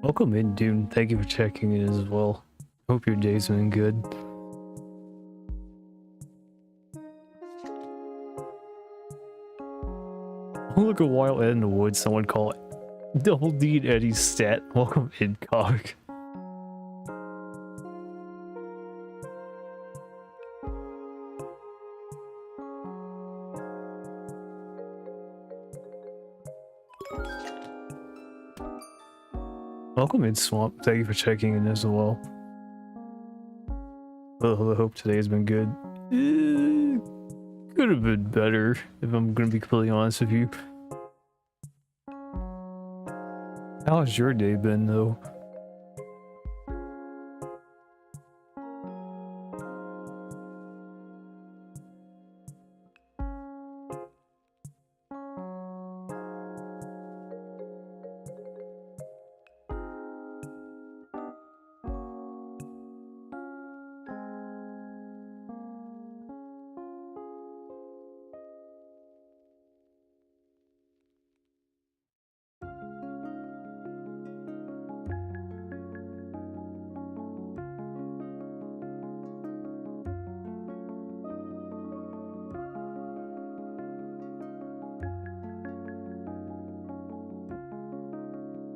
Welcome in, dude. Thank you for checking in as well. Hope your day's been good. Oh, look, a wild Ed in the woods. Someone call it Double D Eddie's stat. Welcome in, Cog. Welcome in, Swamp. Thank you for checking in as well. Well, I hope today has been good. Could have been better, if I'm gonna be completely honest with you. How has your day been, though?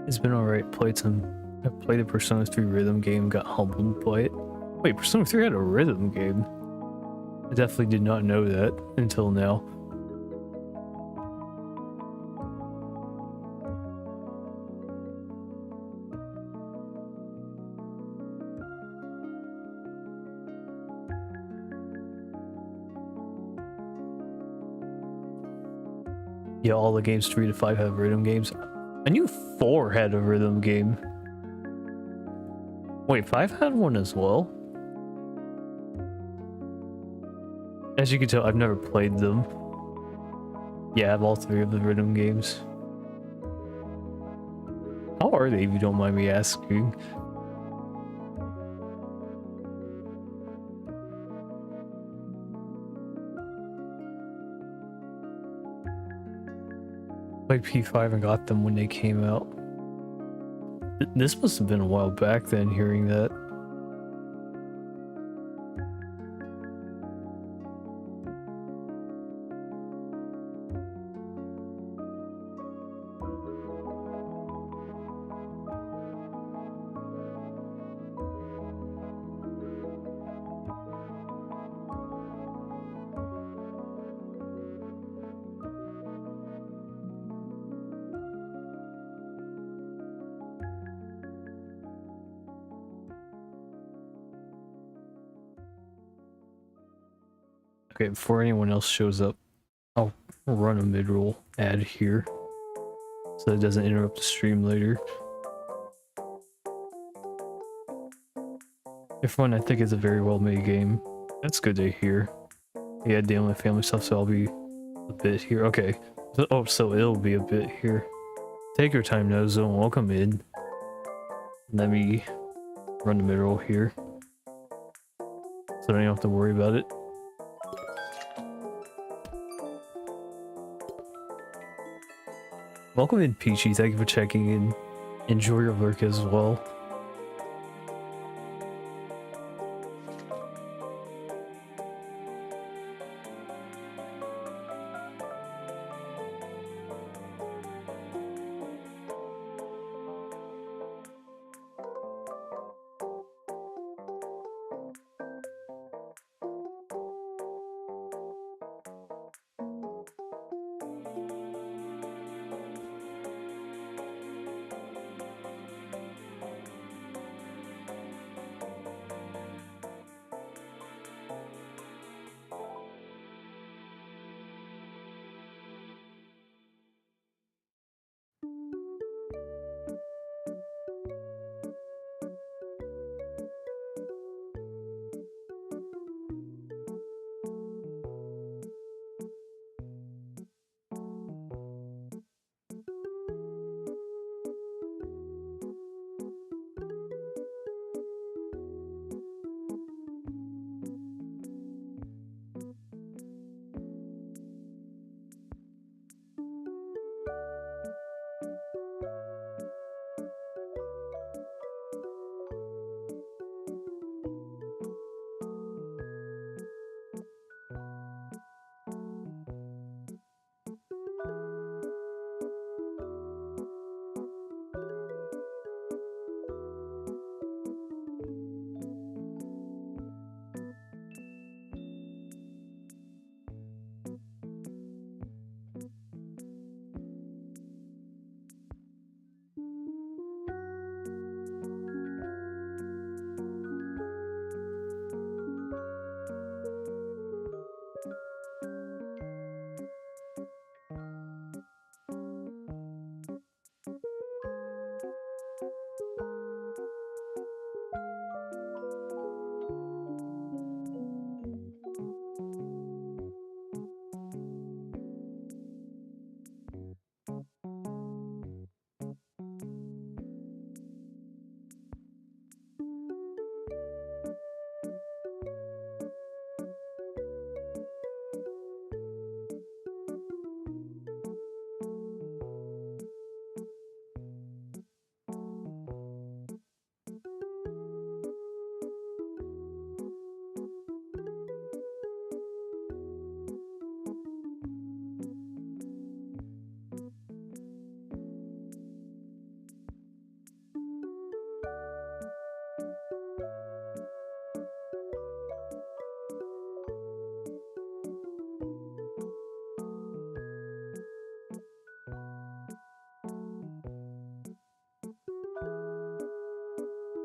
It's been alright. I played a Persona 3 rhythm game, got humbled by it. Wait, Persona 3 had a rhythm game? I definitely did not know that until now. Yeah, all the games 3 to 5 have rhythm games. I knew 4 had a rhythm game. Wait, 5 had one as well? As you can tell, I've never played them. Yeah, I have all 3 of the rhythm games. How are they, if you don't mind me asking? Played P5 and got them when they came out. This must have been a while back then, hearing that. Okay, before anyone else shows up, I'll run a mid-roll ad here so it doesn't interrupt the stream later. Everyone, I think it's a very well-made game. That's good to hear. Yeah, dealing with family stuff, so I'll be a bit here. Okay. So it'll be a bit here. Take your time, Nozo, and welcome in. Let me run the mid-roll here, so I don't have to worry about it. Welcome in, Peachy. Thank you for checking in. Enjoy your lurk as well.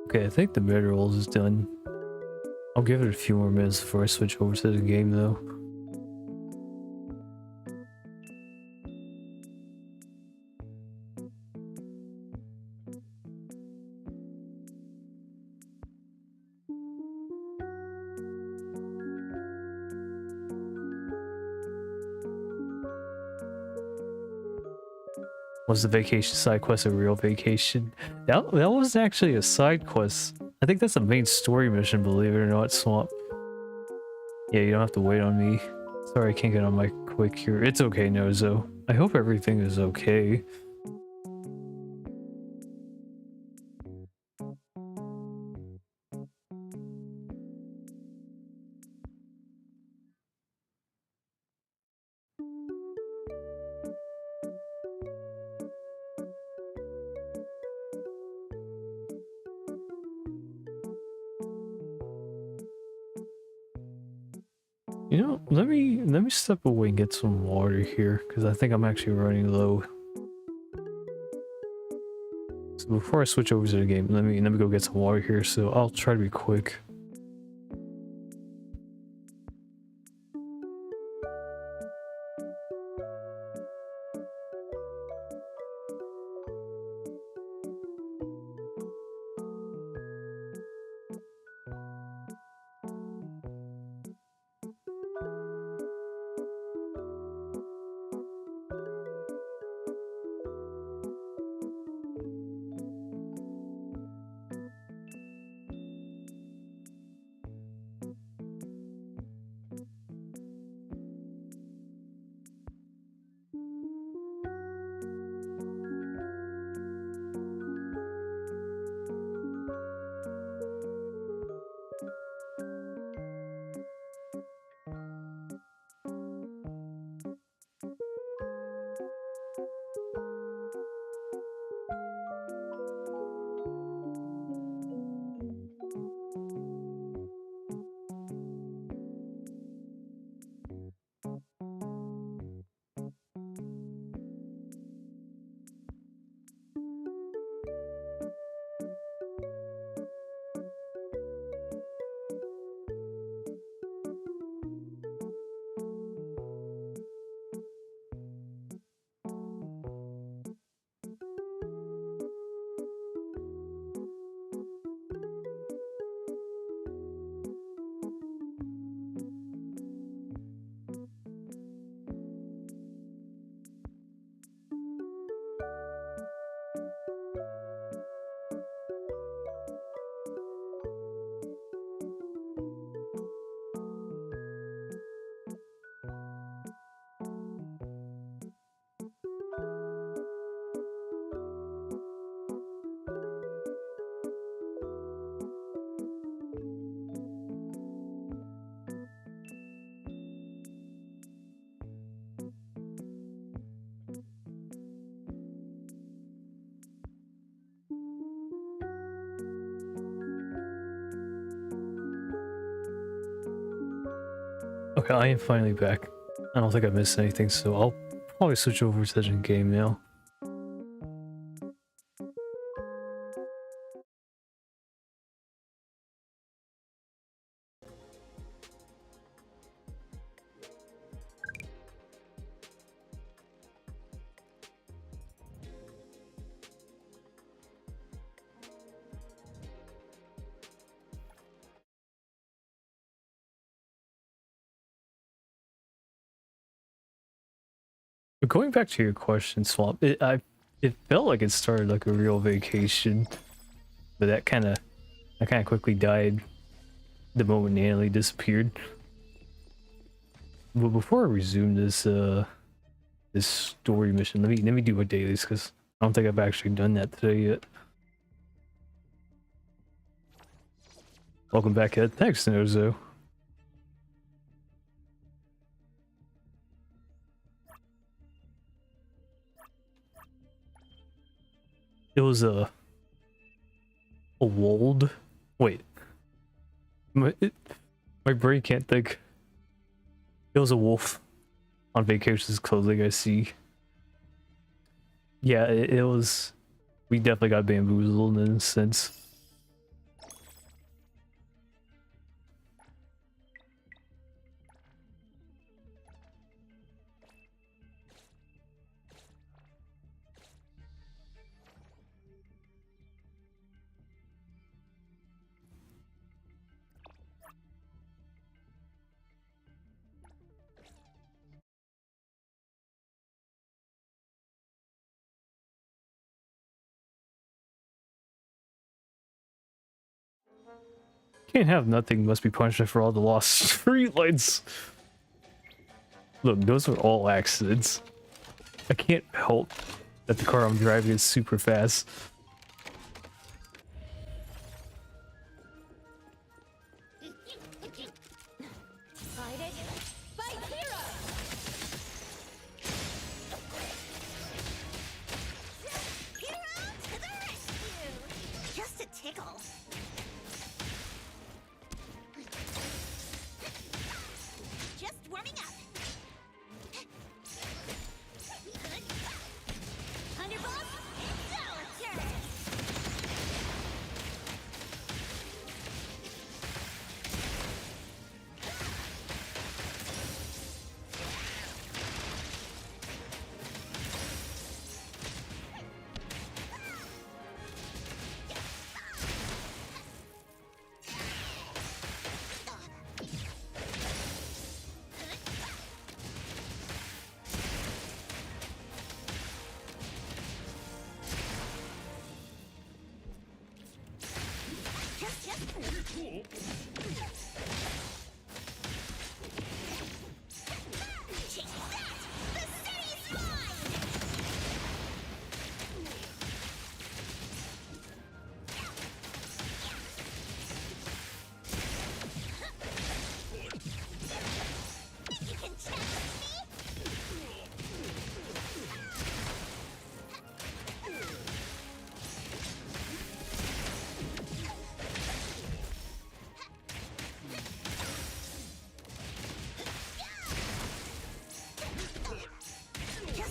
Okay, I think the meta rolls is done. I'll give it a few more minutes before I switch over to the game though. Was the vacation side quest a real vacation? That was actually a side quest. I think that's the main story mission, believe it or not, Swamp. Yeah, you don't have to wait on me. Sorry I can't get on my quick here. It's okay, Nozo. I hope everything is okay. You know, let me step away and get some water here, because I think I'm actually running low. So before I switch over to the game, let me go get some water here, so I'll try to be quick. Okay, I am finally back. I don't think I missed anything, so I'll probably switch over to the game now. But going back to your question, Swamp, it felt like it started like a real vacation, but that kind of quickly died the moment Natalie disappeared. But before I resume this story mission, let me do my dailies because I don't think I've actually done that today yet. Welcome back, Ed. Thanks, Nozo. It was a wold. Wait, my brain can't think. It was a wolf on vacation's clothing. I see. Yeah, it was. We definitely got bamboozled in a sense. Can't have nothing, must be punishment for all the lost streetlights. Look, those are all accidents. I can't help that the car I'm driving is super fast.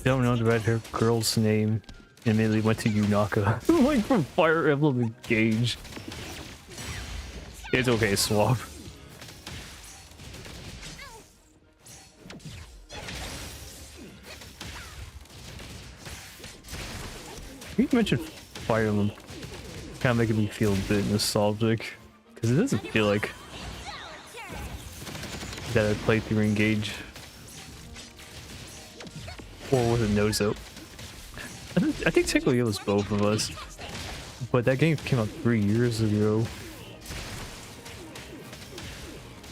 Don't know the red-haired girl's name. Immediately went to Yunaka. Like from Fire Emblem Engage. It's okay, Swap. You mentioned Fire Emblem, kind of making me feel a bit nostalgic, because it doesn't feel like that I played through Engage. Or was it Nozo? I think technically it was both of us, but that game came out 3 years ago.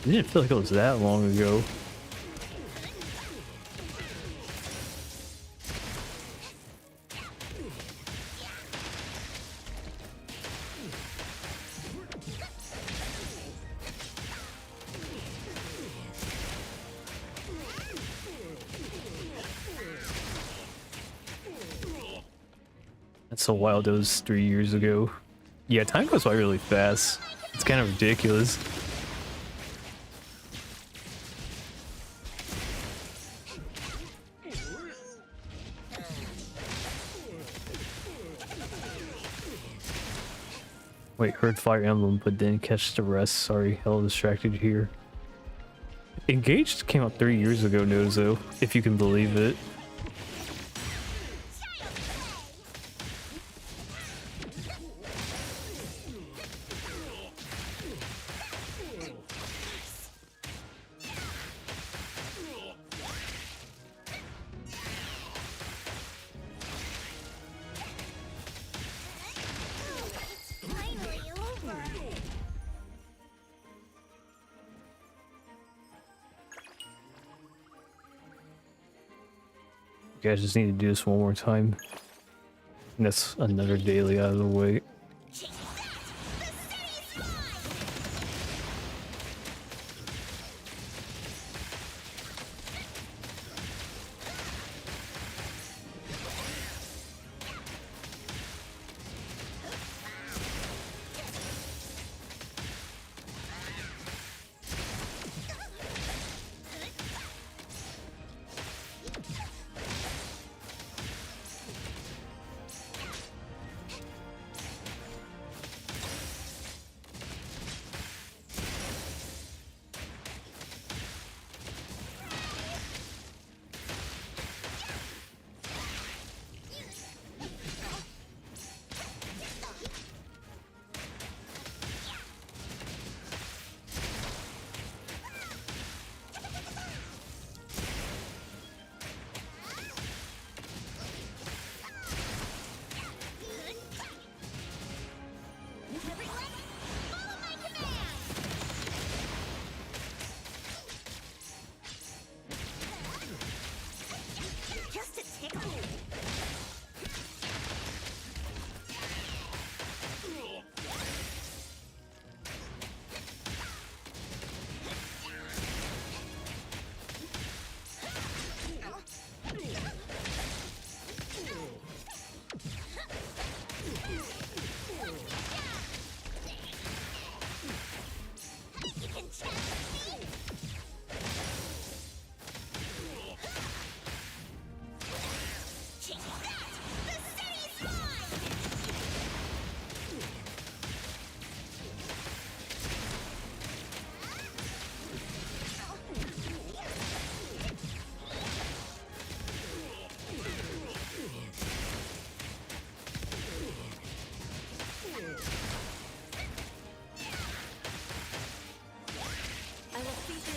It didn't feel like it was that long ago. That's so wild, it was 3 years ago. Yeah, time goes by really fast. It's kind of ridiculous. Wait, heard Fire Emblem, but didn't catch the rest. Sorry, hella distracted here. Engaged came out 3 years ago, Nozo, if you can believe it. Okay, I just need to do this one more time. And that's another daily out of the way.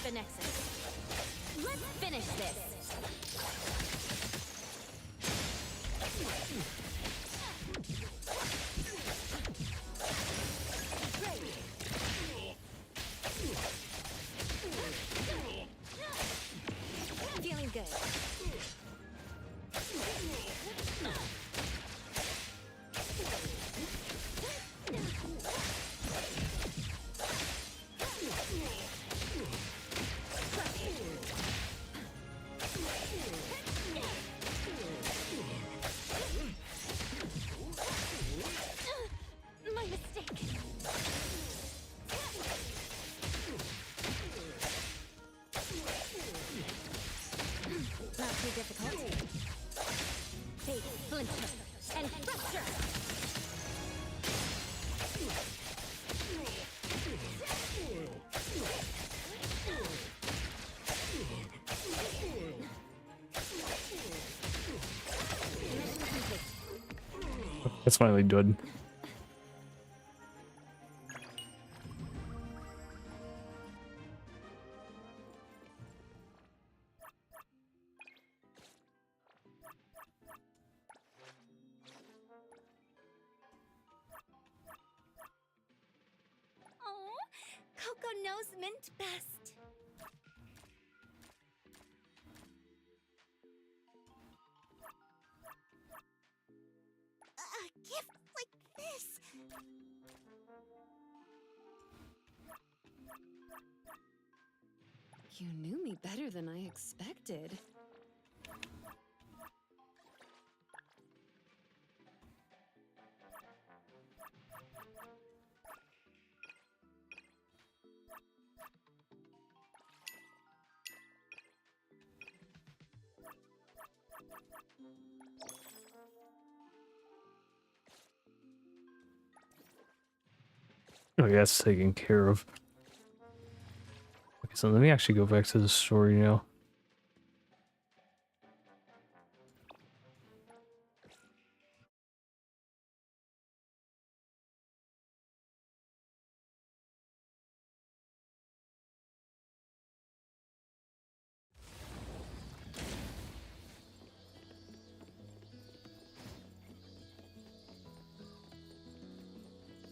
Everness. Let's finish this. Feeling good. My mistake. Not too difficult. Take splinter and fracture. That's finally done. Oh, Coco knows mint best. A gift like this. You knew me better than I expected. Oh yeah, that's taken care of. Okay, so let me actually go back to the story now.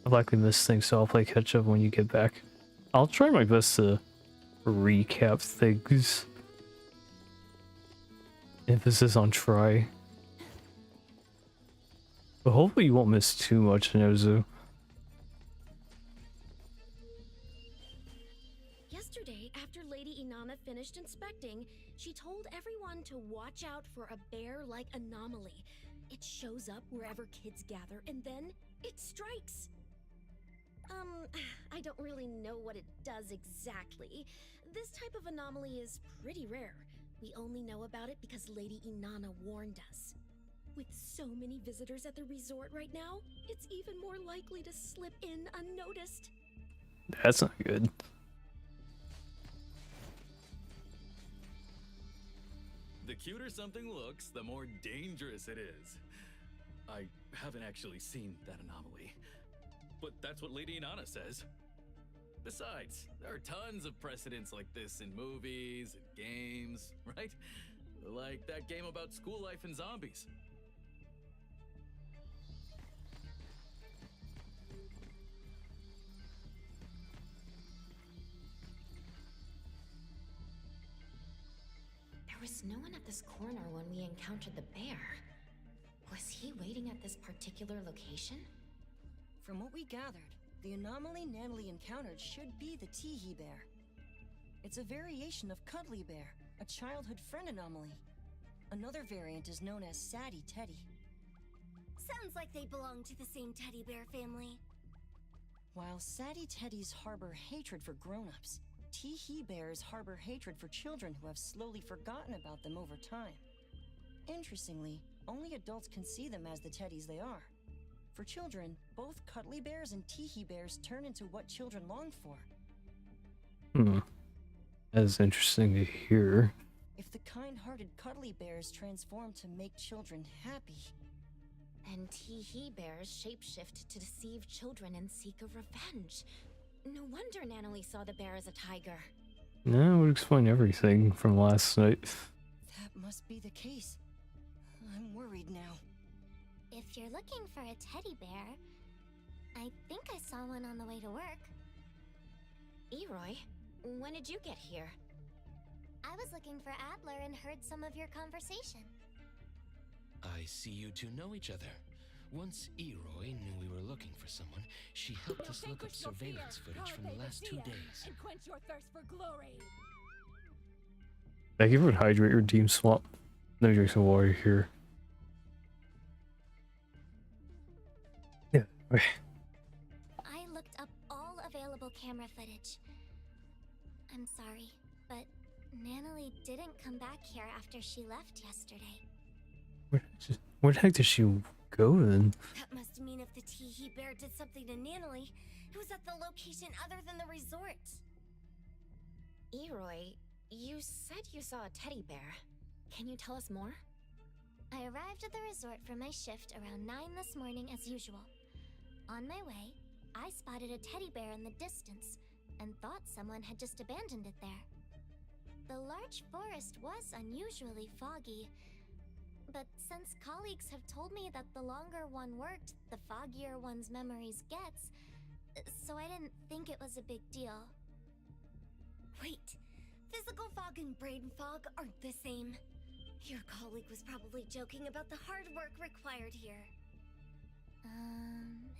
I've likely missed things, so I'll play catch up when you get back. I'll try my best to recap things. Emphasis on try. But hopefully you won't miss too much, Nozo. Yesterday, after Lady Inanna finished inspecting, she told everyone to watch out for a bear-like anomaly. It shows up wherever kids gather, and then it strikes. I don't really know what it does exactly. This type of anomaly is pretty rare. We only know about it because Lady Inanna warned us. With so many visitors at the resort right now, it's even more likely to slip in unnoticed. That's not good. The cuter something looks, the more dangerous it is. I haven't actually seen that anomaly, but that's what Lady Inanna says. Besides, there are tons of precedents like this in movies and games, right? Like that game about school life and zombies. There was no one at this corner when we encountered the bear. Was he waiting at this particular location? From what we gathered, the anomaly Natalie encountered should be the Teehee bear. It's a variation of Cuddly Bear, a childhood friend anomaly. Another variant is known as Sadie Teddy. Sounds like they belong to the same teddy bear family. While Sadie Teddies harbor hatred for grown-ups, Teehee bears harbor hatred for children who have slowly forgotten about them over time. Interestingly, only adults can see them as the teddies they are. For children, both Cuddly Bears and Teehee bears turn into what children long for. That's interesting to hear. If the kind-hearted Cuddly Bears transform to make children happy, And Teehee bears shapeshift to deceive children and seek a revenge. No wonder Natalie saw the bear as a tiger. That would explain everything from last night. that must be the case. I'm worried now. If you're looking for a teddy bear, I think I saw one on the way to work. Eroy, when did you get here? I was looking for Adler and heard some of your conversation. I see you two know each other. Once Eroy knew we were looking for someone, she helped us look up surveillance footage from the last 2 days. And quench your thirst for glory. Thank you for hydrate your team swap. No drink some water here. Yeah. Okay. I looked up all available camera footage. I'm sorry, but Natalie didn't come back here after she left yesterday. Where the heck did she go then? That must mean if the Teehee bear did something to Natalie, it was at the location other than the resort. Eroy, you said you saw a teddy bear. Can you tell us more? I arrived at the resort for my shift around 9 this morning as usual. On my way, I spotted a teddy bear in the distance and thought someone had just abandoned it there. The large forest was unusually foggy, but since colleagues have told me that the longer one worked, the foggier one's memories gets, so I didn't think it was a big deal. Wait, physical fog and brain fog aren't the same. Your colleague was probably joking about the hard work required here.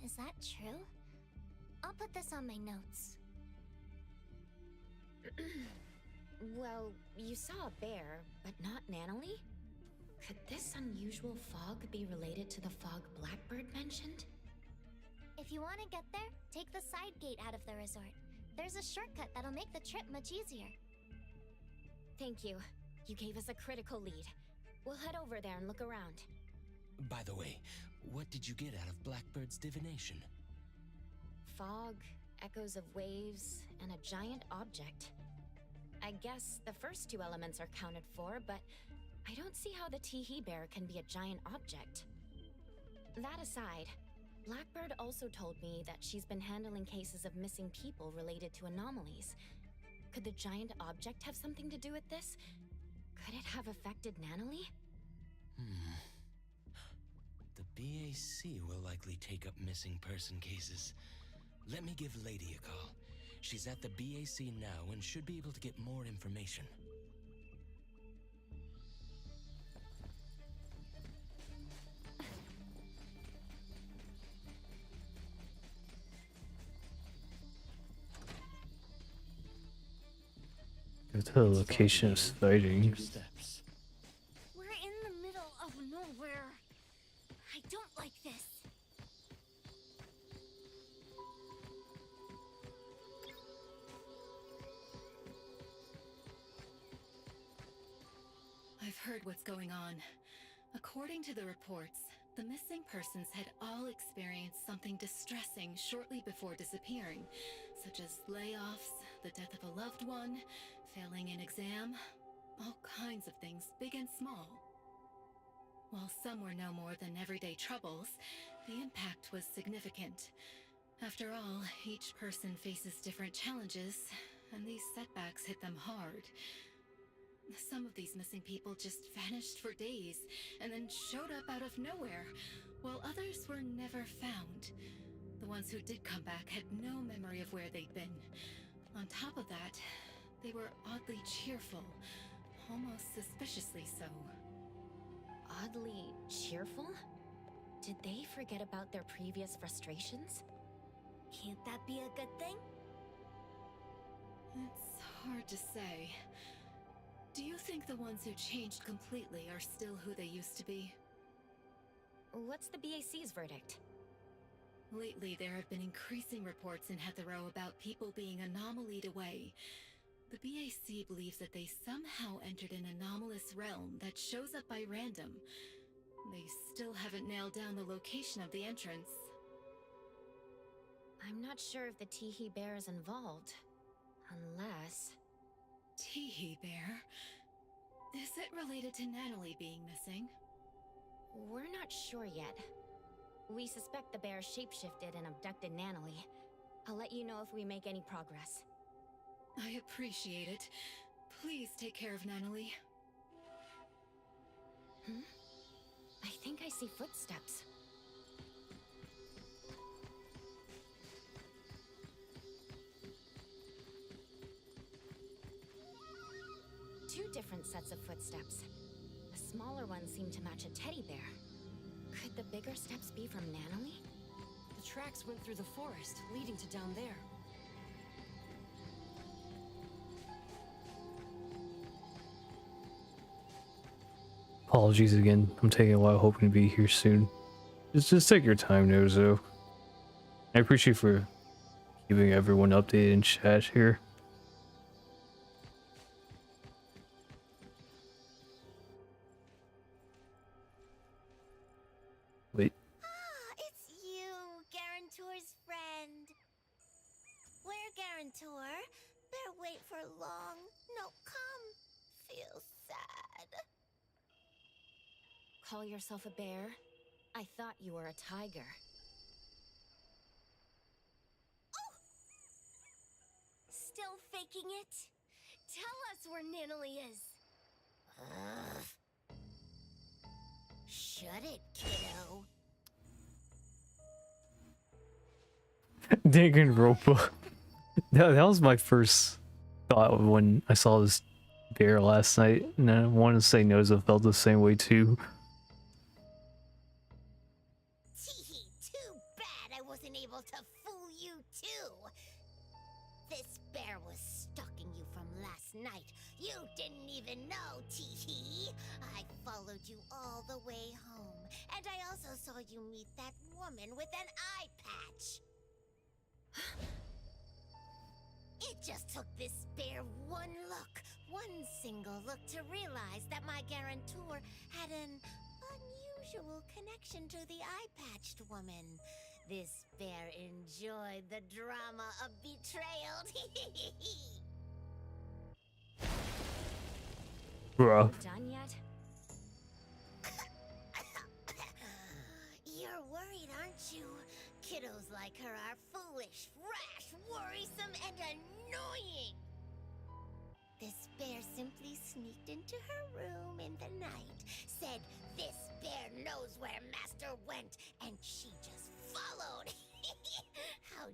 Is that true? I'll put this on my notes. Well, you saw a bear, but not Natalie? Could this unusual fog be related to the fog Blackbird mentioned? If you want to get there, take the side gate out of the resort. There's a shortcut that'll make the trip much easier. Thank you. You gave us a critical lead. We'll head over there and look around. By the way, what did you get out of Blackbird's divination? Fog, echoes of waves, and a giant object. I guess the first two elements are counted for, but I don't see how the Teehee bear can be a giant object. That aside, Blackbird also told me that she's been handling cases of missing people related to anomalies. Could the giant object have something to do with this? Could it have affected Natalie? The BAC will likely take up missing person cases. Let me give Lady a call. She's at the BAC now and should be able to get more information. To the location of sighting. Your steps. We're in the middle of nowhere. I don't like this. I've heard what's going on. According to the reports, the missing persons had all experienced something distressing shortly before disappearing, such as layoffs, the death of a loved one, failing an exam, all kinds of things, big and small. While some were no more than everyday troubles, the impact was significant. After all, each person faces different challenges, and these setbacks hit them hard. Some of these missing people just vanished for days, and then showed up out of nowhere, while others were never found. The ones who did come back had no memory of where they'd been. On top of that, they were oddly cheerful, almost suspiciously so. Oddly cheerful? Did they forget about their previous frustrations? Can't that be a good thing? It's hard to say. Do you think the ones who changed completely are still who they used to be? What's the BAC's verdict? Lately, there have been increasing reports in Heathrow about people being anomalied away. The BAC believes that they somehow entered an anomalous realm that shows up by random. They still haven't nailed down the location of the entrance. I'm not sure if the Teehee Bear is involved. Unless... Teehee Bear? Is it related to Natalie being missing? We're not sure yet. We suspect the bear shapeshifted and abducted Natalie. I'll let you know if we make any progress. I appreciate it. Please take care of Natalie. I think I see footsteps. Two different sets of footsteps. The smaller ones seem to match a teddy bear. Could the bigger steps be from Natalie? The tracks went through the forest, leading to down there. Apologies again. I'm taking a while, hoping to be here soon. Just take your time, Nozo. I appreciate for keeping everyone updated in chat here. Wait. Ah, it's you, Garantor's friend. Where, Garantor? Better wait for long. No, come. Feel sad. Call yourself a bear? I thought you were a tiger. Still faking it? Tell us where Natalie is. Shut it, kiddo. Danganronpa. That was my first thought when I saw this bear last night, and I wanted to say Nozo felt the same way too. Teehee, too bad I wasn't able to fool you too. This bear was stalking you from last night. You didn't even know, Teehee. I followed you all the way home, and I also saw you meet that woman with an eye patch. It just took this bear one single look to realize that my guarantor had an unusual connection to the eye-patched woman. This bear enjoyed the drama of betrayal. Bruh. Done yet? You're worried, aren't you? Kiddos like her are foolish, rash, worrisome, and annoying. This bear simply sneaked into her room in the night, said this bear knows where Master went, and she just followed. How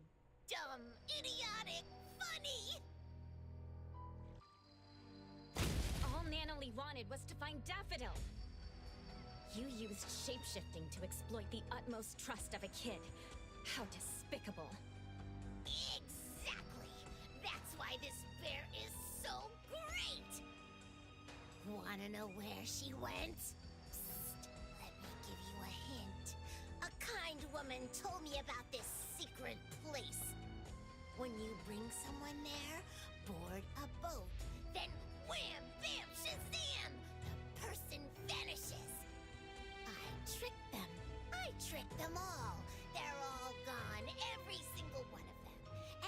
dumb, idiotic, funny! All Natalie wanted was to find Daffodil. You used shapeshifting to exploit the utmost trust of a kid. How despicable. Exactly! That's why this bear is so great! know where she went? Psst, let me give you a hint. A kind woman told me about this secret place. When you bring someone there, board a boat, then wham, bam, shazam! The person vanishes. I tricked them. I tricked them all. They're all gone, every single one of them.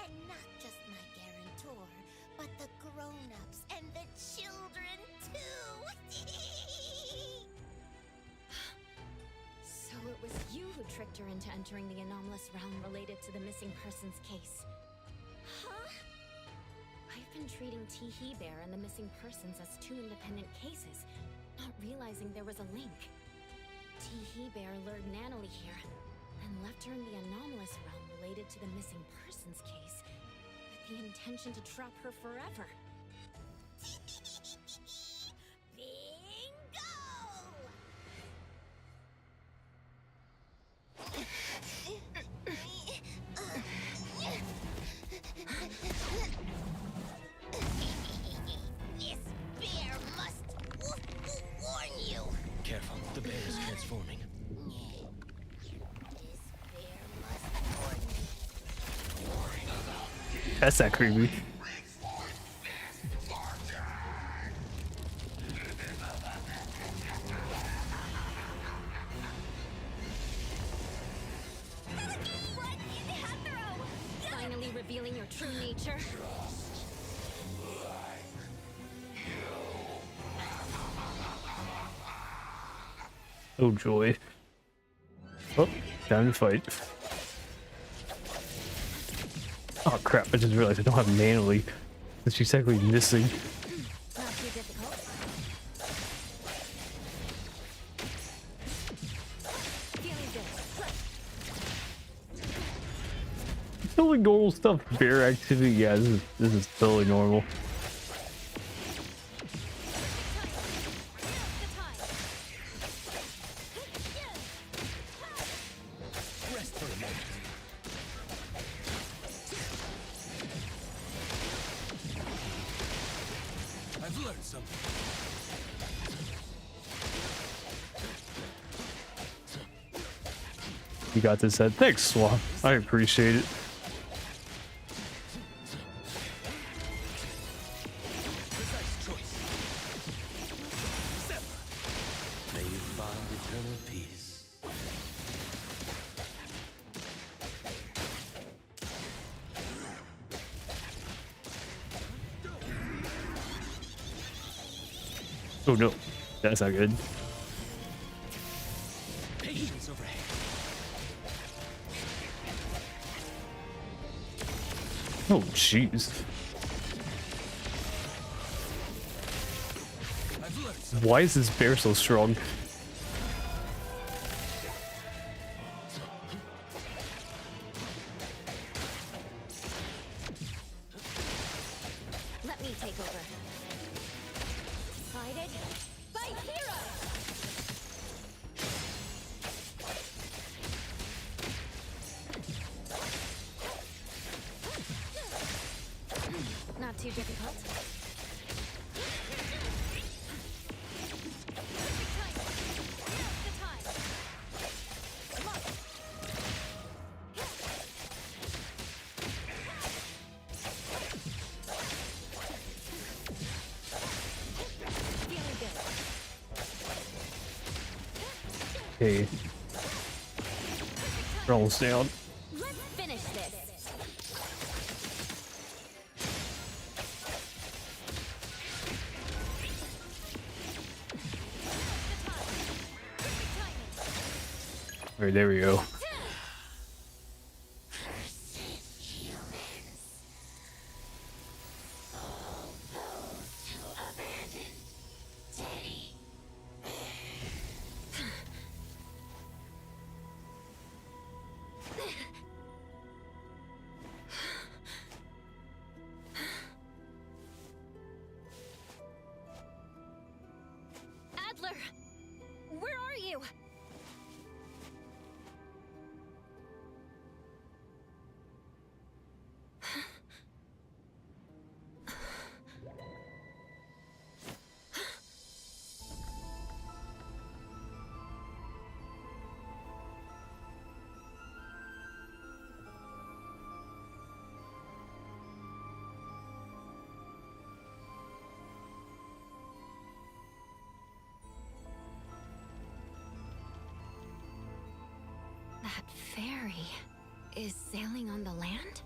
And not just my guarantor, but the grown-ups and the children, too! So it was you who tricked her into entering the anomalous realm related to the missing persons case. Huh? I've been treating Teehee Bear and the missing persons as two independent cases, not realizing there was a link. Teehee Bear lured Natalie here, and left her in the anomalous realm related to the missing persons case, with the intention to trap her forever. Bingo! This bear must warn you. Careful, the bear is transforming. This bear must warn you. That's that creepy. Finally revealing your true nature. Oh joy. Oh, time to fight. Oh crap, I just realized I don't have Natalie. She's technically missing. Not too difficult. Feeling good. Totally normal stuff. Bear activity, yeah, this is totally normal. Rest for a moment. I've learned something. You got this, Ed. Thanks, Swap. I appreciate it. Precise choice. May you find eternal peace. Oh no, that's not good. Patience overhead. Oh jeez. I've learned something. Why is this bear so strong? Let me take over. Fight it. Fight hero! Not too difficult. Feeling good. Okay. We're almost down. Let's finish this. Alright, there we go. Adler! Where are you? ferry is sailing on the land?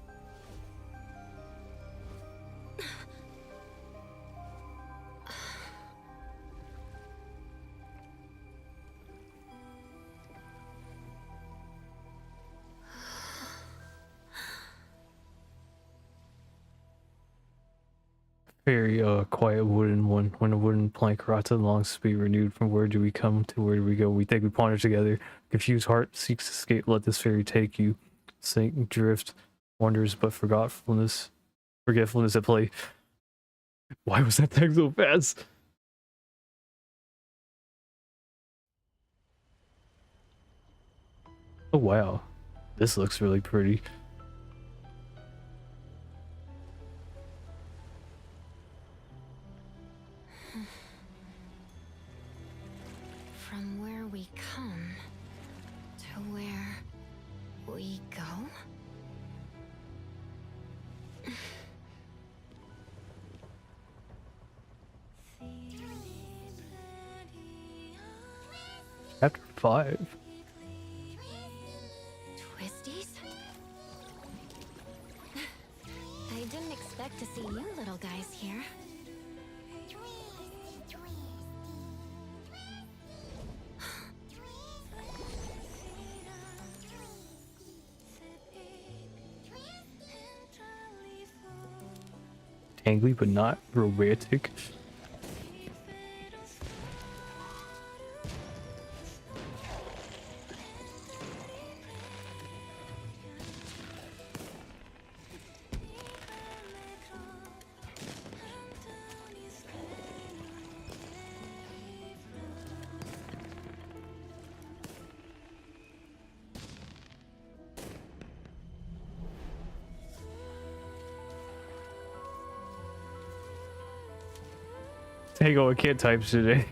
Very quiet wooden one. When a wooden plank rots and longs to be renewed, from where do we come to where do we go? We think we ponder together. Confused heart seeks escape. Let this ferry take you. Sink, drift, wanders, but forgetfulness at play. Why was that tag so fast? Oh wow, this looks really pretty. From where we come to where we go? Chapter 5. Twisties? I didn't expect to see you little guys here. Angry but not romantic. Tango, I can't type today.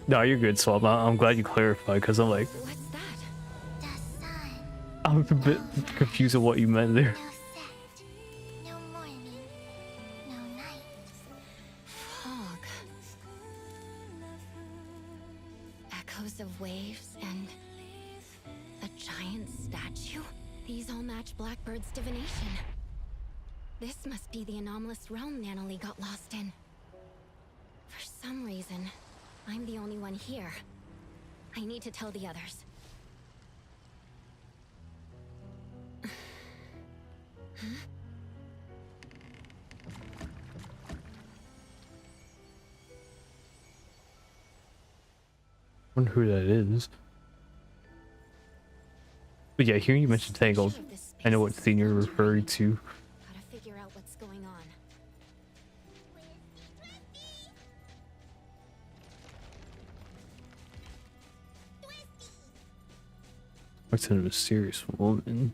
No, you're good, Swap. I'm glad you clarified, because I'm like, What's that? The sun. I was a bit confused on what you meant there. No set. No morning. No night. Fog. Echoes of waves and a giant statue? These all match Blackbird's divination. This must be the anomalous realm Nanalie got lost in. For some reason, I'm the only one here. I need to tell the others. Wonder who that is. But yeah, hearing you mention Tangled, I know what scene you're referring to. Gotta figure out what's going on. What's a mysterious woman?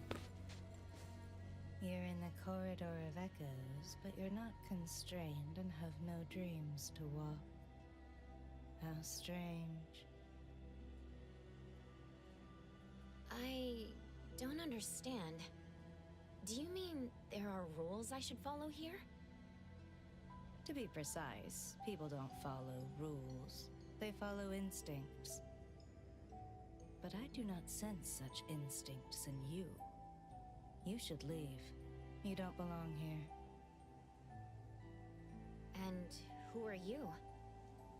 You're in the corridor of echoes, but you're not constrained and have no dreams to walk. How strange. I don't understand. Do you mean there are rules I should follow here? To be precise, people don't follow rules. They follow instincts. But I do not sense such instincts in you. You should leave. You don't belong here. And who are you?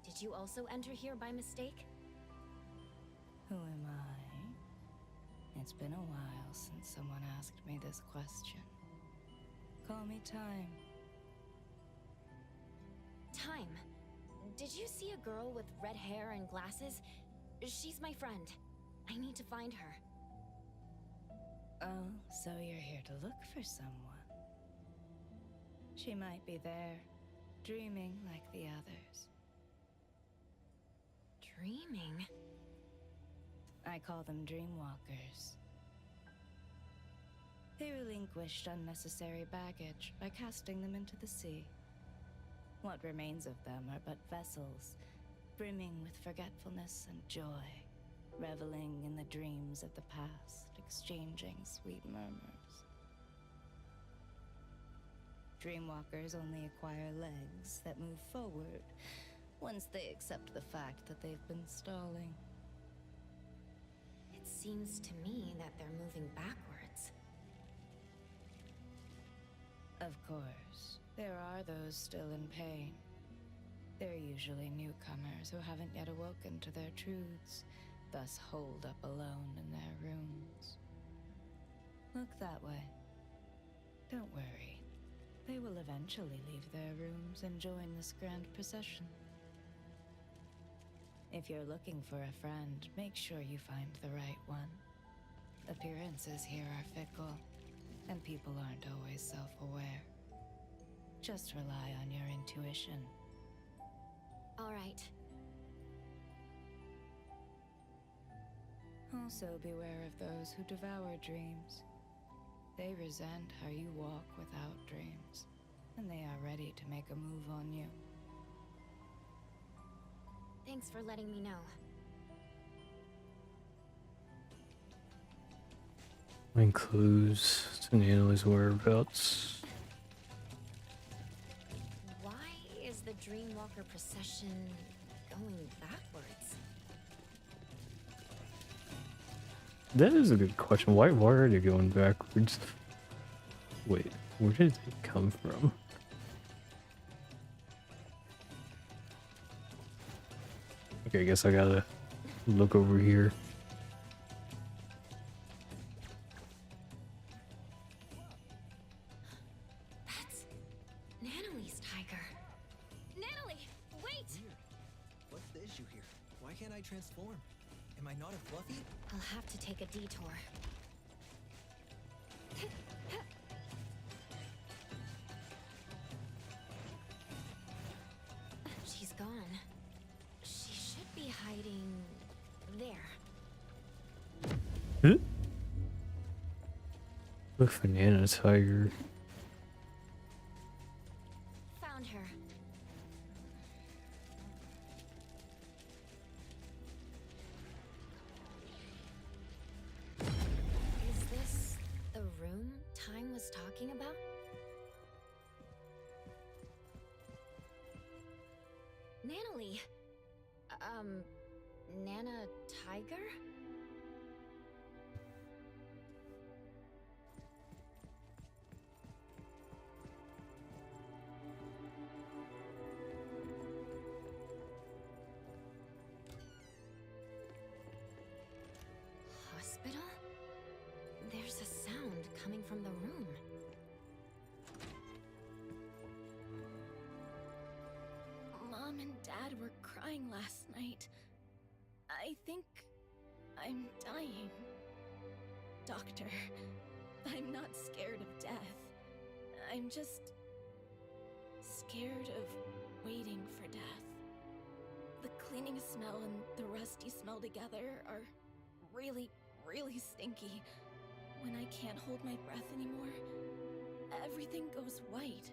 Did you also enter here by mistake? Who am I? It's been a while since someone asked me this question. Call me Time. Time. Did you see a girl with red hair and glasses? She's my friend. I need to find her. Oh, so you're here to look for someone. She might be there, dreaming like the others. Dreaming? I call them dreamwalkers. They relinquished unnecessary baggage by casting them into the sea. What remains of them are but vessels, brimming with forgetfulness and joy, reveling in the dreams of the past, exchanging sweet murmurs. Dreamwalkers only acquire legs that move forward once they accept the fact that they've been stalling. It seems to me that they're moving backwards. Of course, there are those still in pain. They're usually newcomers who haven't yet awoken to their truths, thus holed up alone in their rooms. Look that way. Don't worry. They will eventually leave their rooms and join this grand procession. If you're looking for a friend, make sure you find the right one. Appearances here are fickle, and people aren't always self-aware. Just rely on your intuition. All right. Also beware of those who devour dreams. They resent how you walk without dreams, and they are ready to make a move on you. Thanks for letting me know. Find clues to Natalie's whereabouts. Why is the Dreamwalker procession going backwards? That is a good question. Why are they going backwards? Wait, where did they come from? Okay, I guess I gotta look over here. That's Natalie's tiger. Natalie, wait! Weird. What's the issue here? Why can't I transform? Am I not a Fluffy? I'll have to take a detour. She's gone. She should be hiding there. Huh? Look for Nana Tiger. Found her. Is this the room Time was talking about? Natalie! Nana Tiger? Hospital? There's a sound coming from the room. Mom and Dad were crying last night. I think I'm dying. Doctor, I'm not scared of death. I'm just scared of waiting for death. The cleaning smell and the rusty smell together are really, really stinky. When I can't hold my breath anymore, everything goes white.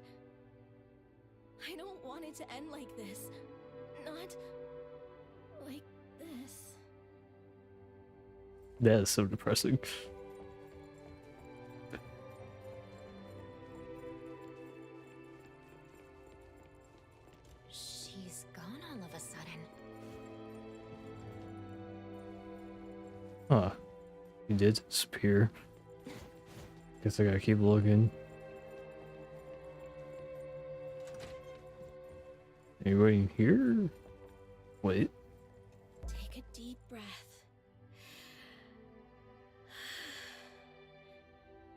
I don't want it to end like this. Not like this. That is so depressing. She's gone all of a sudden. Huh. He did disappear. Guess I gotta keep looking. Anybody in here? Wait. Take a deep breath.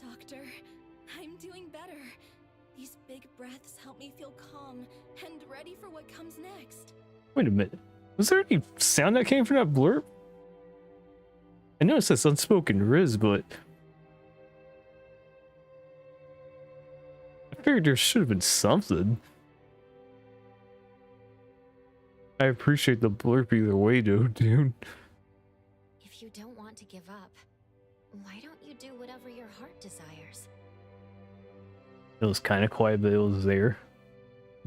Doctor, I'm doing better. These big breaths help me feel calm and ready for what comes next. Wait a minute. Was there any sound that came from that blurb? I know it says unspoken Riz, but I figured there should have been something. I appreciate the blurb either way, though, dude. If you don't want to give up, why don't you do whatever your heart desires? It was kind of quiet, but it was there.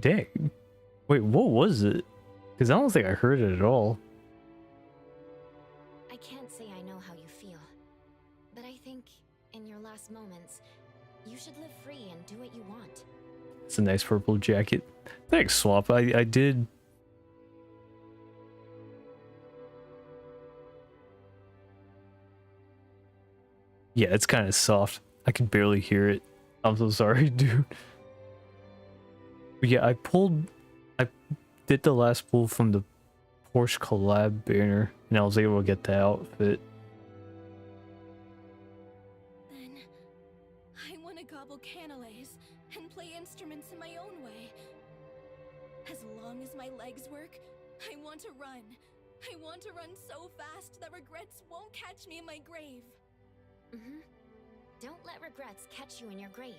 Dang. Wait, what was it? Because I don't think I heard it at all. I can't say I know how you feel, but I think in your last moments, you should live free and do what you want. It's a nice purple jacket. Thanks, Swap. I did. Yeah, it's kind of soft. I can barely hear it. I'm so sorry, dude. But yeah, I did the last pull from the Porsche collab banner, and I was able to get the outfit. Then I want to gobble canelays and play instruments in my own way. As long as my legs work, I want to run. I want to run so fast that regrets won't catch me in my grave. Mm-hmm. Don't let regrets catch you in your grave.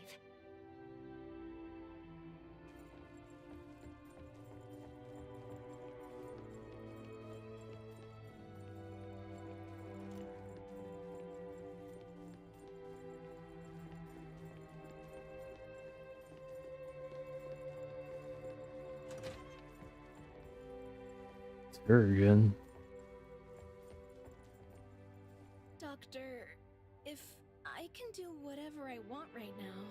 It's her again. Doctor, if I can do whatever I want right now,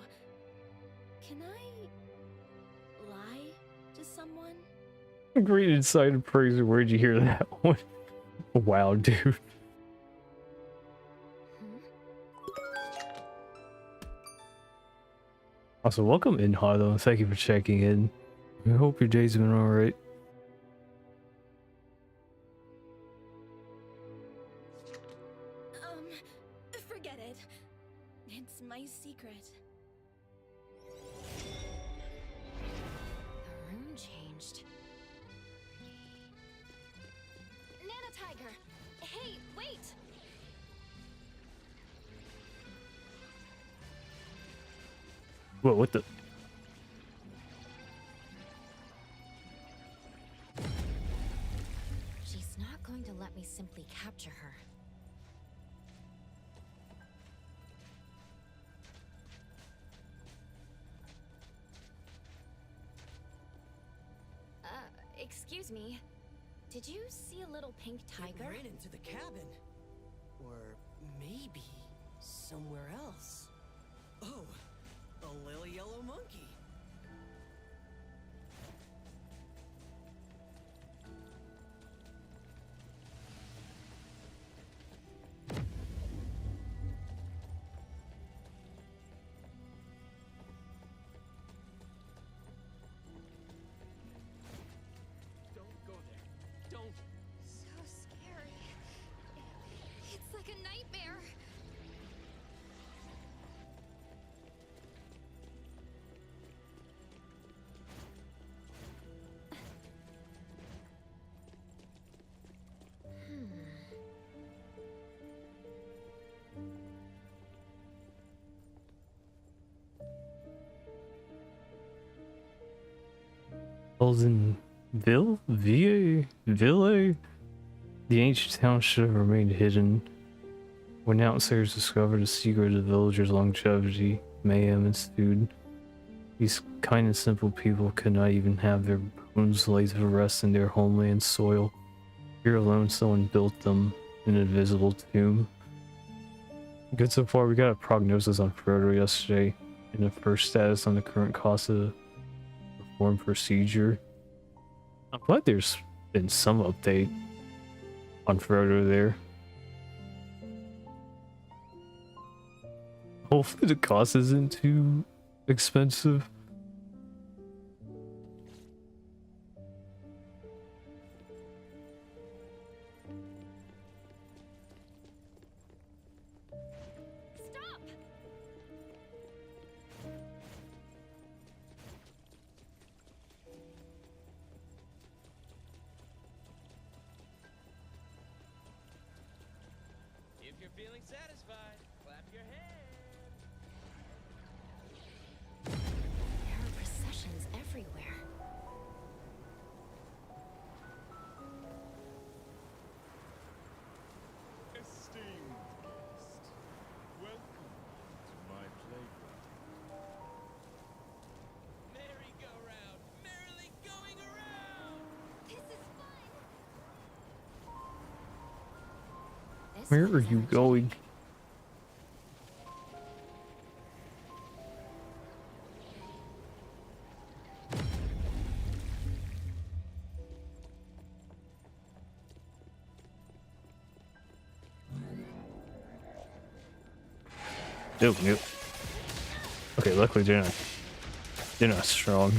can I lie to someone? Great insight and praise. Where'd you hear that one? Wow, dude. Also, welcome in, Hado, and thank you for checking in. I hope your day's been alright. Forget it. It's my secret. The room changed. Nana Tiger! Hey, wait! Whoa, what the? She's not going to let me simply capture her. Excuse me. Did you see a little pink tiger? It ran into the cabin. Or maybe somewhere else. Oh, a little yellow monkey. Don't go there. Don't. So scary. It's like a nightmare. Elzenville? Ville? The ancient town should have remained hidden. When outsiders discovered the secret of the villagers' longevity, mayhem ensued. These kind and simple people could not even have their bones laid to rest in their homeland soil. Here alone, someone built them an invisible tomb. Good so far. We got a prognosis on Frodo yesterday, and the first status on the current cost of reform procedure. I'm glad there's been some update on Frodo there. Hopefully the cost isn't too expensive. Stop! If you're feeling satisfied, clap your hands. There are processions everywhere. Esteemed guest, welcome to my playground. Merry-go-round, merrily going around. This is fun! This Where one are is you going? energetic. Nope, nope. Okay, luckily they're not strong.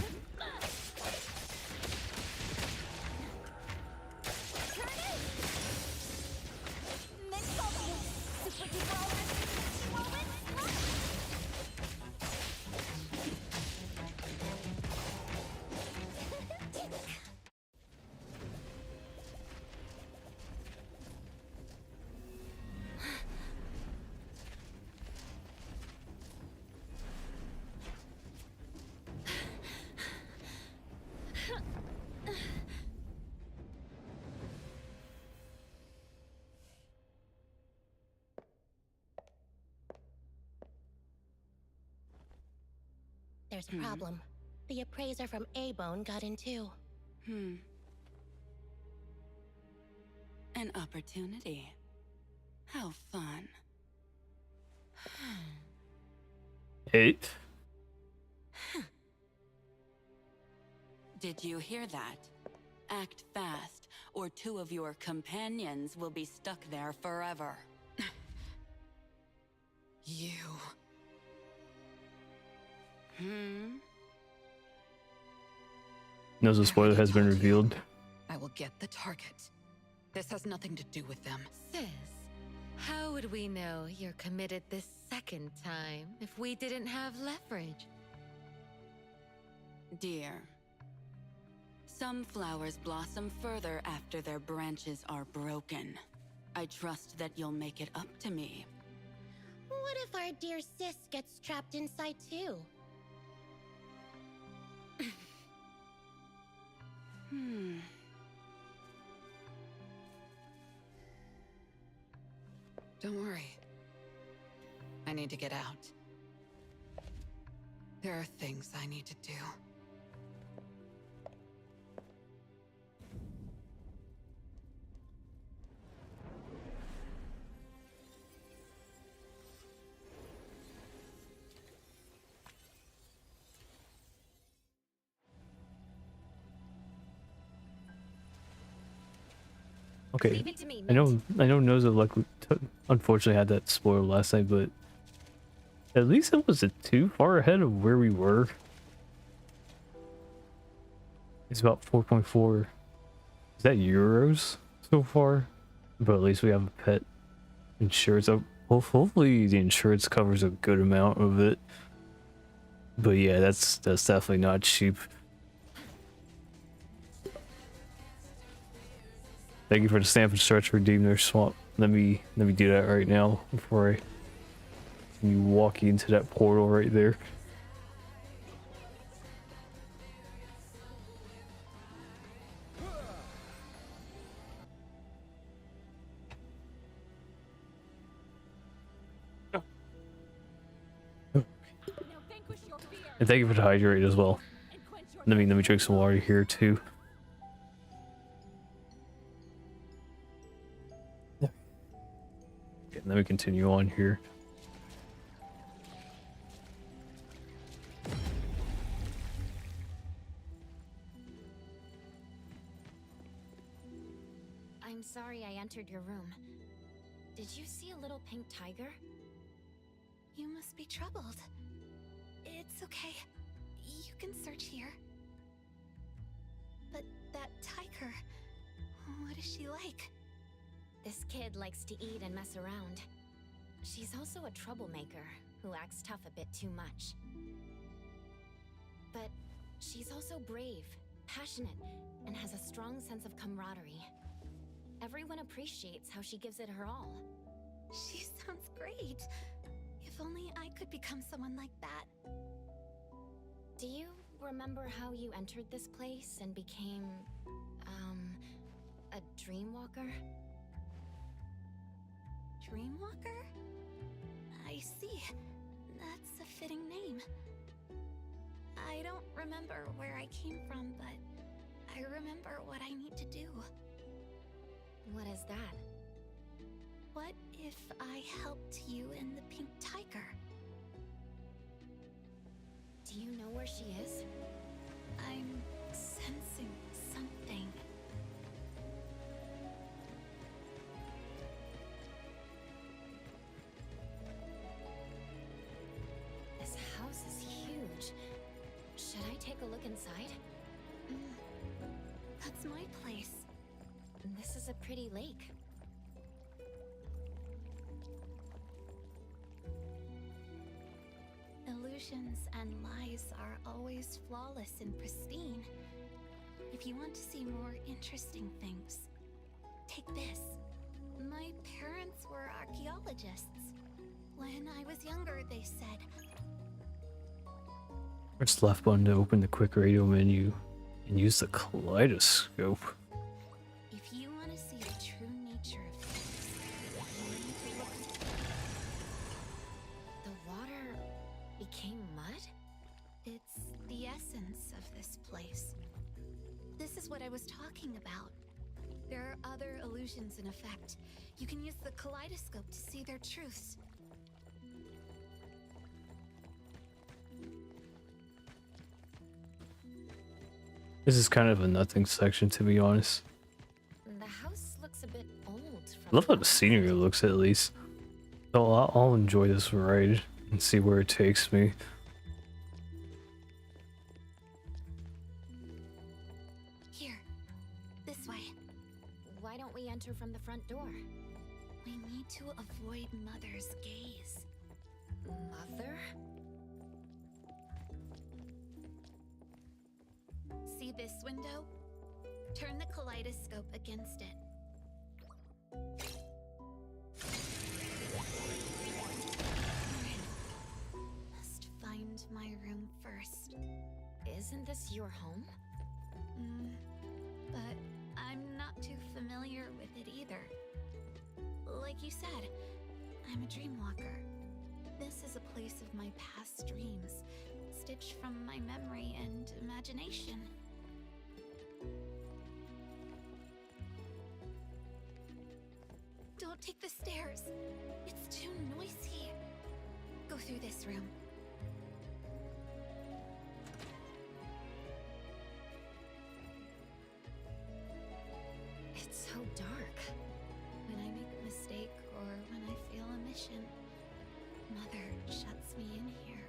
There's a problem. The appraiser from A-Bone got in too. An opportunity. How fun. 8. Did you hear that? Act fast, or 2 of your companions will be stuck there forever. You. Nozo spoiler has been revealed. I will get the target. This has nothing to do with them. Sis, how would we know you're committed this second time if we didn't have leverage? Dear, some flowers blossom further after their branches are broken. I trust that you'll make it up to me. What if our dear sis gets trapped inside too? Don't worry. I need to get out. There are things I need to do. Okay, Leave it to me, I know Nozo like unfortunately had that spoiler last night, but at least it wasn't too far ahead of where we were. It's about 4.4. Is that euros so far? But at least we have a pet insurance. Hopefully the insurance covers a good amount of it. But yeah, that's definitely not cheap. Thank you for the stamp and stretch redeem their swamp. Let me do that right now before you walk into that portal right there. And thank you for the hydrate as well. Let me drink some water here too. Let me continue on here. I'm sorry I entered your room. Did you see a little pink tiger? You must be troubled. It's okay. You can search here. But that tiger, what is she like? This kid likes to eat and mess around. She's also a troublemaker who acts tough a bit too much. But she's also brave, passionate, and has a strong sense of camaraderie. Everyone appreciates how she gives it her all. She sounds great. If only I could become someone like that. Do you remember how you entered this place and became, a dreamwalker? Dreamwalker? I see. That's a fitting name. I don't remember where I came from, but I remember what I need to do. What is that? What if I helped you and the pink tiger? Do you know where she is? I'm sensing something. This is a pretty lake. Illusions and lies are always flawless and pristine. If you want to see more interesting things, take this. My parents were archaeologists. When I was younger, they said, Press left button to open the quick radio menu and use the kaleidoscope. if you want to see the true nature of things, you need to look. The water became mud? It's the essence of this place. This is what I was talking about. There are other illusions in effect. You can use the kaleidoscope to see their truths. This is kind of a nothing section, to be honest. The house looks a bit old. I love how the scenery looks, at least. So I'll enjoy this ride and see where it takes me. Here, this way. Why don't we enter from the front door? We need to avoid Mother's gaze. Mother? See this window? Turn the kaleidoscope against it. Must find my room first. Isn't this your home? But I'm not too familiar with it either. Like you said, I'm a dreamwalker. This is a place of my past dreams, stitched from my memory and imagination. Don't take the stairs. It's too noisy. Go through this room. It's so dark. When I make a mistake or when I fail a mission, Mother shuts me in here.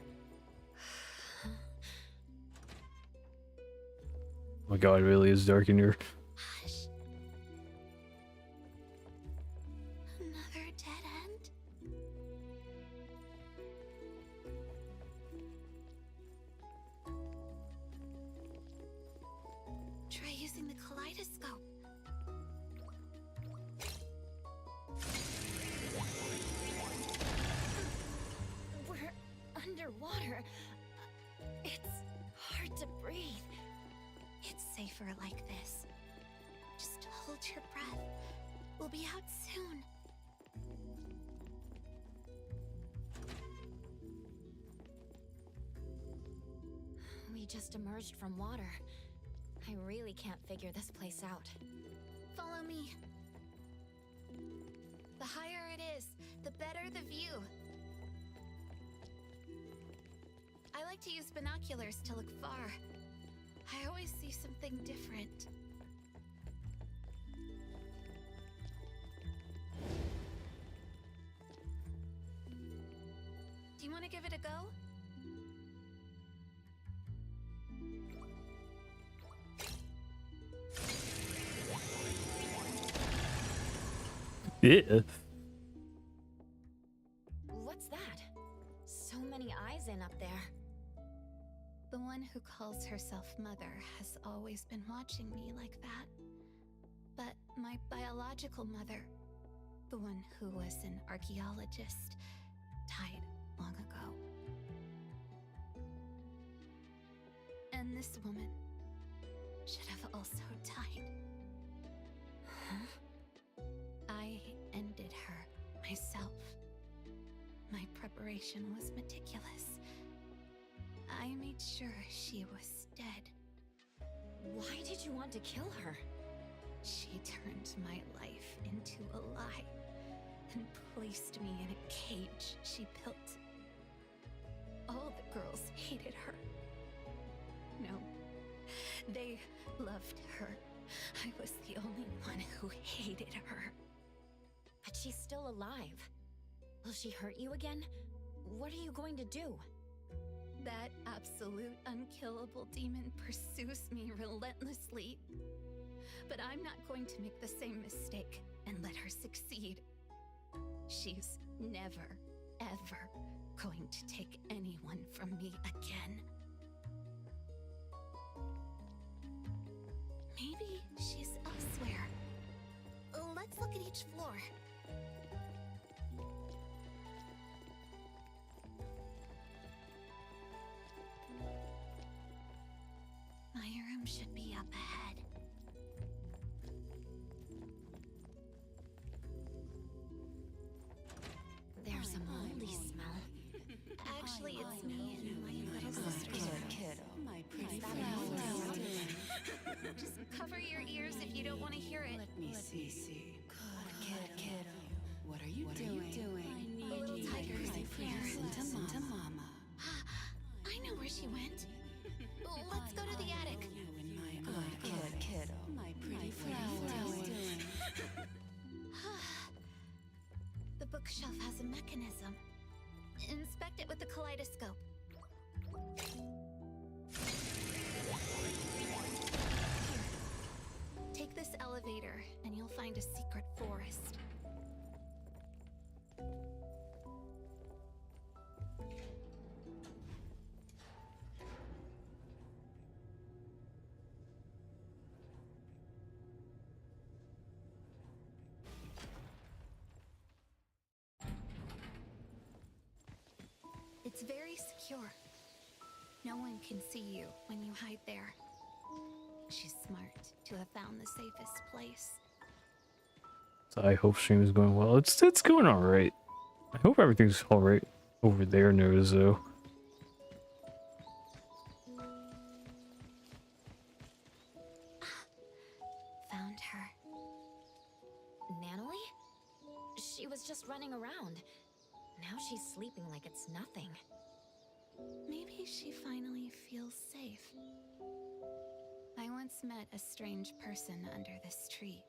Oh my god, it really is dark in here. Hush. Another dead end? Try using the kaleidoscope. We're underwater. It's hard to breathe. It's safer like this. Just hold your breath. We'll be out soon. We just emerged from water. I really can't figure this place out. Follow me. The higher it is, the better the view. I like to use binoculars to look far. I always see something different. Do you want to give it a go? Yeah. What's that? So many eyes in up there. The one who calls herself Mother has always been watching me like that. But my biological mother, the one who was an archaeologist, died long ago. And this woman should have also died. I ended her myself. My preparation was meticulous. I made sure she was dead. Why did you want to kill her? She turned my life into a lie and placed me in a cage she built. All the girls hated her. No, they loved her. I was the only one who hated her. But she's still alive. Will she hurt you again? What are you going to do? That absolute unkillable demon pursues me relentlessly. But I'm not going to make the same mistake and let her succeed. She's never, ever going to take anyone from me again. Maybe she's elsewhere. Let's look at each floor. My room should be up ahead. There's a moldy smell. Actually, it's me and my little sister. Kiddo. My Is that loud? Just cover your ears if you don't want to hear it. Let me see. Kiddo. What are you doing? Little tiger's here. Listen to Mama. I know where she went. Let's go to the attic. Kiddo. My pretty flower. The bookshelf has a mechanism. Inspect it with the kaleidoscope. Take this elevator, and you'll find a secret forest. It's very secure. No one can see you when you hide there. She's smart to have found the safest place. So I hope stream is going well. It's going alright. I hope everything's alright over there, Nozo. Found her. Natalie? She was just running around. Now she's sleeping like it's nothing. Maybe she finally feels safe. I once met a strange person under this tree.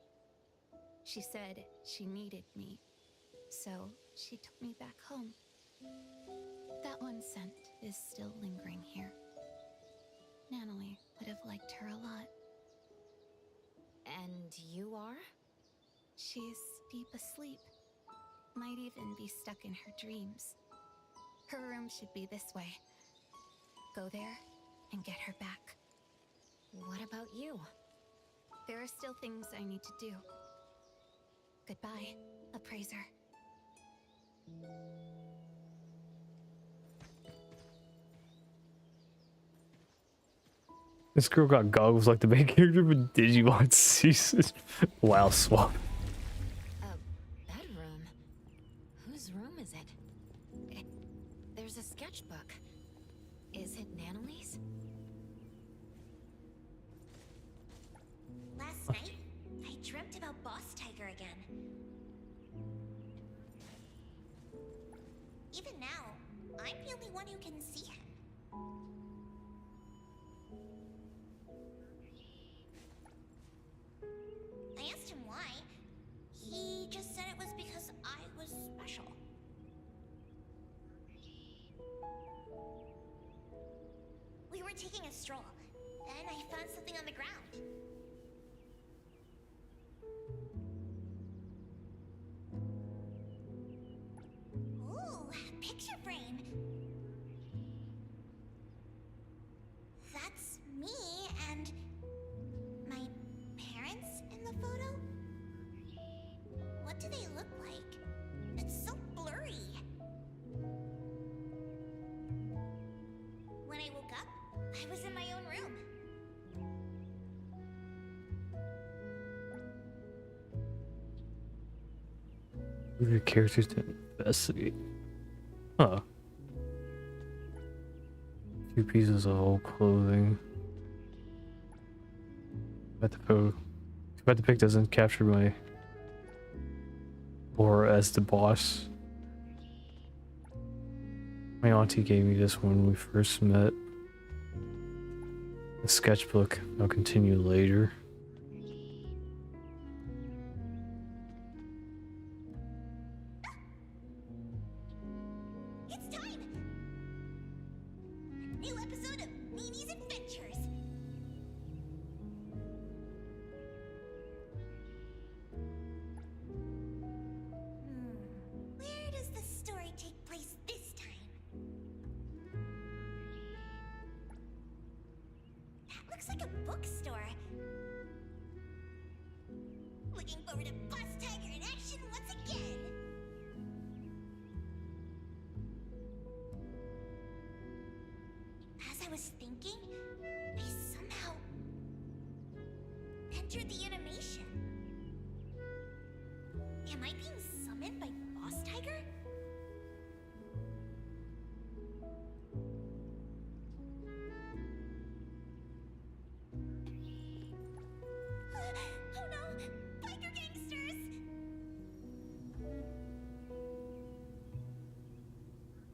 She said she needed me, so she took me back home. That one scent is still lingering here. Natalie would have liked her a lot. And you are? She's deep asleep. Might even be stuck in her dreams. Her room should be this way. Go there and get her back. What about you? There are still things I need to do. Goodbye, appraiser. This girl got goggles like the main character from Digimon season. Wow, swap. A bedroom? Whose room is it? There's a sketchbook. Is it Natalie's? Last night, I dreamt about Boss Tiger again. Even now, I'm the only one who can see him. I asked him why. He just said it was because I was special. We were taking a stroll, and I found something on the ground. Ooh, picture frame. That's me and my parents in the photo? What do they look like? It's so blurry. When I woke up, I was in my own room. The characters to investigate. Huh. 2 pieces of old clothing. But the photo. Too bad the pic doesn't capture my aura as the boss. My auntie gave me this when we first met. The sketchbook. I'll continue later. It's time! looks like a bookstore. Looking forward to Boss Tiger in action once again. As I was thinking, I somehow entered the animation. Am I being summoned by Boss Tiger? Oh no! Biker gangsters!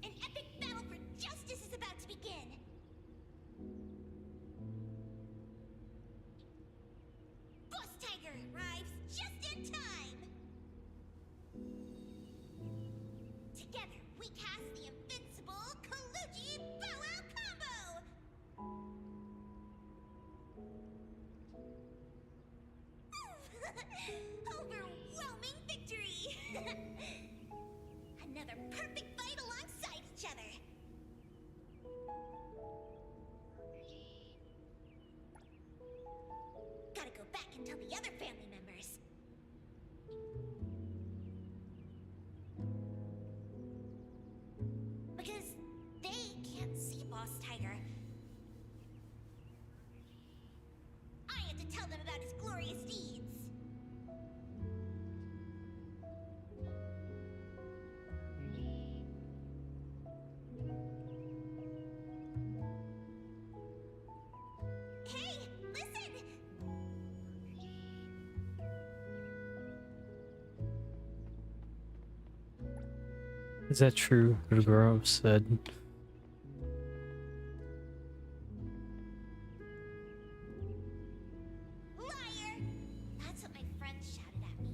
An epic battle for justice is about to begin! Boss Tiger arrives just in time! Together, we cast the invincible Kaluji Bow Wow combo! Overwhelming victory! Another perfect fight alongside each other! Gotta go back and tell the other family members. Because they can't see Boss Tiger. I have to tell them about his glorious deeds. Hey, listen! Is that true? The girl said. Liar! That's what my friends shouted at me.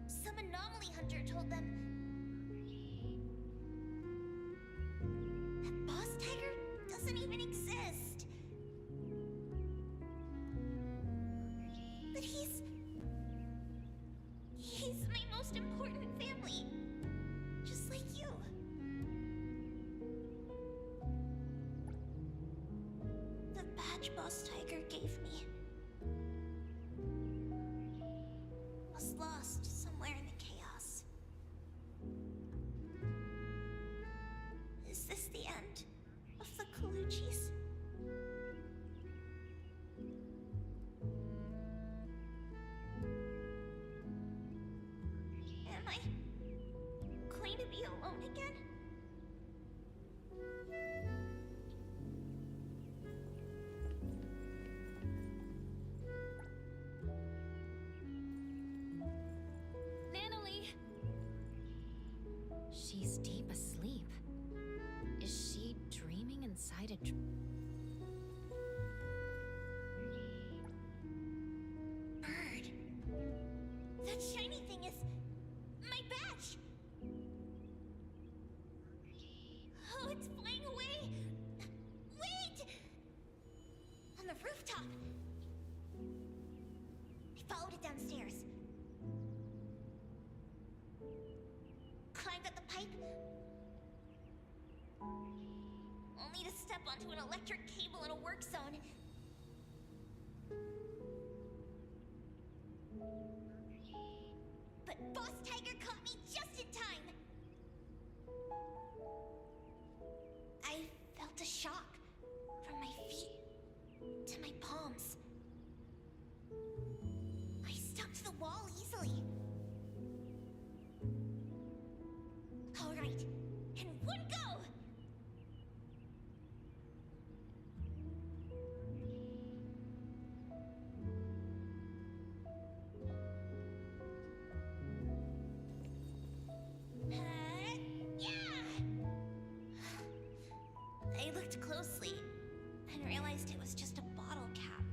Some anomaly hunter told them that Boss Tiger doesn't even exist. But he's my most important family. Just like you. The badge Boss Tiger gave me was lost somewhere in the chaos. Is this the end of the Kalujis? Am I going to be alone again? Natalie! She's deep asleep. Is she dreaming inside a Bird. That shiny thing is my badge. Oh, it's flying away. Wait! On the rooftop. I followed it downstairs. Climbed up the pipe. Only to step onto an electric cable in a work zone. But Boss Tiger caught me just in time! I felt a shock from my feet to my palms. I stuck to the wall easily. Alright, in one go! I looked closely and realized it was just a bottle cap.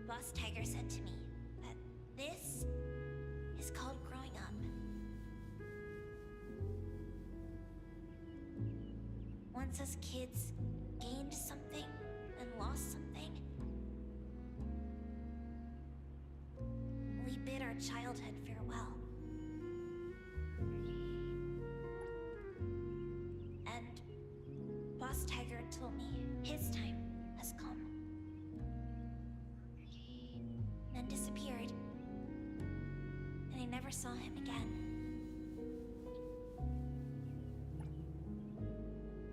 Boss Tiger said to me that this is called growing up. Once as kids gained something and lost something, we bid our childhood farewell. Boss Tiger told me his time has come. Then disappeared. And I never saw him again.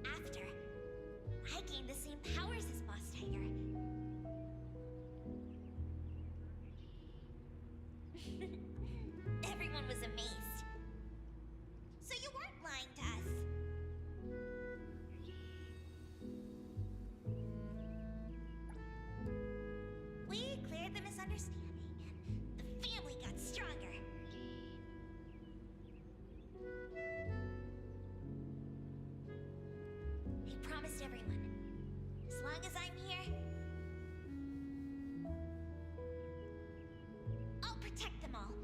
After, I gained the same powers as Boss Tiger. Everyone was amazed. So you weren't lying to us. We cleared the misunderstanding, and the family got stronger. He promised everyone, as long as I'm here, I'll protect them all.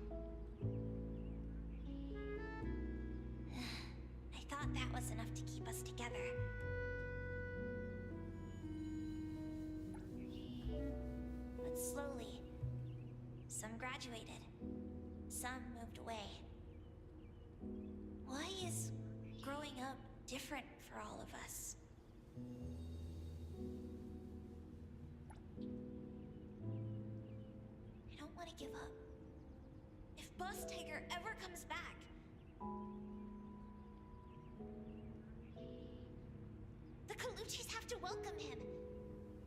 I thought that was enough to keep us together. But slowly, some graduated, some moved away. Why is growing up different for all of us? I don't want to give up. If Boss Tiger ever comes back, the Colucci's have to welcome him,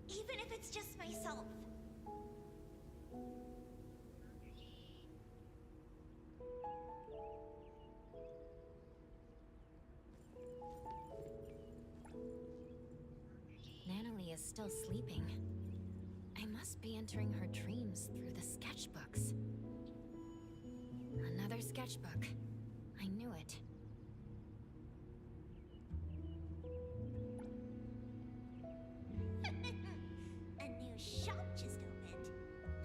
even if it's just myself. Natalie is still sleeping. I must be entering her dreams through the sketchbooks. Another sketchbook. I knew it. A new shop just opened.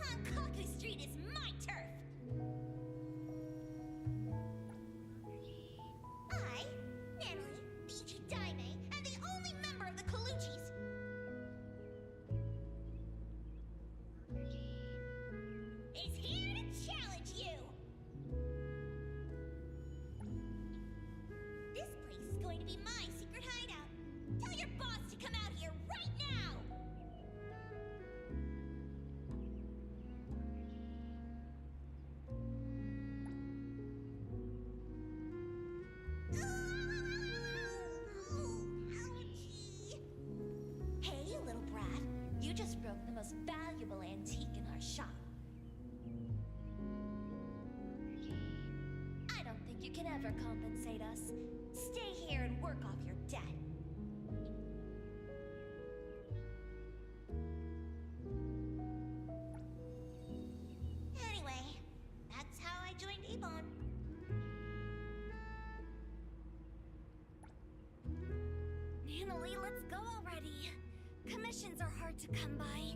Hankaku Street is my turf. I, Natalie, Fiji Daime, am the only member of the Colucci's. Is here to challenge you. This place is going to be my secret hideout. Tell your boss to come out here right now. Ouchie. Hey, little brat. You just broke the most valuable antique in our shop. I don't think you can ever compensate us. Stay here and work off your debt. Anyway, that's how I joined Ebon. Natalie, let's go already. Commissions are hard to come by.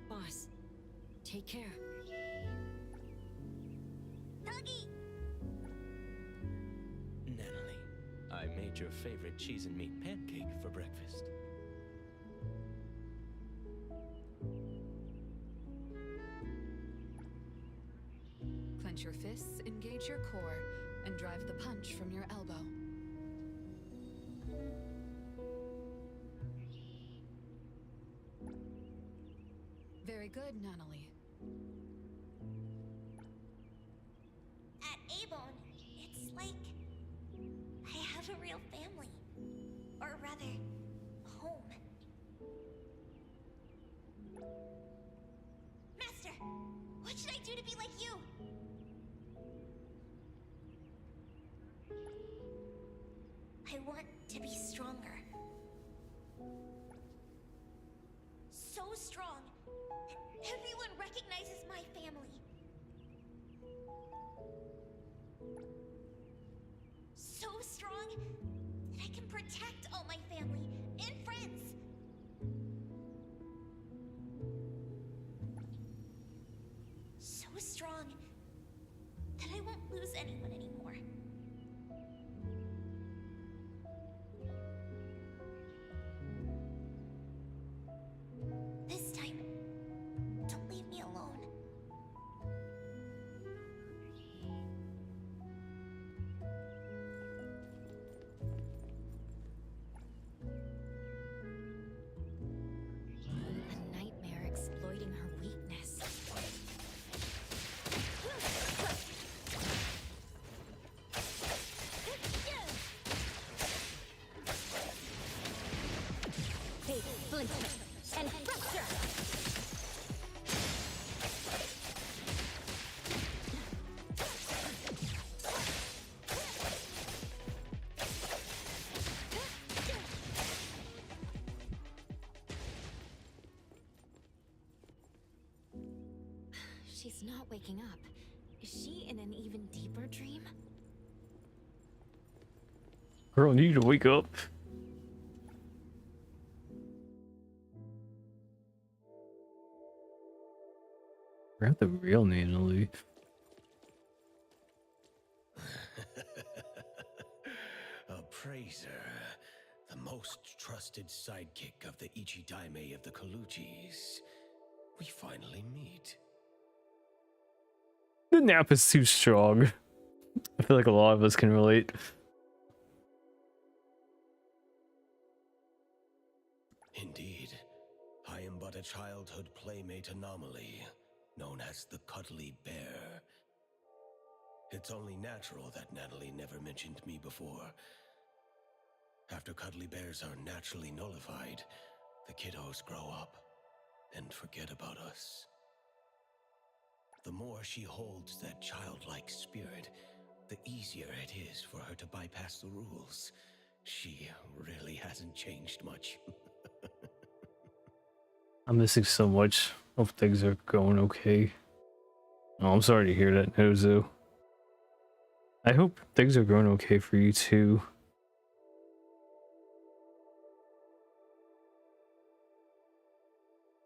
Boss, take care. Dougie! Natalie, I made your favorite cheese and meat pancake for breakfast. Clench your fists, engage your core, and drive the punch from your elbow. Very good, Natalie. At Avon, it's like I have a real family. Or rather, home. Master, what should I do to be like you? I want to be stronger. So strong that everyone recognizes my family. So strong that I can protect all my family and friends. So strong that I won't lose anyone anymore. This time, don't leave me alone. she's not waking up. Is she in an even deeper dream? Girl, you need to wake up. Grab the real Natalie. Appraiser, the most trusted sidekick of the Ichidaime of the Kaluchis. We finally meet. The nap is too strong. I feel like a lot of us can relate. Indeed, I am but a childhood playmate anomaly, known as the Cuddly Bear. It's only natural that Natalie never mentioned me before. After cuddly bears are naturally nullified, the kiddos grow up and forget about us. The more she holds that childlike spirit, the easier it is for her to bypass the rules. She really hasn't changed much. I'm missing so much. Hope things are going okay. Oh, I'm sorry to hear that, Nozo. I hope things are going okay for you too.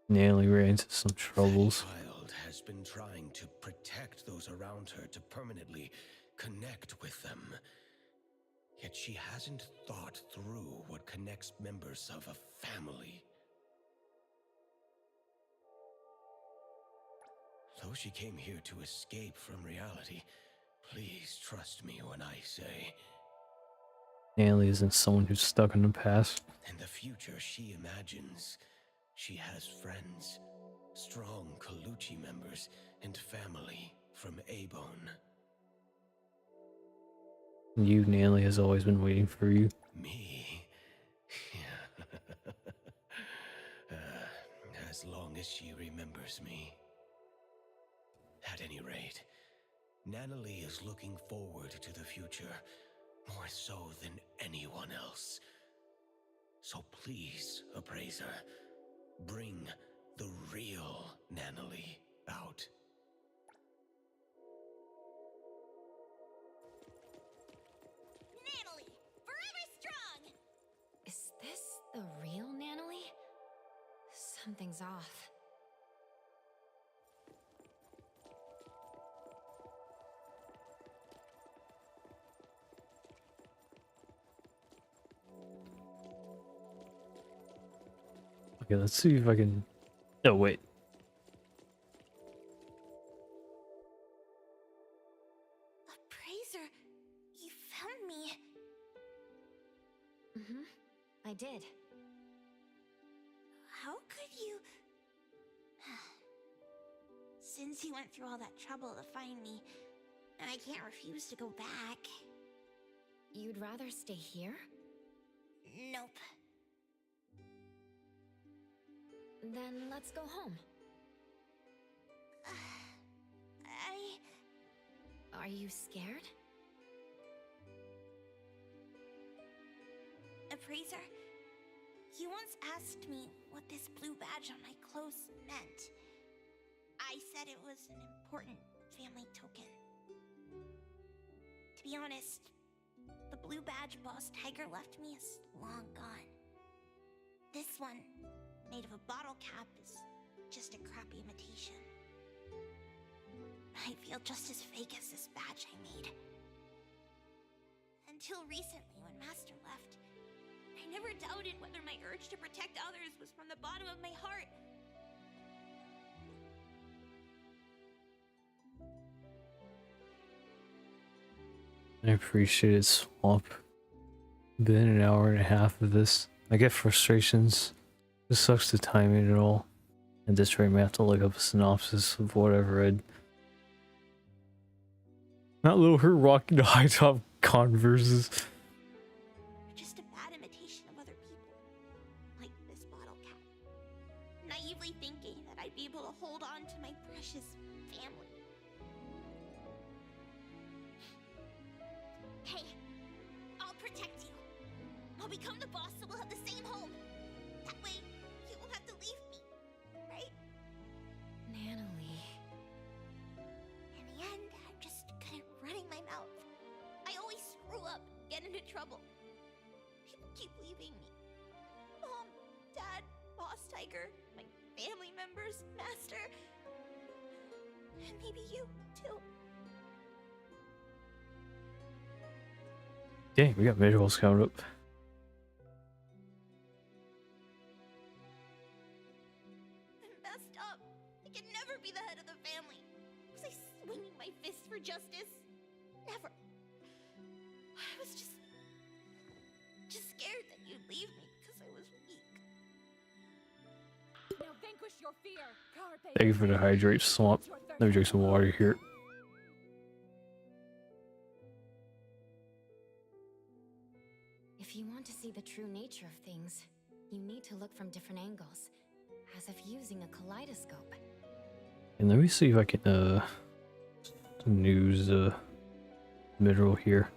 Natalie ran into some troubles. That child has been trying to protect those around her, to permanently connect with them. Yet she hasn't thought through what connects members of a family. Though she came here to escape from reality, please trust me when I say... Natalie isn't someone who's stuck in the past. In the future she imagines, she has friends, strong Kaluchi members, and family from Abone. You, Natalie, has always been waiting for you. Me? As long as she remembers me. At any rate, Natalie is looking forward to the future, more so than anyone else. So please, Appraiser, bring the real Natalie out. Natalie, forever strong! Is this the real Natalie? Something's off. Okay, let's see if I can... No, wait. Appraiser, you found me. I did. How could you... Since you went through all that trouble to find me, and I can't refuse to go back. You'd rather stay here? Nope. Then let's go home. Are you scared? Appraiser, you once asked me what this blue badge on my clothes meant. I said it was an important family token. To be honest, the blue badge Boss Tiger left me is long gone. This one, made of a bottle cap, is just a crappy imitation. I feel just as fake as this badge I made. Until recently, when Master left, I never doubted whether my urge to protect others was from the bottom of my heart. I appreciate it, Swamp. Been an hour and a half of this. I get frustrations. It sucks the timing at all. At this rate, I have to look up a synopsis of what I've read. Not little her rocking the high top Converses. Just a bad imitation of other people, like this bottle cap. Naively thinking that I'd be able to hold on to my precious family. Hey, I'll protect you. I'll become the boss so we'll have the same home. That way, you won't have to leave me, right? Natalie. in trouble. People keep leaving me. Mom, Dad, Boss Tiger, my family members, Master, and maybe you, too. Dang, we got visuals coming up. I'm messed up. I can never be the head of the family. Was I swinging my fist for justice? Never. I was just scared that you'd leave me because I was weak. Now vanquish your fear. Carpe Thank you for the hydrate swamp. Let me drink some water here. If you want to see the true nature of things, you need to look from different angles, as if using a kaleidoscope. And let me see if I can use mineral here.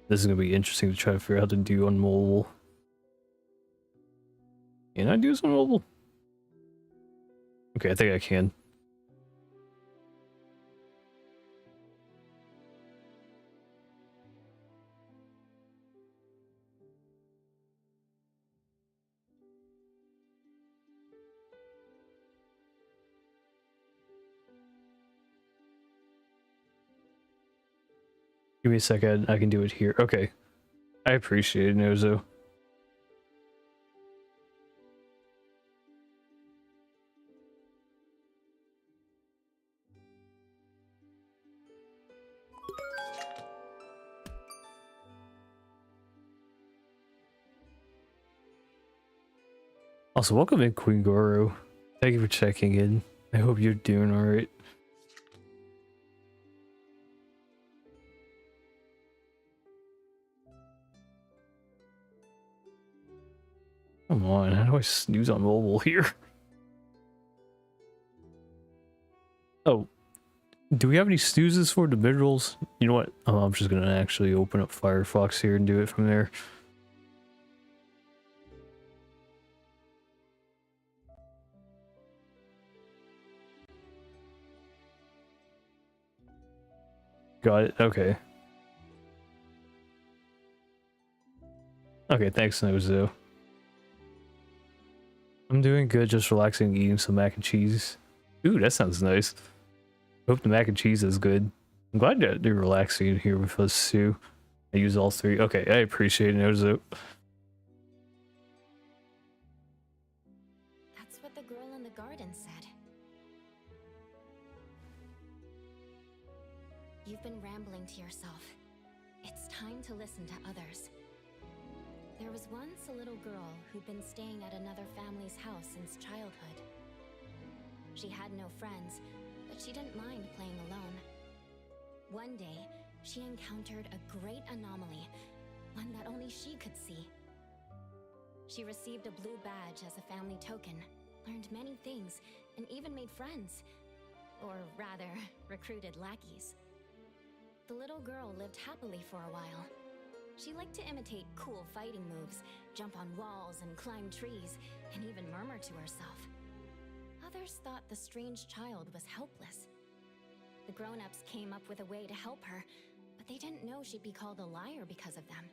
This is gonna be interesting to try to figure out how to do on mobile. Can I do this on mobile? Okay, I think I can. Give me a second, I can do it here. Okay. I appreciate it, Nozo. Also, welcome in, Queen Goro. Thank you for checking in. I hope you're doing alright. Come on, how do I snooze on mobile here? Oh, do we have any snoozes for the minerals? You know what? Oh, I'm just gonna actually open up Firefox here and do it from there. Got it, okay. Okay, thanks, Nozo. I'm doing good, just relaxing, eating some mac and cheese. Ooh, that sounds nice. Hope the mac and cheese is good. I'm glad that you're relaxing here with us too. I use all three. Okay, I appreciate it, Nozo. That's what the girl in the garden said. You've been rambling to yourself. It's time to listen to others. There was once a little girl who'd been staying at another family's house since childhood. She had no friends, but she didn't mind playing alone. One day, she encountered a great anomaly, one that only she could see. She received a blue badge as a family token, learned many things, and even made friends. Or rather, recruited lackeys. The little girl lived happily for a while. She liked to imitate cool fighting moves, jump on walls and climb trees, and even murmur to herself. Others thought the strange child was helpless. The grown-ups came up with a way to help her, but they didn't know she'd be called a liar because of them.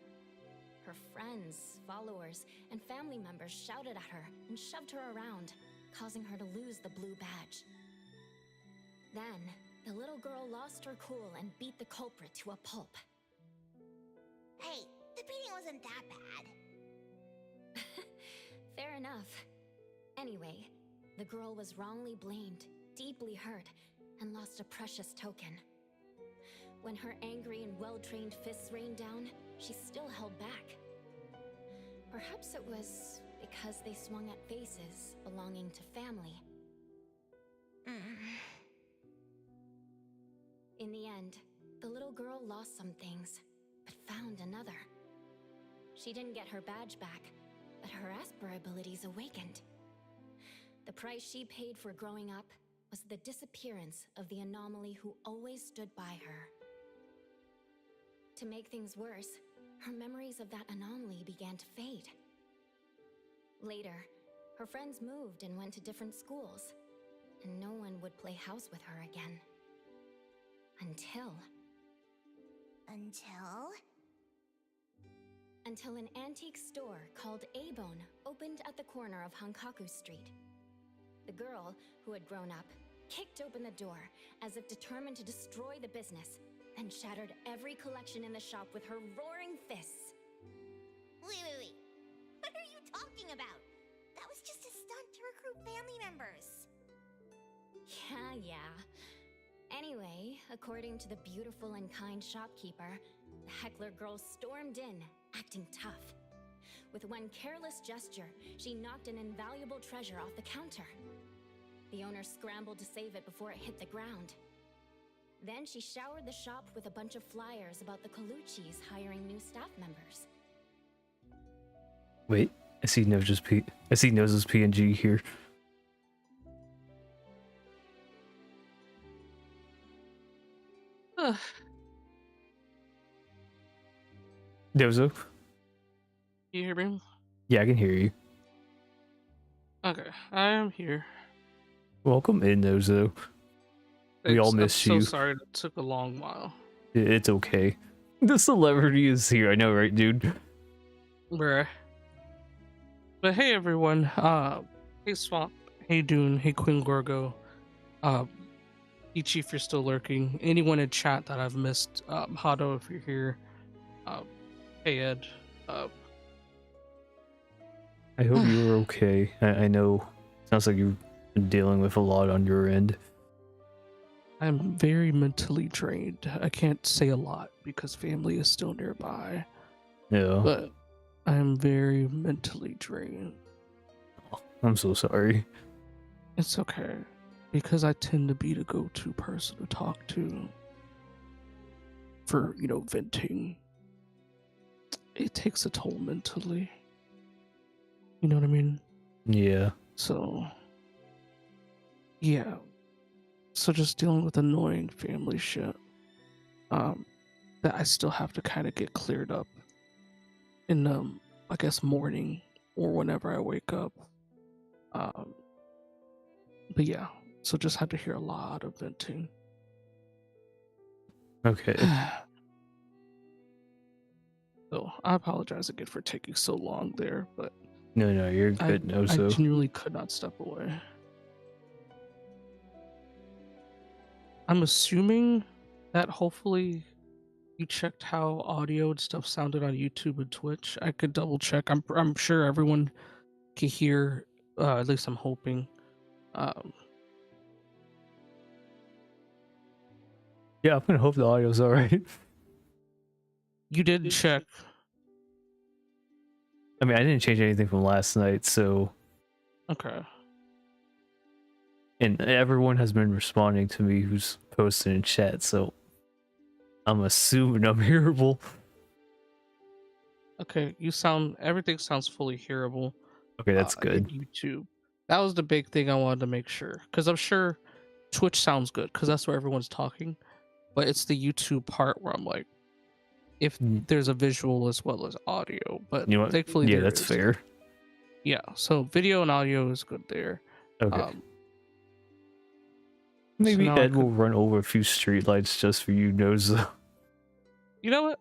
Her friends, followers, and family members shouted at her and shoved her around, causing her to lose the blue badge. Then, the little girl lost her cool and beat the culprit to a pulp. Hey, the beating wasn't that bad. Fair enough. Anyway, the girl was wrongly blamed, deeply hurt, and lost a precious token. When her angry and well-trained fists rained down, she still held back. Perhaps it was because they swung at faces belonging to family. In the end, the little girl lost some things, but found another. She didn't get her badge back, but her Esper abilities awakened. The price she paid for growing up was the disappearance of the anomaly who always stood by her. To make things worse, her memories of that anomaly began to fade. Later, her friends moved and went to different schools, and no one would play house with her again. until an antique store called Avon opened at the corner of Hankaku Street. The girl, who had grown up, kicked open the door as if determined to destroy the business, and shattered every collection in the shop with her roaring fists. Wait. What are you talking about? That was just a stunt to recruit family members. Yeah. Anyway, according to the beautiful and kind shopkeeper, the heckler girl stormed in, acting tough. With one careless gesture, she knocked an invaluable treasure off the counter. The owner scrambled to save it before it hit the ground. Then she showered the shop with a bunch of flyers about the Colucci's hiring new staff members. Wait, I see Nozo's PNG here. Nozo? You hear me? Yeah, I can hear you. Okay, I am here. Welcome in, Nozo. We all miss you. I'm so sorry it took a long while. It's okay. The celebrity is here. I know, right, dude? Bruh. But hey, everyone. Hey, Swamp. Hey, Dune. Hey, Queen Gorgo. Hey, Chief, you're still lurking. Anyone in chat that I've missed. Hado, if you're here. Hey, Ed. I hope you were okay. I know. Sounds like you've been dealing with a lot on your end. I'm very mentally drained. I can't say a lot because family is still nearby. Yeah. But I'm very mentally drained. I'm so sorry. It's okay. Because I tend to be the go-to person to talk to for, venting. It takes a toll mentally. You know what I mean? Yeah. So, yeah. So just dealing with annoying family shit that I still have to kind of get cleared up in, I guess, morning or whenever I wake up. But yeah, so just had to hear a lot of venting. Okay. So I apologize again for taking so long there, but No, you're good, Nozo. I genuinely could not step away. I'm assuming that hopefully you checked how audio and stuff sounded on YouTube and Twitch. I could double check. I'm sure everyone can hear. At least I'm hoping. Yeah, I'm gonna hope the audio's alright. You did check. I mean, I didn't change anything from last night, so. Okay. And everyone has been responding to me who's posted in chat, so I'm assuming I'm hearable. Okay, everything sounds fully hearable. Okay, that's good. YouTube. That was the big thing I wanted to make sure, because I'm sure Twitch sounds good, because that's where everyone's talking. But it's the YouTube part where I'm like, if there's a visual as well as audio, but thankfully yeah, that's fair. Yeah, so video and audio is good there. Okay. Maybe so Ed will run over a few streetlights just for you, Nozo. You know what?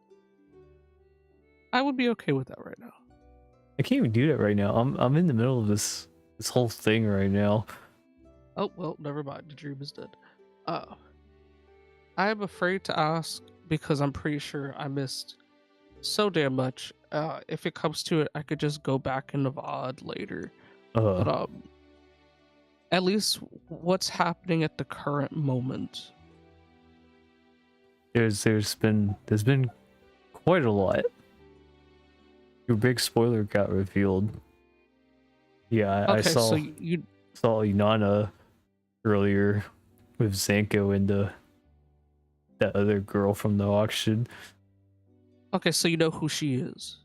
I would be okay with that right now. I can't even do that right now. I'm in the middle of this whole thing right now. Oh well, never mind. The dream is dead. I am afraid to ask because I'm pretty sure I missed so damn much. If it comes to it, I could just go back into VOD later. But at least what's happening at the current moment? There's been quite a lot. Your big spoiler got revealed. Yeah, I saw saw Inanna earlier with Zanko and that other girl from the auction. Okay, so you know who she is?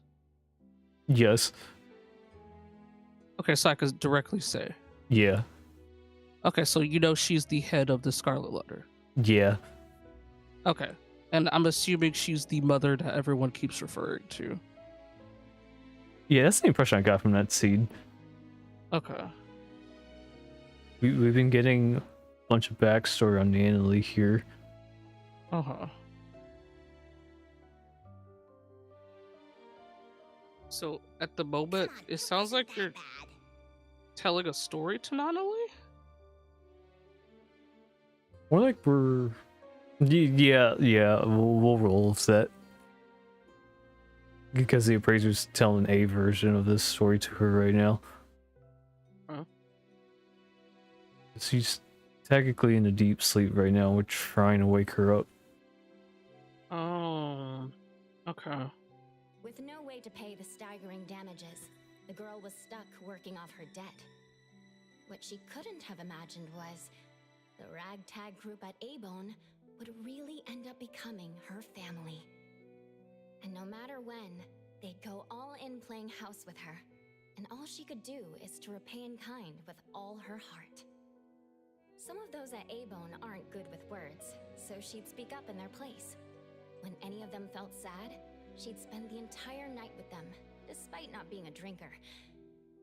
Yes. Okay, so I could directly say. Yeah. Okay, so you know she's the head of the Scarlet Letter. Yeah. Okay, and I'm assuming she's the mother that everyone keeps referring to. Yeah, that's the impression I got from that scene. Okay. We've been getting a bunch of backstory on Natalie here. So at the moment, it sounds like you're telling a story to Nanali? More like we're... Yeah, we'll roll with that. Because the appraiser's telling a version of this story to her right now. Huh? She's technically in a deep sleep right now. We're trying to wake her up. Oh, okay. With no way to pay the staggering damages, the girl was stuck working off her debt. What she couldn't have imagined was the ragtag group at Abone would really end up becoming her family. And no matter when, they'd go all in playing house with her. And all she could do is to repay in kind with all her heart. Some of those at Abone aren't good with words, so she'd speak up in their place. When any of them felt sad, she'd spend the entire night with them, despite not being a drinker.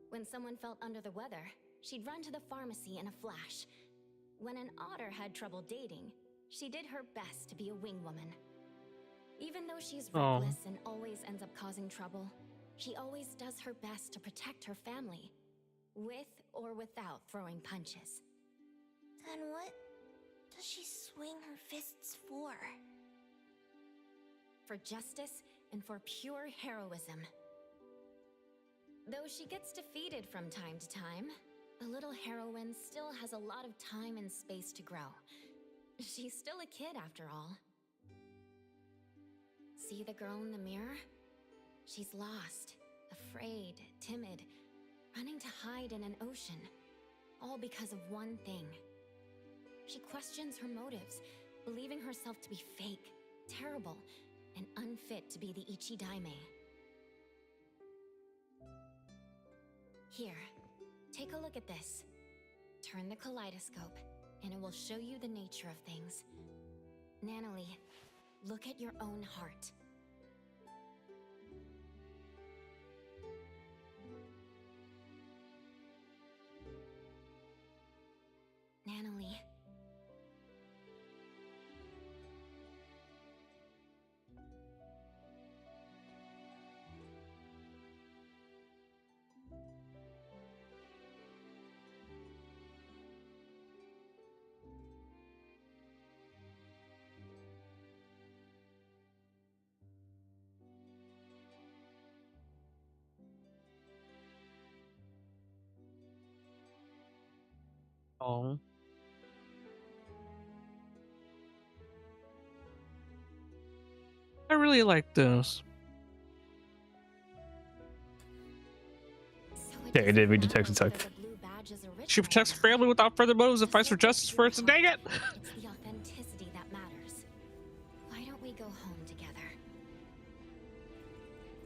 When someone felt under the weather, she'd run to the pharmacy in a flash. When an otter had trouble dating, she did her best to be a wing woman. Even though she's reckless and always ends up causing trouble, she always does her best to protect her family, with or without throwing punches. Then what does she swing her fists for? For justice and for pure heroism. Though she gets defeated from time to time, the little heroine still has a lot of time and space to grow. She's still a kid after all. See the girl in the mirror? She's lost, afraid, timid, running to hide in an ocean, all because of one thing. She questions her motives, believing herself to be fake, terrible, and unfit to be the Ichidaime. Here, take a look at this. Turn the kaleidoscope, and it will show you the nature of things. Nanali, look at your own heart. Nanali. Oh. I really like this. Yeah, it did be detective type. She protects her family without further motives and fights for justice for us. Dang it! It's the authenticity that matters. Why don't we go home together?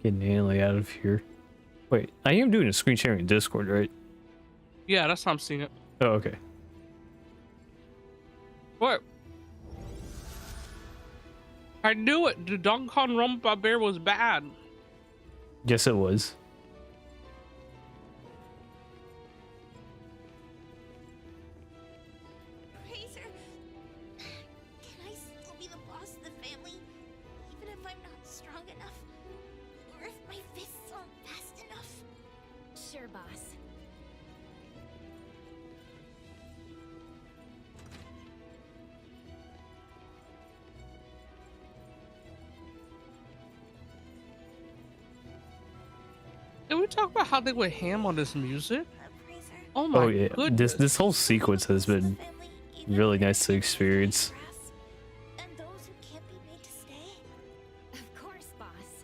Get Nanali out of here. Wait, I am doing a screen sharing in Discord, right? Yeah, that's how I'm seeing it. Oh, okay. What? I knew it! The Danganronpa bear was bad. Yes, it was. Razor, can I still be the boss of the family, even if I'm not strong enough, or if my fists aren't fast enough? Sure, boss. Did we talk about how they went ham on this music? Oh my yeah, goodness. this whole sequence has been really nice to experience. And those who can't be made to stay? Of course, boss.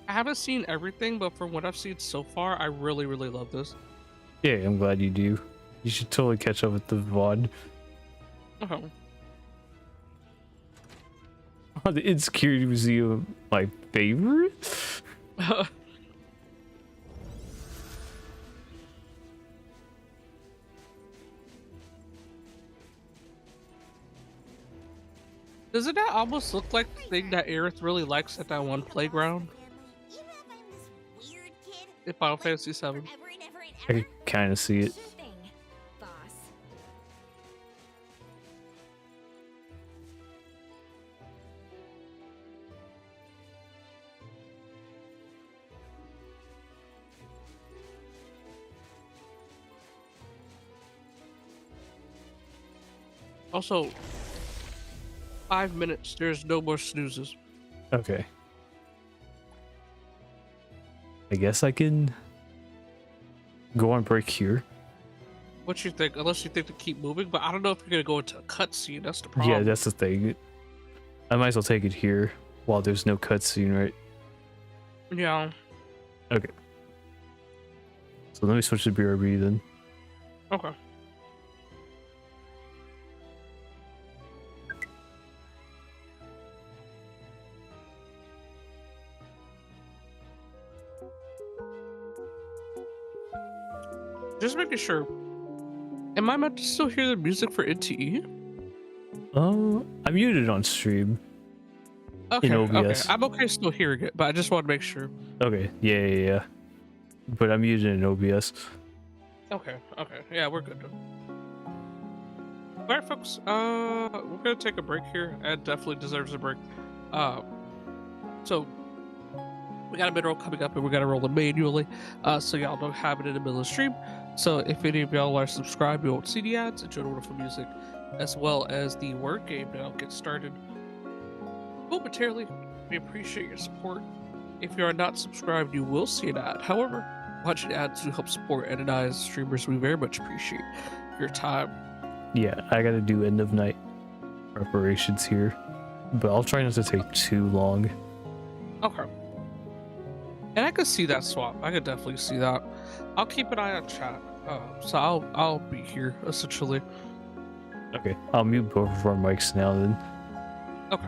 I haven't seen everything, but from what I've seen so far, I really, really love this. Yeah, I'm glad you do. You should totally catch up with the VOD. Oh. Oh, the Insecurity Museum, my favorite? Doesn't that almost look like the thing that Aerith really likes at that one playground? In Final Fantasy VII. I can kind of see it. Also, 5 minutes. There's no more snoozes. Okay. I guess I can go on break here. What you think? Unless you think to keep moving, but I don't know if you're gonna go into a cutscene. That's the problem. Yeah, that's the thing. I might as well take it here while there's no cutscene, right? Yeah. Okay. So let me switch to BRB then. Okay. Just making sure. Am I meant to still hear the music for NTE? I muted on stream. Okay, in OBS. okay. I'm okay still hearing it, but I just want to make sure. Okay, yeah. But I'm using an OBS. Okay. Yeah, we're good. Alright, folks. We're gonna take a break here. Ed definitely deserves a break. So we got a mid-roll coming up, and we gotta roll it manually. So y'all don't have it in the middle of the stream. So if any of y'all are subscribed, you won't see the ads. Enjoy the wonderful music, as well as the word game that'll get started momentarily. We appreciate your support. If you are not subscribed, you will see an ad. However, watching ads do help support Ed and I as streamers. We very much appreciate your time. Yeah, I gotta do end of night preparations here, but I'll try not to take too long. Okay. And I could see that swap. I could definitely see that. I'll keep an eye on chat. So I'll be here essentially. Okay, I'll mute both of our mics now then. Okay.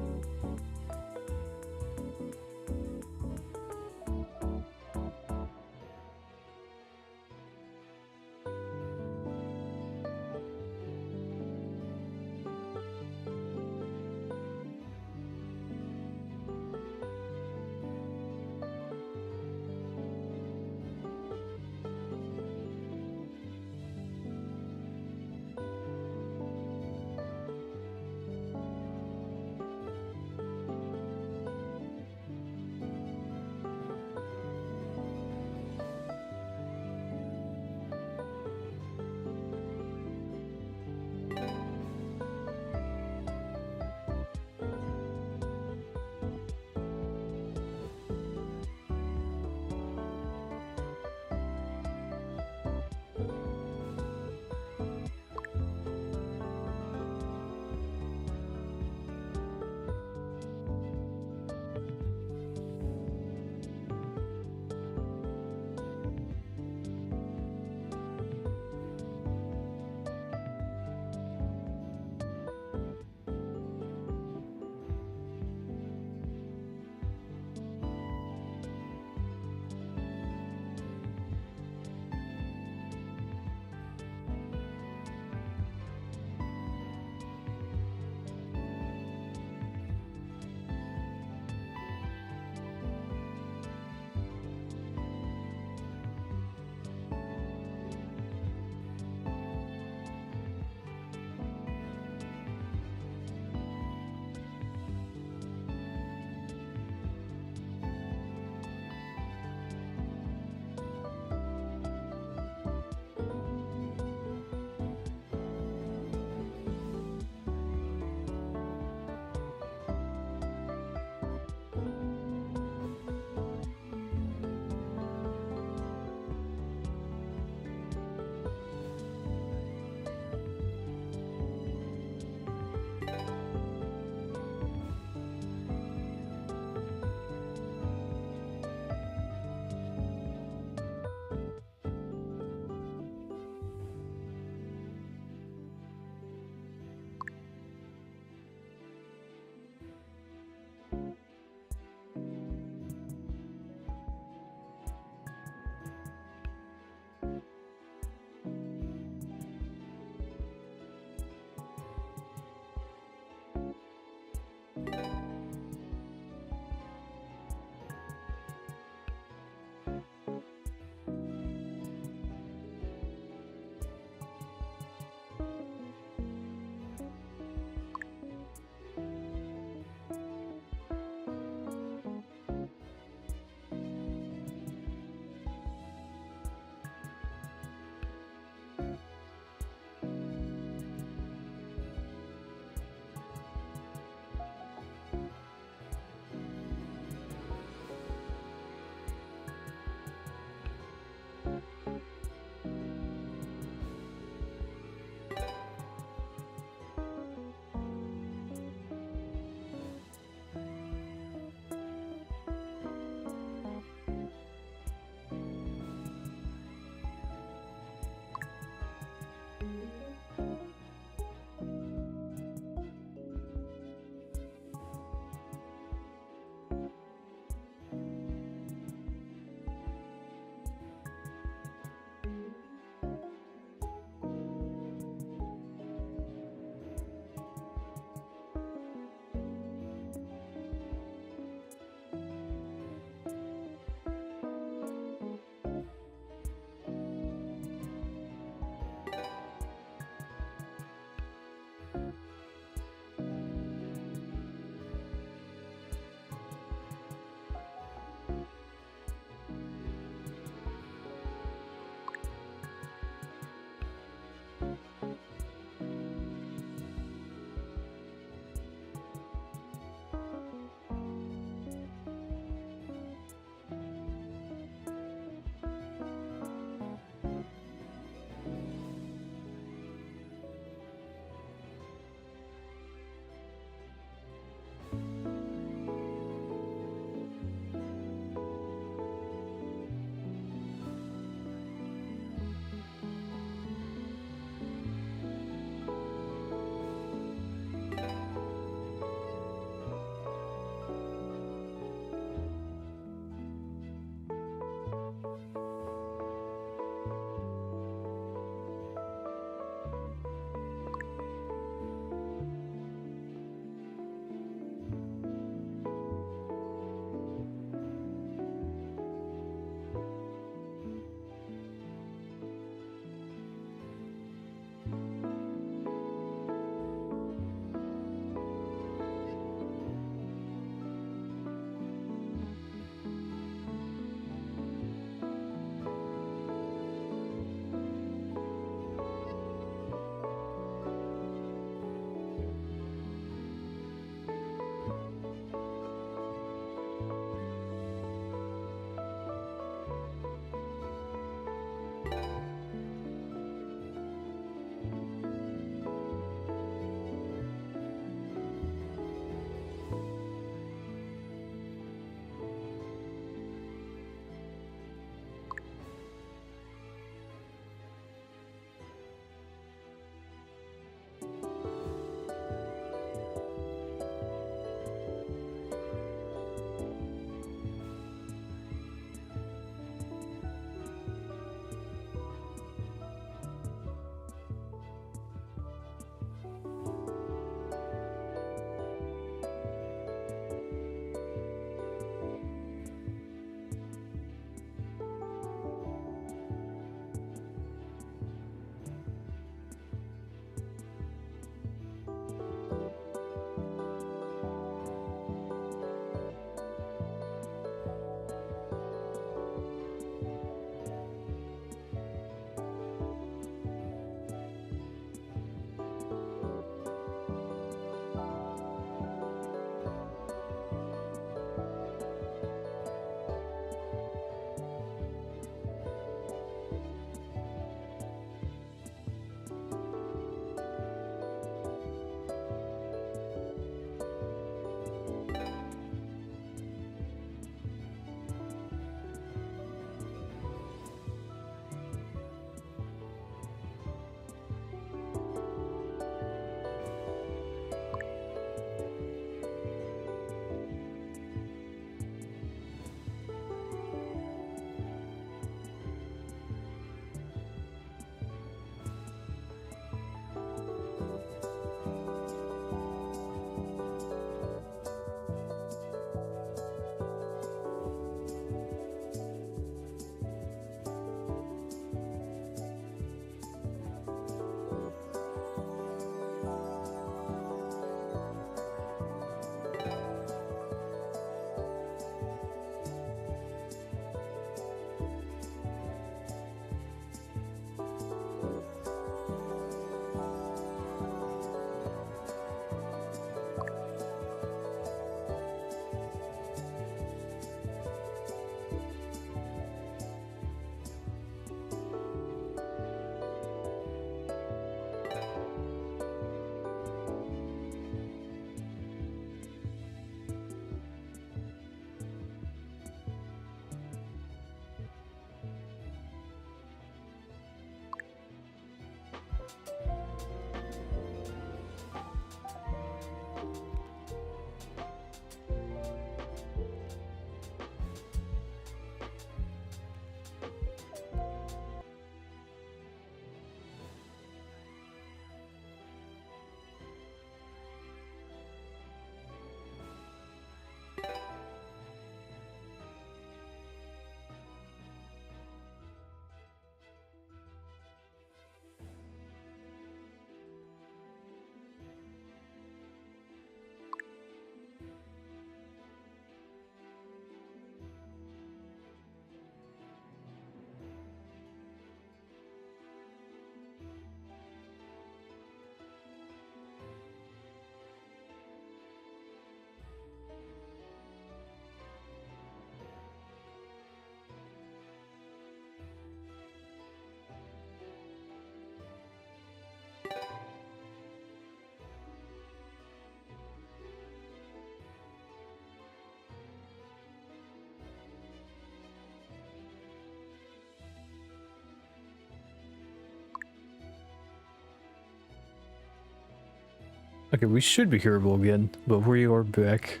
Okay, we should be hearable again, but we are back.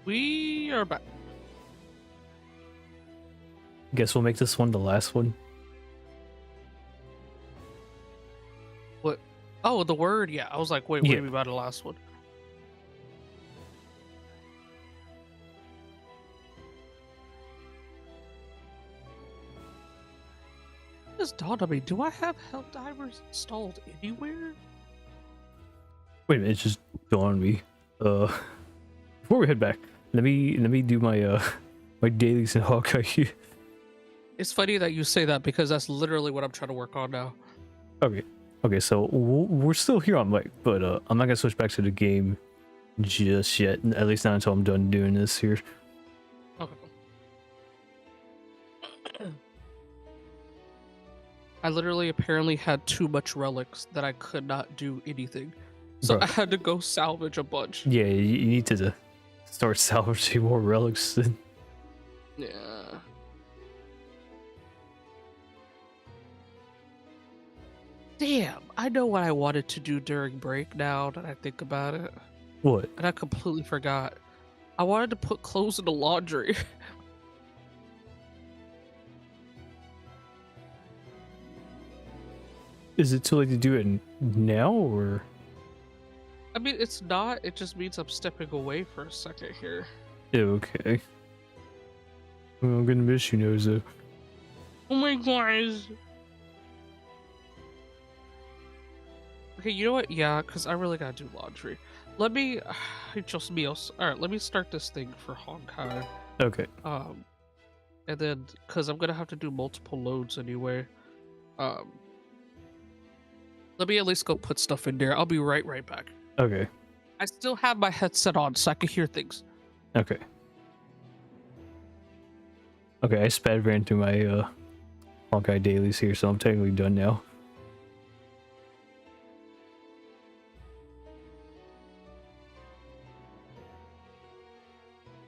We are back. Guess we'll make this one the last one. What? Oh, the word? Yeah, I was like, wait, what do you mean by the last one? Just dawned on me. Do I have Help Divers installed anywhere? Wait a minute, it just dawned on me. Before we head back, let me do my my dailies in Hawkeye. It's funny that you say that because that's literally what I'm trying to work on now. Okay, so we're still here on mic, but I'm not gonna switch back to the game just yet. At least not until I'm done doing this here. Okay. I literally apparently had too much relics that I could not do anything. So Bro. I had to go salvage a bunch. Yeah, you need to start salvaging more relics. Then. Yeah. Damn, I know what I wanted to do during break now that I think about it. What? And I completely forgot. I wanted to put clothes in the laundry. Is it too late to do it now, or? I mean, it's not. It just means I'm stepping away for a second here. Yeah, okay. Well, I'm gonna miss you, Nozo. Oh my gosh. Okay, you know what? Yeah, because I really gotta do laundry. Let me... Just meals. Alright, let me start this thing for Honkai. Okay. And then, because I'm gonna have to do multiple loads anyway. Let me at least go put stuff in there. I'll be right back. Okay. I still have my headset on so I can hear things. Okay. Okay, I sped ran through my Honkai dailies here, so I'm technically done now.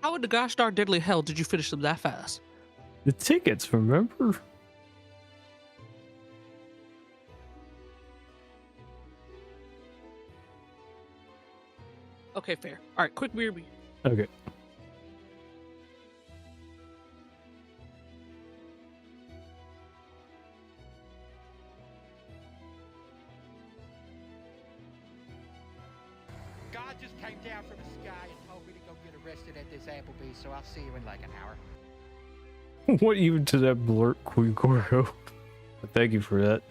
How in the gosh darn diddly hell did you finish them that fast? The tickets, remember? Okay, fair. Alright, quick mirror me. Okay. God just came down from the sky and told me to go get arrested at this Applebee's, so I'll see you in like an hour. What even to that blurt, Queen Goro? Thank you for that.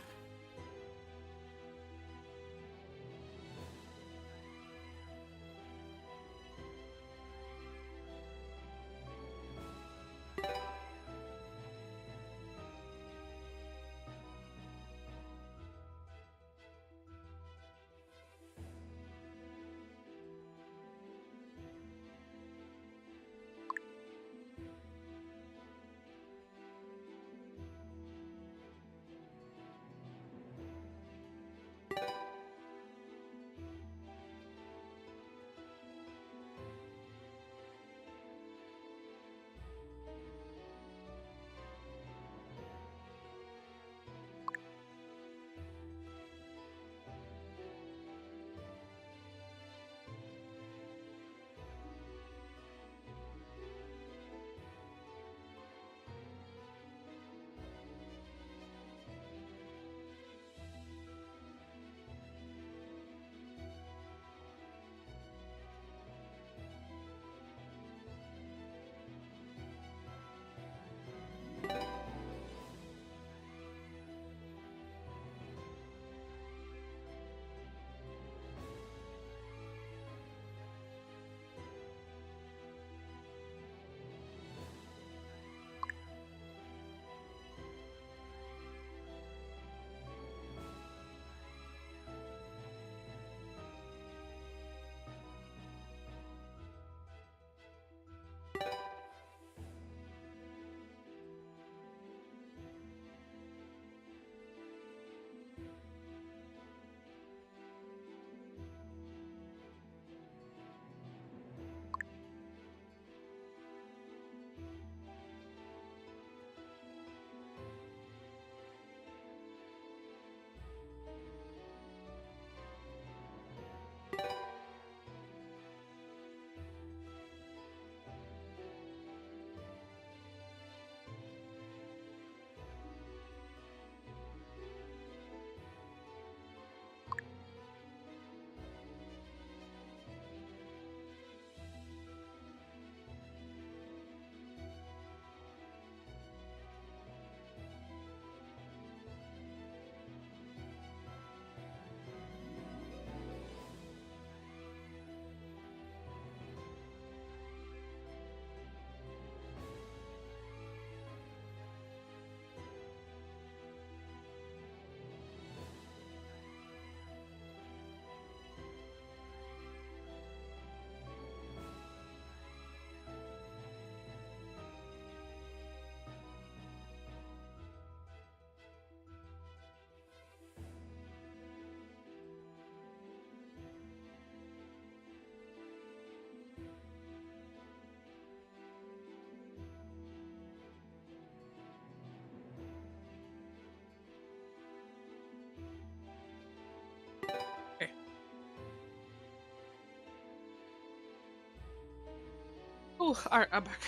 Ooh, alright, I'm back.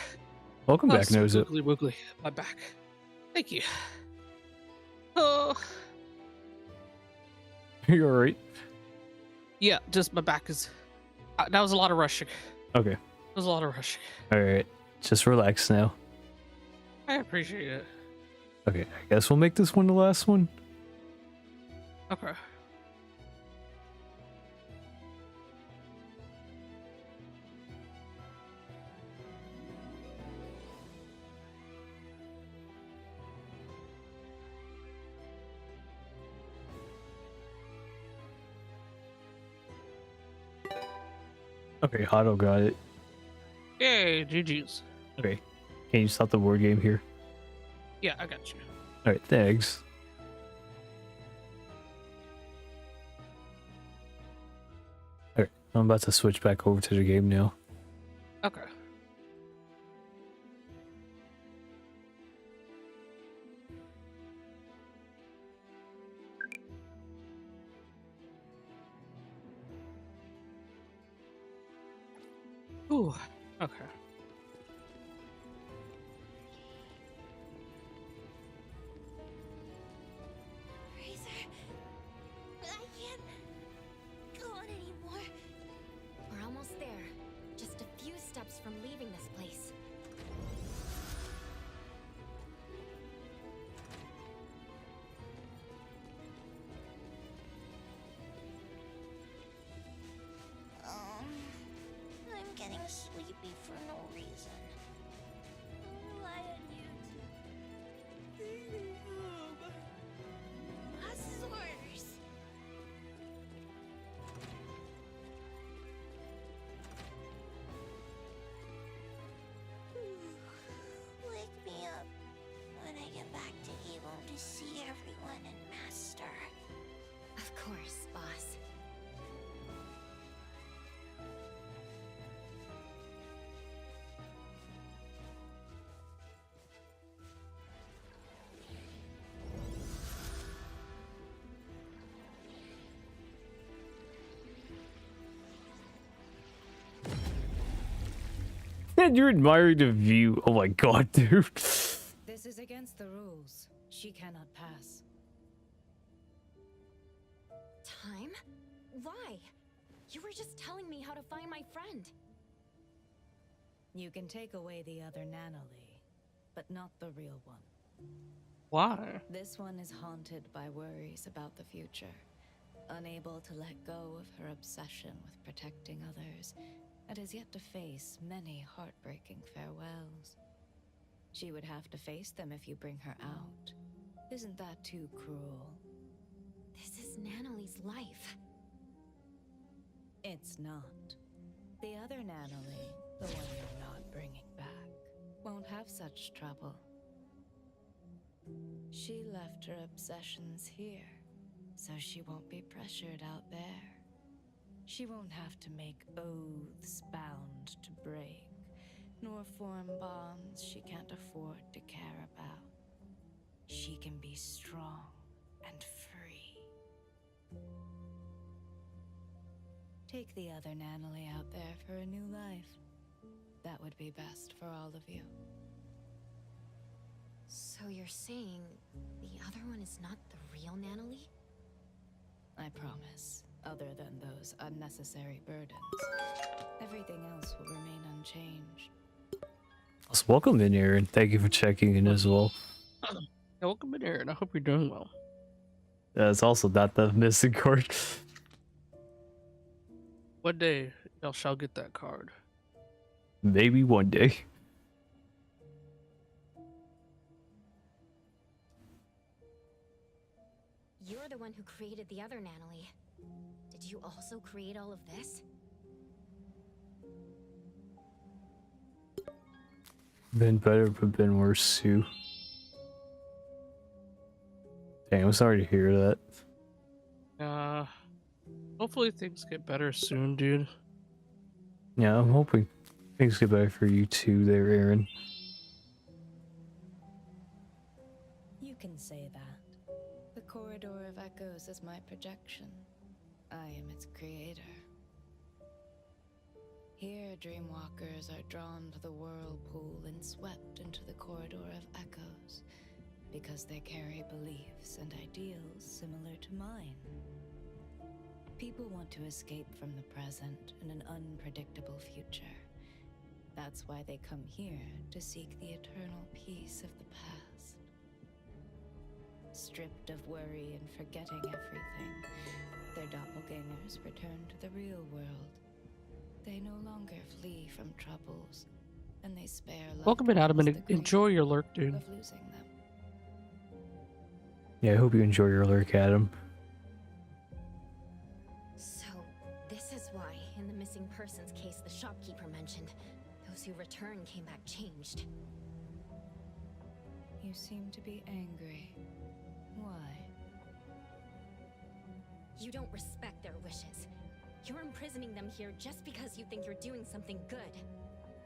Welcome back, sweet Nozo. Wiggly Wiggly. I'm back. Thank you. Oh. You alright? Yeah, just my back is... that was a lot of rushing. Okay. That was a lot of rushing. Alright. Just relax now. I appreciate it. Okay, I guess we'll make this one the last one. Okay. Okay, Otto got it. Yay, GG's. Okay. Can you stop the board game here? Yeah, I got you. Alright, thanks. Alright, I'm about to switch back over to the game now. Okay. Ooh, okay. Razor, I can't go on anymore. We're almost there. Just a few steps from leaving this place. I'm getting sleepy for no reason. Why are you two? Boss's orders. Wake me up when I get back to Avon to see everyone and Master. Of course, boss. And you're admiring the view. Oh my god, dude. This is against the rules. She cannot pass. Time? Why? You were just telling me how to find my friend. You can take away the other Nanalee, but not the real one. Why? This one is haunted by worries about the future, unable to let go of her obsession with protecting others, and has yet to face many heartbreaking farewells. She would have to face them if you bring her out. Isn't that too cruel? This is Nanalee's life. It's not. The other Nanalee, the one you're not bringing back, won't have such trouble. She left her obsessions here, so she won't be pressured out there. She won't have to make oaths bound to break, nor form bonds she can't afford to care about. She can be strong and free. Take the other Nanalee out there for a new life. That would be best for all of you. So you're saying the other one is not the real Nanalee? I promise. Other than those unnecessary burdens, everything else will remain unchanged. Also, welcome in, Aaron. Thank you for checking in as well. Yeah, welcome in, Aaron. I hope you're doing well. It's also not the missing card. One day, y'all shall get that card. Maybe one day. You're the one who created the other Nanalee. Did you also create all of this? Been better, but been worse too. Dang, I'm sorry to hear that. Hopefully things get better soon, dude. Yeah, I'm hoping things get better for you too there, Aaron. You can say that. The Corridor of Echoes is my projection. I am its creator. Here, dreamwalkers are drawn to the whirlpool and swept into the corridor of echoes, because they carry beliefs and ideals similar to mine. People want to escape from the present and an unpredictable future. That's why they come here to seek the eternal peace of the past. Stripped of worry and forgetting everything, their doppelgangers return to the real world. They no longer flee from troubles, and they spare Welcome in, Adam, and enjoy your lurk, dude. of losing them. Yeah, I hope you enjoy your lurk, Adam. So, this is why, in the missing persons case the shopkeeper mentioned, those who returned came back changed. You seem to be angry. Why? You don't respect their wishes. You're imprisoning them here just because you think you're doing something good.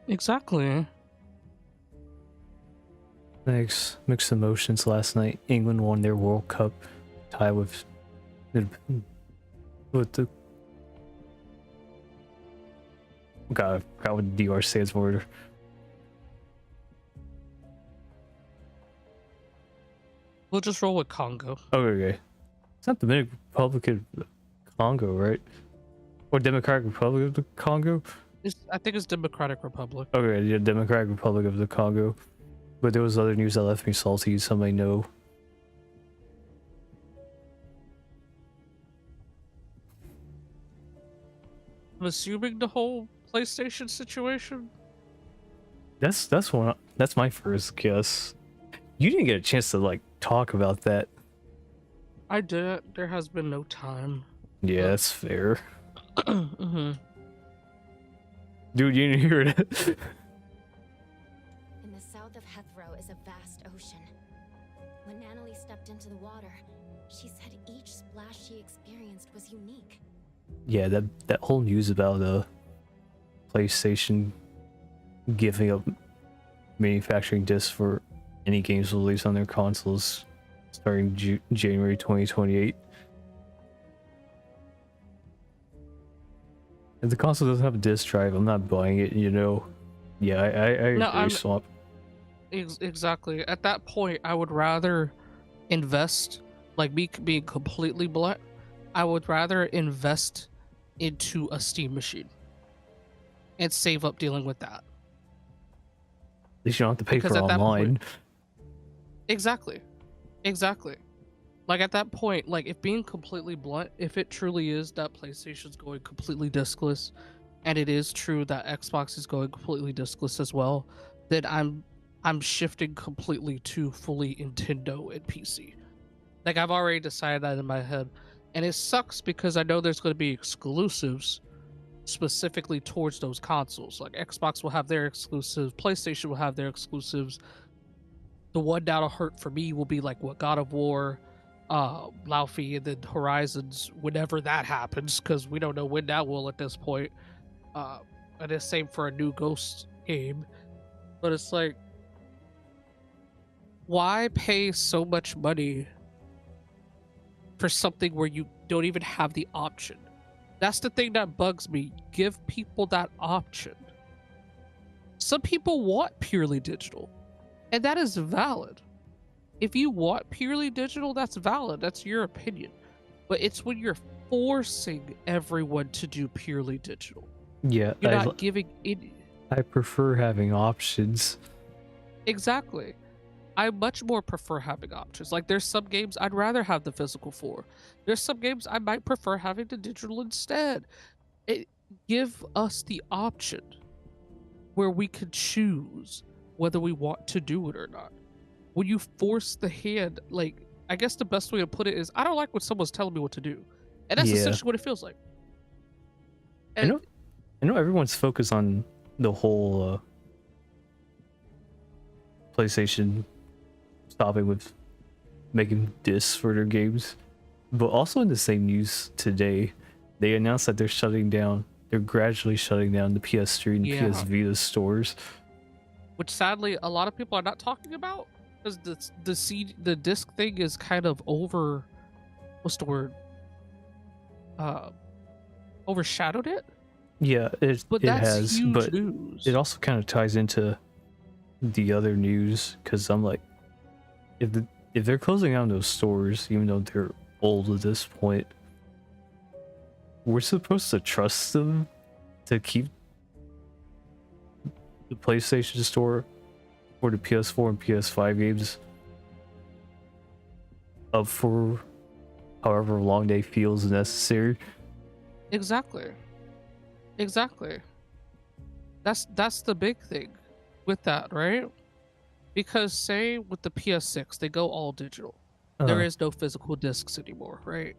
Exactly. Thanks. Mixed emotions last night. England won their World Cup tie with the God, I forgot what DR stands for. We'll just roll with Congo. Okay. It's not the Dominican Republic of Congo, right? Or Democratic Republic of the Congo? I think it's Democratic Republic. Okay, yeah, Democratic Republic of the Congo. But there was other news that left me salty, some I know. I'm assuming the whole PlayStation situation? That's my first guess. You didn't get a chance to like talk about that. I did. There has been no time. Yeah, that's fair. Mm-hmm. Dude, you didn't hear it. In the south of Hethro is a vast ocean. When Natalie stepped into the water, she said each splash she experienced was unique. Yeah, that whole news about PlayStation giving up manufacturing discs for any games released on their consoles starting January 2028. If the console doesn't have a disc drive, I'm not buying it, you know. Yeah, I agree, Swamp. Exactly. At that point, I would rather invest, like me being completely blunt, I would rather invest into a Steam machine and save up dealing with that. At least you don't have to pay Because for at that online. point, exactly. Like at that point, like if being completely blunt, if it truly is that PlayStation's going completely discless, and it is true that Xbox is going completely discless as well, then I'm shifting completely to fully Nintendo and PC. Like I've already decided that in my head. And it sucks because I know there's going to be exclusives specifically towards those consoles. Like Xbox will have their exclusives, PlayStation will have their exclusives. The one that'll hurt for me will be like what God of War, Laufey, and then Horizons, whenever that happens, because we don't know when that will at this point. And it's same for a new Ghost game. But it's like, why pay so much money for something where you don't even have the option? That's the thing that bugs me. Give people that option. Some people want purely digital, and that is valid. If you want purely digital, that's valid. That's your opinion. But it's when you're forcing everyone to do purely digital. Yeah, You're not giving it. I prefer having options. Exactly. I much more prefer having options. Like there's some games I'd rather have the physical for. There's some games I might prefer having the digital instead. Give us the option where we could choose whether we want to do it or not. When you force the hand, like I guess the best way to put it is I don't like when someone's telling me what to do. And that's essentially what it feels like. And I know everyone's focused on the whole PlayStation stopping with making discs for their games, but also in the same news today, they announced that they're gradually shutting down the PS3 and PS Vita stores, which sadly a lot of people are not talking about because the disc thing is kind of overshadowed it. Yeah, But it that's has, huge but news. it also kind of ties into the other news because I'm like, if they're closing down those stores, even though they're old at this point, we're supposed to trust them to keep the PlayStation Store or the PS4 and PS5 games up for however long they feel is necessary. Exactly. Exactly. That's the big thing with that, right? Because say with the PS6, they go all digital. There is no physical discs anymore, right?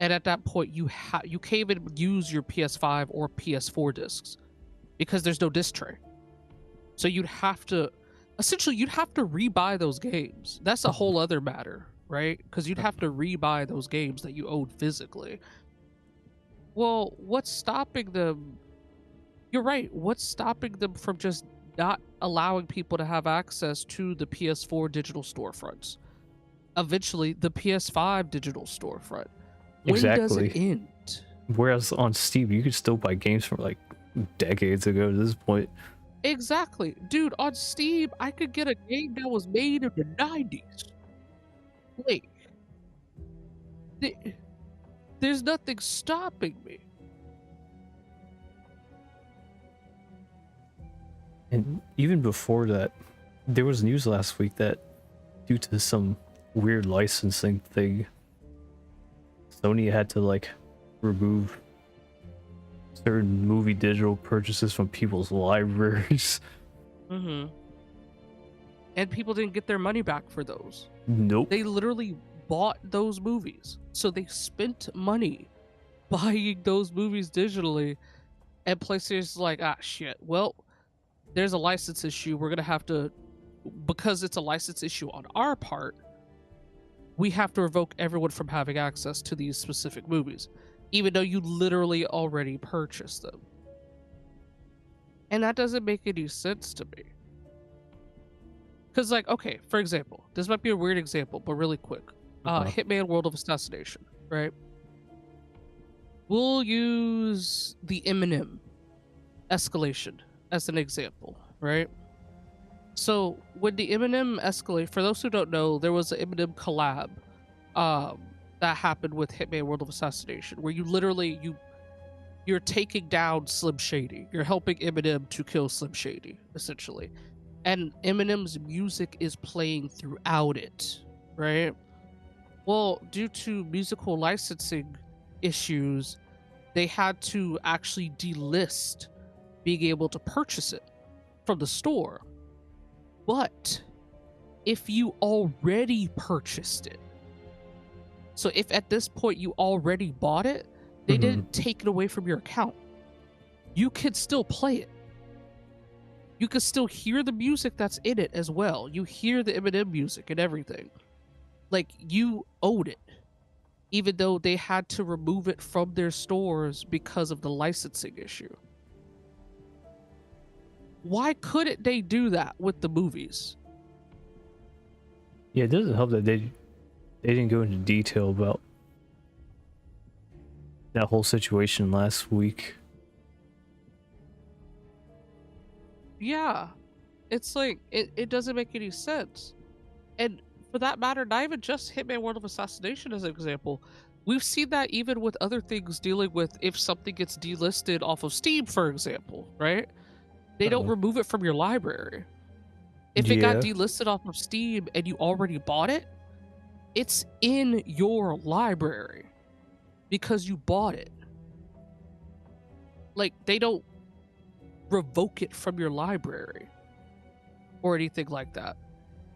And at that point, you can't even use your PS5 or PS4 discs because there's no disc tray. So you'd have to rebuy those games. That's a whole other matter, right? Because you'd have to rebuy those games that you owned physically. Well, what's stopping them? You're right. What's stopping them from just not allowing people to have access to the PS4 digital storefronts? Eventually, the PS5 digital storefront. When does it end? Whereas on Steam, you could still buy games from like decades ago to this point. Exactly. Dude, on Steam, I could get a game that was made in the 90s. Wait. There's nothing stopping me. And even before that, there was news last week that due to some weird licensing thing, Sony had to like remove certain movie digital purchases from people's libraries. Mm-hmm. And people didn't get their money back for those. Nope. They literally bought those movies. So they spent money buying those movies digitally, and PlayStation's like, ah, shit. Well, there's a license issue. We're going to have to, because it's a license issue on our part, we have to revoke everyone from having access to these specific movies, even though you literally already purchased them. And that doesn't make any sense to me. Because, like, okay, for example, this might be a weird example, but really quick. Hitman World of Assassination, right? We'll use the Eminem escalation as an example, right? So when the Eminem escalate, for those who don't know, there was an Eminem collab that happened with Hitman World of Assassination, where you literally you're taking down Slim Shady. You're helping Eminem to kill Slim Shady, essentially. And Eminem's music is playing throughout it, right? Well, due to musical licensing issues, they had to actually delist being able to purchase it from the store. But if you already purchased it, so if at this point you already bought it, they didn't take it away from your account. You could still play it. You could still hear the music that's in it as well. You hear the Eminem music and everything. Like, you own it, even though they had to remove it from their stores because of the licensing issue. Why couldn't they do that with the movies? Yeah, it doesn't help that they didn't go into detail about that whole situation last week. Yeah, it's like it doesn't make any sense. And for that matter, not even just Hitman World of Assassination as an example. We've seen that even with other things dealing with if something gets delisted off of Steam, for example, right? They don't remove it from your library. If it got delisted off of Steam and you already bought it, it's in your library because you bought it. Like, they don't revoke it from your library or anything like that.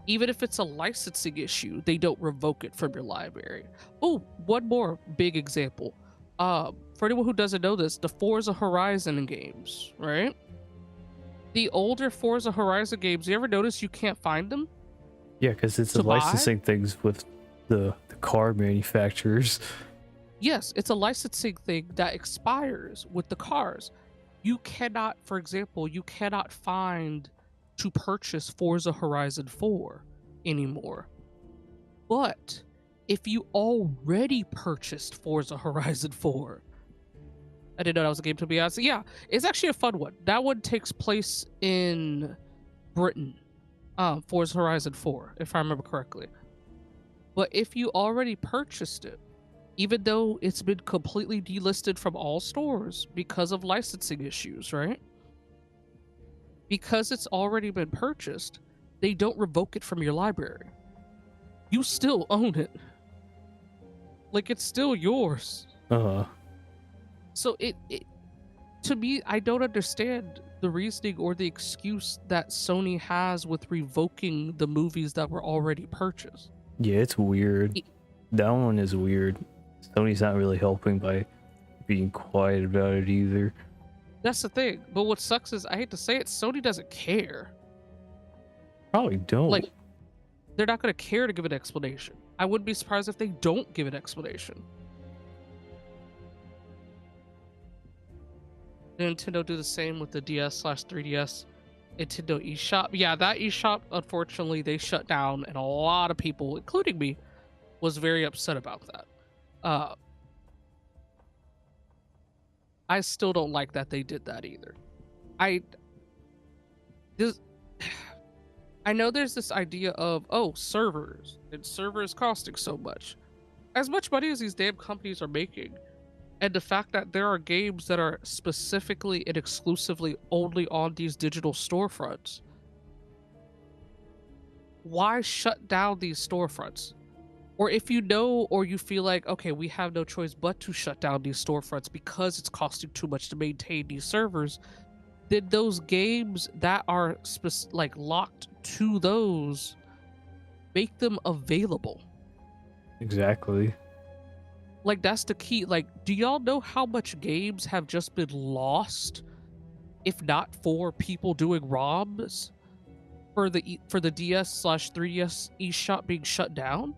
Even if it's a licensing issue, they don't revoke it from your library. Oh, one more big example. For anyone who doesn't know this, the Forza Horizon games, right? The older Forza Horizon games, you ever notice you can't find them? Yeah, because it's the licensing things with the car manufacturers. Yes, it's a licensing thing that expires with the cars. You cannot, for example, you cannot find to purchase Forza Horizon 4 anymore. But if you already purchased Forza Horizon 4, I didn't know that was a game to be honest. Yeah, it's actually a fun one. That one takes place in Britain, Forza Horizon 4, if I remember correctly. But if you already purchased it, even though it's been completely delisted from all stores because of licensing issues, right? Because it's already been purchased, they don't revoke it from your library. You still own it. Like, it's still yours. So it to me, I don't understand the reasoning or the excuse that Sony has with revoking the movies that were already purchased. Yeah, it's weird. That one is weird. Sony's not really helping by being quiet about it either. That's the thing. But what sucks is, I hate to say it, Sony doesn't care. Probably don't. Like, they're not going to care to give an explanation. I wouldn't be surprised if they don't give an explanation. Nintendo do the same with the DS/3DS Nintendo eShop. Yeah, that eShop, unfortunately, they shut down, and a lot of people, including me, was very upset about that. I still don't like that they did that either. I know there's this idea of, oh, servers, and servers costing so much. As much money as these damn companies are making, and the fact that there are games that are specifically and exclusively only on these digital storefronts, why shut down these storefronts? Or if you know, or you feel like, okay, we have no choice but to shut down these storefronts because it's costing too much to maintain these servers, then those games that are like locked to those, make them available. Exactly. Like, that's the key. Like, do y'all know how much games have just been lost, if not for people doing ROMs for the DS/3DS eShop being shut down?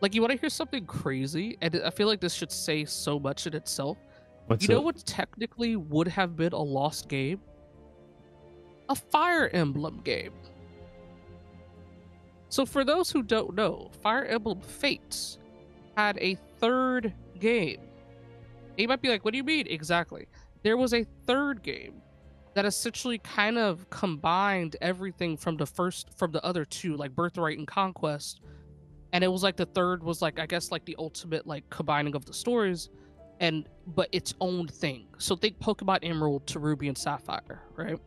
Like, you want to hear something crazy? And I feel like this should say so much in itself. What's you know up? what technically would have been a lost game? A Fire Emblem game. So for those who don't know, Fire Emblem Fates had a third game. And you might be like, what do you mean? Exactly. There was a third game that essentially kind of combined everything from the other two, like Birthright and Conquest. And it was like the third was like, I guess, like the ultimate like combining of the stories, but its own thing. So think Pokemon Emerald to Ruby and Sapphire, right?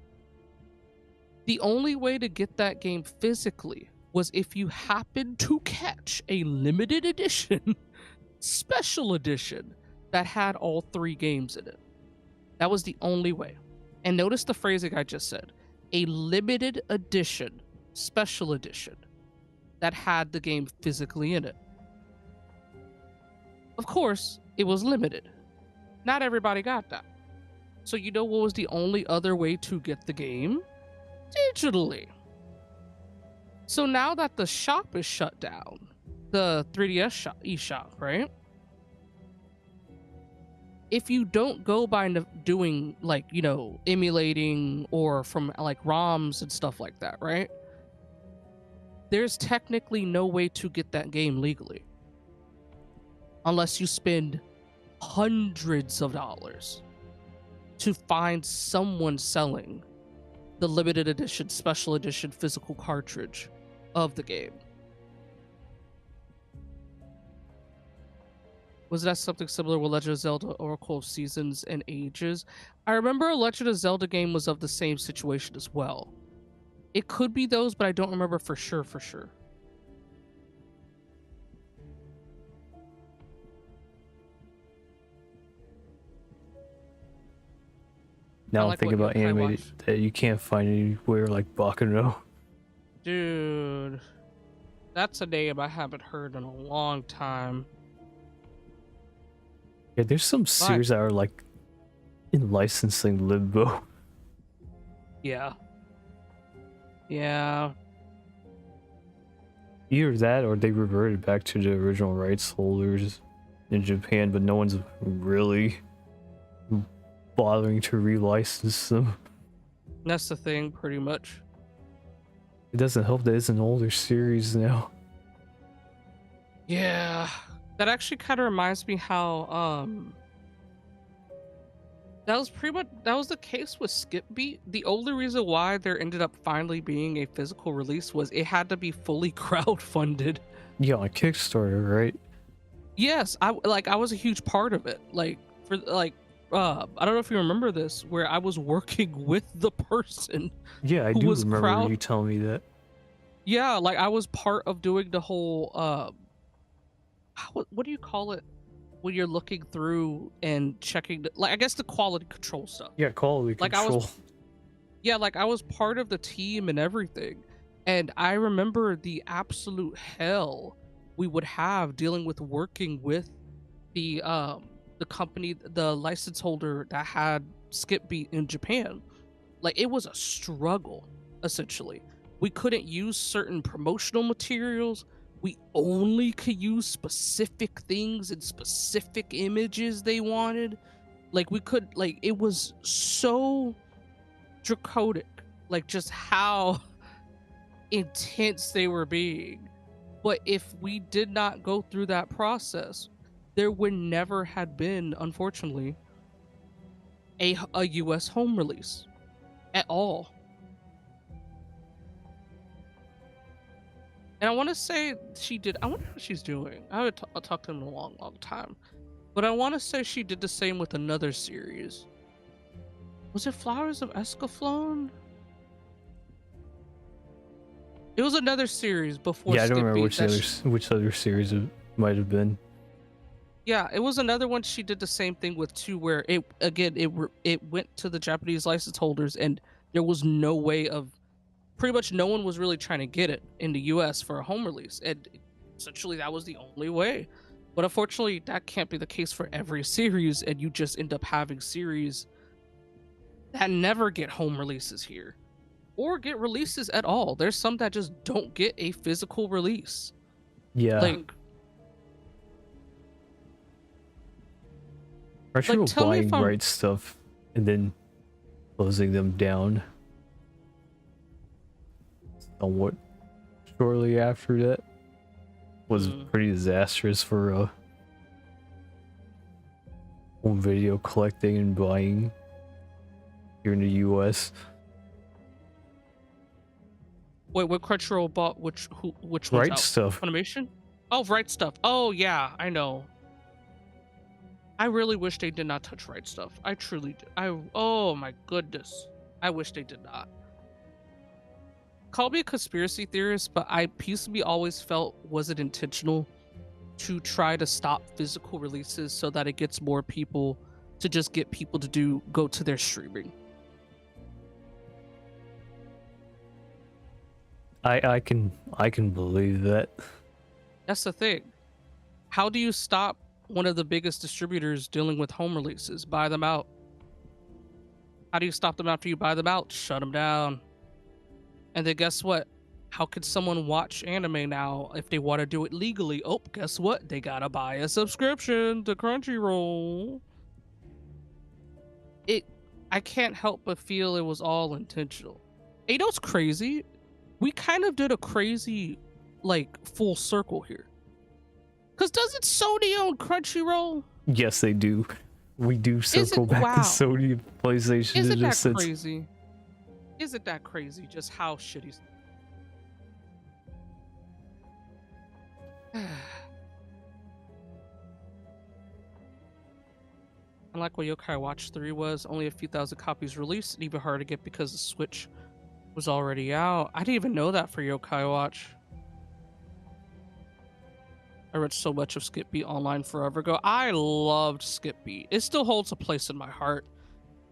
The only way to get that game physically was if you happened to catch a limited edition, special edition, that had all three games in it. That was the only way. And notice the phrasing I just said. A limited edition, special edition, that had the game physically in it. Of course, it was limited. Not everybody got that. So you know what was the only other way to get the game? Digitally. So now that the shop is shut down, the 3DS shop, eShop, right? If you don't go by doing, like, you know, emulating or from like ROMs and stuff like that, right? There's technically no way to get that game legally. Unless you spend hundreds of dollars to find someone selling the limited edition, special edition physical cartridge of the game. Was that something similar with Legend of Zelda Oracle of Seasons and Ages? I remember a Legend of Zelda game was of the same situation as well. It could be those, but I don't remember for sure. Now like I'm thinking what about Yokai animated watched. that you can't find anywhere, like Baccano. Dude, that's a name I haven't heard in a long time. Yeah, there's some series that are like in licensing limbo. Yeah. Either that or they reverted back to the original rights holders in Japan, but no one's really bothering to relicense them. That's the thing, pretty much. It doesn't help that it's an older series now. Yeah. That actually kind of reminds me how, That was pretty much the case with Skip Beat. The only reason why there ended up finally being a physical release was it had to be fully crowdfunded. Yeah, on Kickstarter, right? Yes, I was a huge part of it. Like for like I don't know if you remember this, where I was working with the person. Yeah, I who do was remember you telling me that. Yeah, like I was part of doing the whole what do you call it when you're looking through and checking I guess the quality control stuff. Yeah, quality control. I was part of the team and everything. And I remember the absolute hell we would have dealing with working with the company, the license holder that had Skip Beat in Japan. Like it was a struggle, essentially. We couldn't use certain promotional materials. We only could use specific things and specific images they wanted. Like we could, like, it was so draconic, like just how intense they were being. But if we did not go through that process, there would never had been, unfortunately, a US home release at all. And I want to say she did. I wonder what she's doing. I haven't talked to him in a long, long time. But I want to say she did the same with another series. Was it Flowers of Escaflowne? It was another series before. Yeah, I don't Skip remember Beat which other series it might have been. Yeah, it was another one she did the same thing with too, where it went to the Japanese license holders, and there was no way of. Pretty much no one was really trying to get it in the US for a home release, and essentially that was the only way. But unfortunately, that can't be the case for every series, and you just end up having series that never get home releases here or get releases at all. There's some that just don't get a physical release. Yeah. Like Crunchyroll buying Right Stuff and then closing them down somewhat shortly after that was pretty disastrous for home video collecting and buying here in the US. Wait, what Crunchyroll bought? Which one's Right out? Stuff. Funimation? Oh, Right Stuff. Oh yeah, I know. I really wish they did not touch Right Stuff. I truly do. Oh my goodness. I wish they did not. Call me a conspiracy theorist, but I peacefully always felt was it intentional to try to stop physical releases so that it gets more people to just get people to go to their streaming. I can believe that. That's the thing. How do you stop one of the biggest distributors dealing with home releases? Buy them out. How do you stop them after you buy them out? Shut them down. And then guess what? How could someone watch anime now if they want to do it legally? Oh, guess what? They gotta buy a subscription to Crunchyroll. I can't help but feel it was all intentional. And you know what's crazy? We kind of did a crazy, like, full circle here. Because doesn't Sony own Crunchyroll? Yes, they do. We do circle back to Sony and PlayStation. Isn't that crazy? Isn't that crazy just how shitty? Unlike what Yokai Watch 3 was, only a few thousand copies released, and even harder to get because the Switch was already out. I didn't even know that for Yokai Watch. I read so much of Skip Beat online forever ago. I loved Skip Beat. It still holds a place in my heart,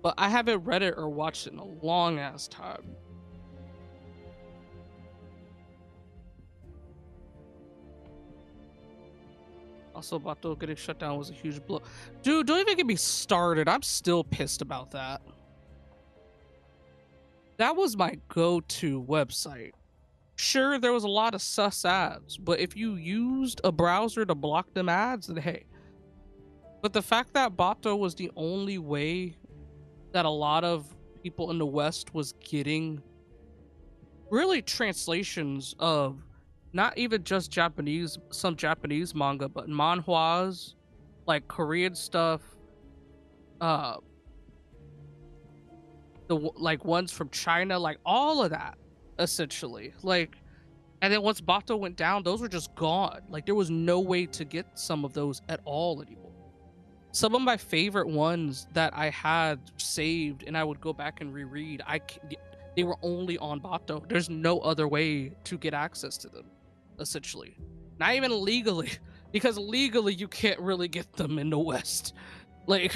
but I haven't read it or watched it in a long ass time. Also, Bato getting shut down was a huge blow. Dude, don't even get me started. I'm still pissed about that. That was my go-to website. Sure, there was a lot of sus ads, but if you used a browser to block them ads, then hey. But the fact that Bato was the only way that a lot of people in the West was getting really translations of not even just Japanese, some Japanese manga, but manhwas, like Korean stuff, like ones from China, like all of that, essentially. Like, and then once Bato went down, those were just gone. Like there was no way to get some of those at all anymore. Some of my favorite ones that I had saved and I would go back and reread, they were only on Bato. There's no other way to get access to them, essentially. Not even legally, because legally you can't really get them in the West. Like,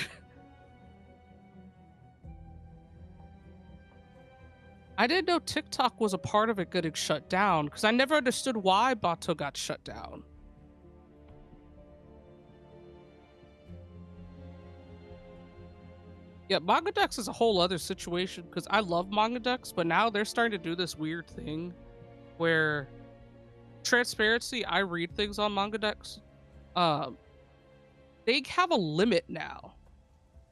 I didn't know TikTok was a part of it getting shut down, because I never understood why Bato got shut down. Yeah, MangaDex is a whole other situation, because I love MangaDex, but now they're starting to do this weird thing where, transparency, I read things on MangaDex. They have a limit now.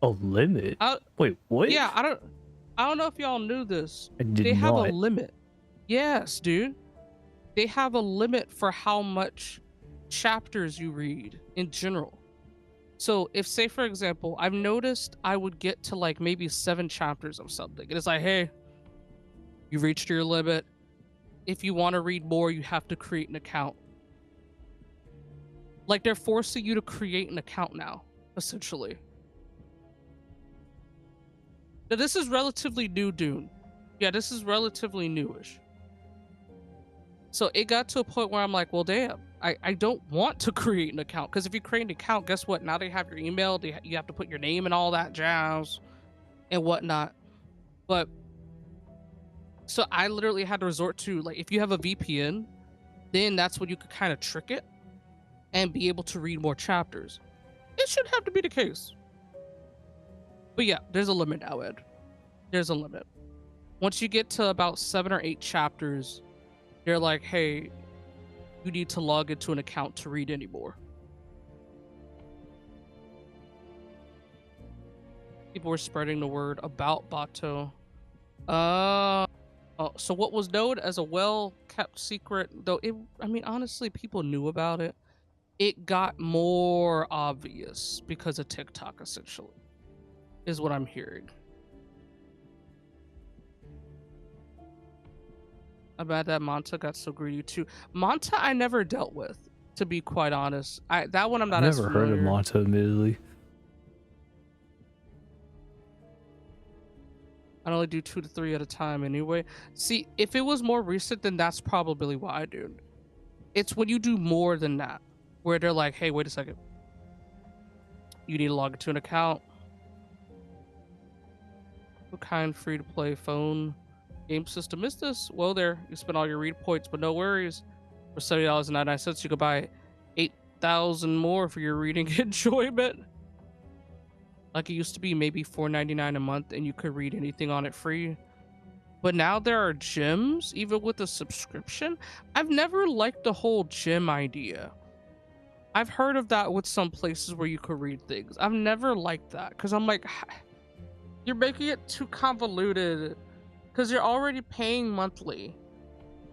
A limit? Wait, what? Yeah, I don't know if y'all knew this. They have a limit. Yes, dude. They have a limit for how much chapters you read in general. So if, say for example, I've noticed I would get to like maybe 7 chapters of something, and it's like, hey, you reached your limit. If you want to read more, you have to create an account. Like they're forcing you to create an account now, essentially. Now this is relatively new, Dune. Yeah, this is relatively newish. So it got to a point where I'm like, well, damn, I don't want to create an account, because if you create an account, guess what? Now they have your email. You have to put your name and all that jazz and whatnot. But so I literally had to resort to, like, if you have a VPN, then that's when you could kind of trick it and be able to read more chapters. It shouldn't have to be the case. But yeah, there's a limit now, Ed. There's a limit. Once you get to about 7 or 8 chapters, they're like, hey, you need to log into an account to read anymore. People were spreading the word about Bato. So what was known as a well-kept secret, though, I mean, honestly, people knew about it. It got more obvious because of TikTok, essentially, is what I'm hearing. About that Manta got so greedy too. Manta I never dealt with, to be quite honest. That one I'm not as familiar. Never heard of Manta, admittedly. I only do 2 to 3 at a time anyway. See, if it was more recent, then that's probably why I do. It's when you do more than that, where they're like, hey, wait a second. You need to log into an account. What kind free-to-play phone game system is this? Well, there, you spend all your read points, but no worries. For $70.99, you could buy 8,000 more for your reading enjoyment. Like it used to be maybe $4.99 a month, and you could read anything on it free. But now there are gyms, even with a subscription. I've never liked the whole gym idea. I've heard of that with some places where you could read things. I've never liked that, because I'm like, you're making it too convoluted. Because you're already paying monthly,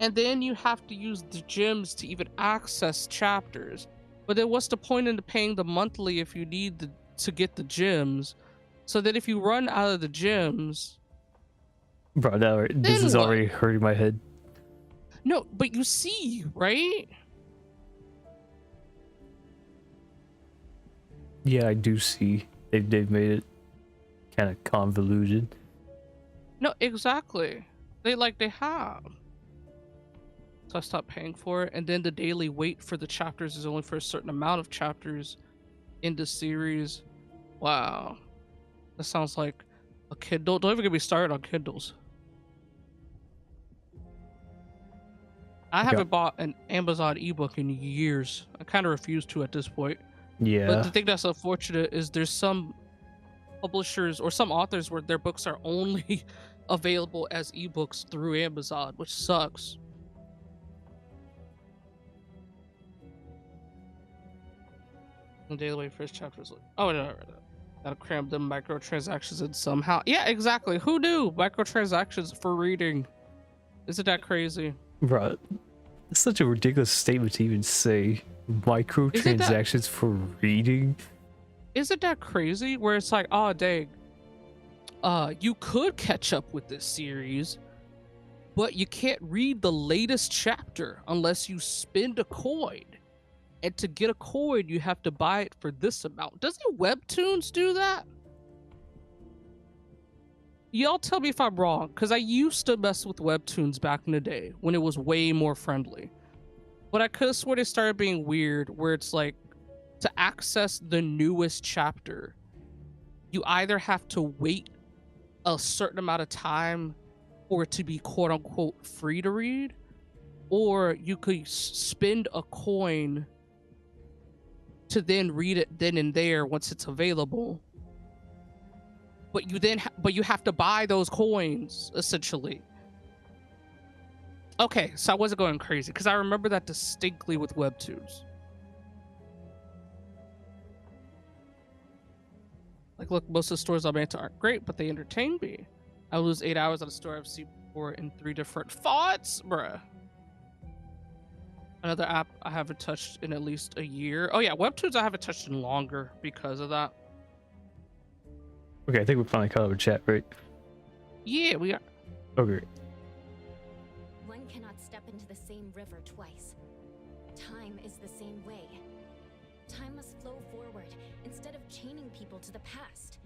and then you have to use the gyms to even access chapters. But then what's the point in paying the monthly if you need to get the gyms? So that if you run out of the gyms, bro, this is already hurting my head. No, but you see, right? Yeah, I do see. They've made it kind of convoluted. No, exactly. They have. So I stopped paying for it, and then the daily wait for the chapters is only for a certain amount of chapters in the series. Wow. That sounds like a Kindle. Don't even get me started on Kindles. I haven't bought an Amazon ebook in years. I kind of refuse to at this point. Yeah. But the thing that's unfortunate is there's some publishers or some authors where their books are only available as ebooks through Amazon, which sucks. The daily wait first chapters. Oh no, gotta cram them microtransactions in somehow. Yeah, exactly. Who knew microtransactions for reading? Isn't that crazy, bro? It's such a ridiculous statement to even say. Microtransactions for reading. Isn't that crazy? Where it's like, oh dang, you could catch up with this series, but you can't read the latest chapter unless you spend a coin. And to get a coin, you have to buy it for this amount. Doesn't Webtoons do that? Y'all tell me if I'm wrong, because I used to mess with Webtoons back in the day when it was way more friendly. But I could have sworn it started being weird, where it's like, to access the newest chapter, you either have to wait a certain amount of time for it to be quote-unquote free to read, or you could spend a coin to then read it then and there once it's available. But you have to buy those coins essentially. Okay, so I wasn't going crazy because I remember that distinctly with Webtoons. Like, look, most of the stores I'm into aren't great, but they entertain me. I lose 8 hours at a store I've seen before in 3 different fonts, bruh. Another app I haven't touched in at least a year. Oh yeah, Webtoons I haven't touched in longer because of that. Okay, I think we finally caught up with chat, right? Yeah, we are. Okay. One cannot step into the same river twice. Time is the same way. Time must flow forward instead of chaining people to the past.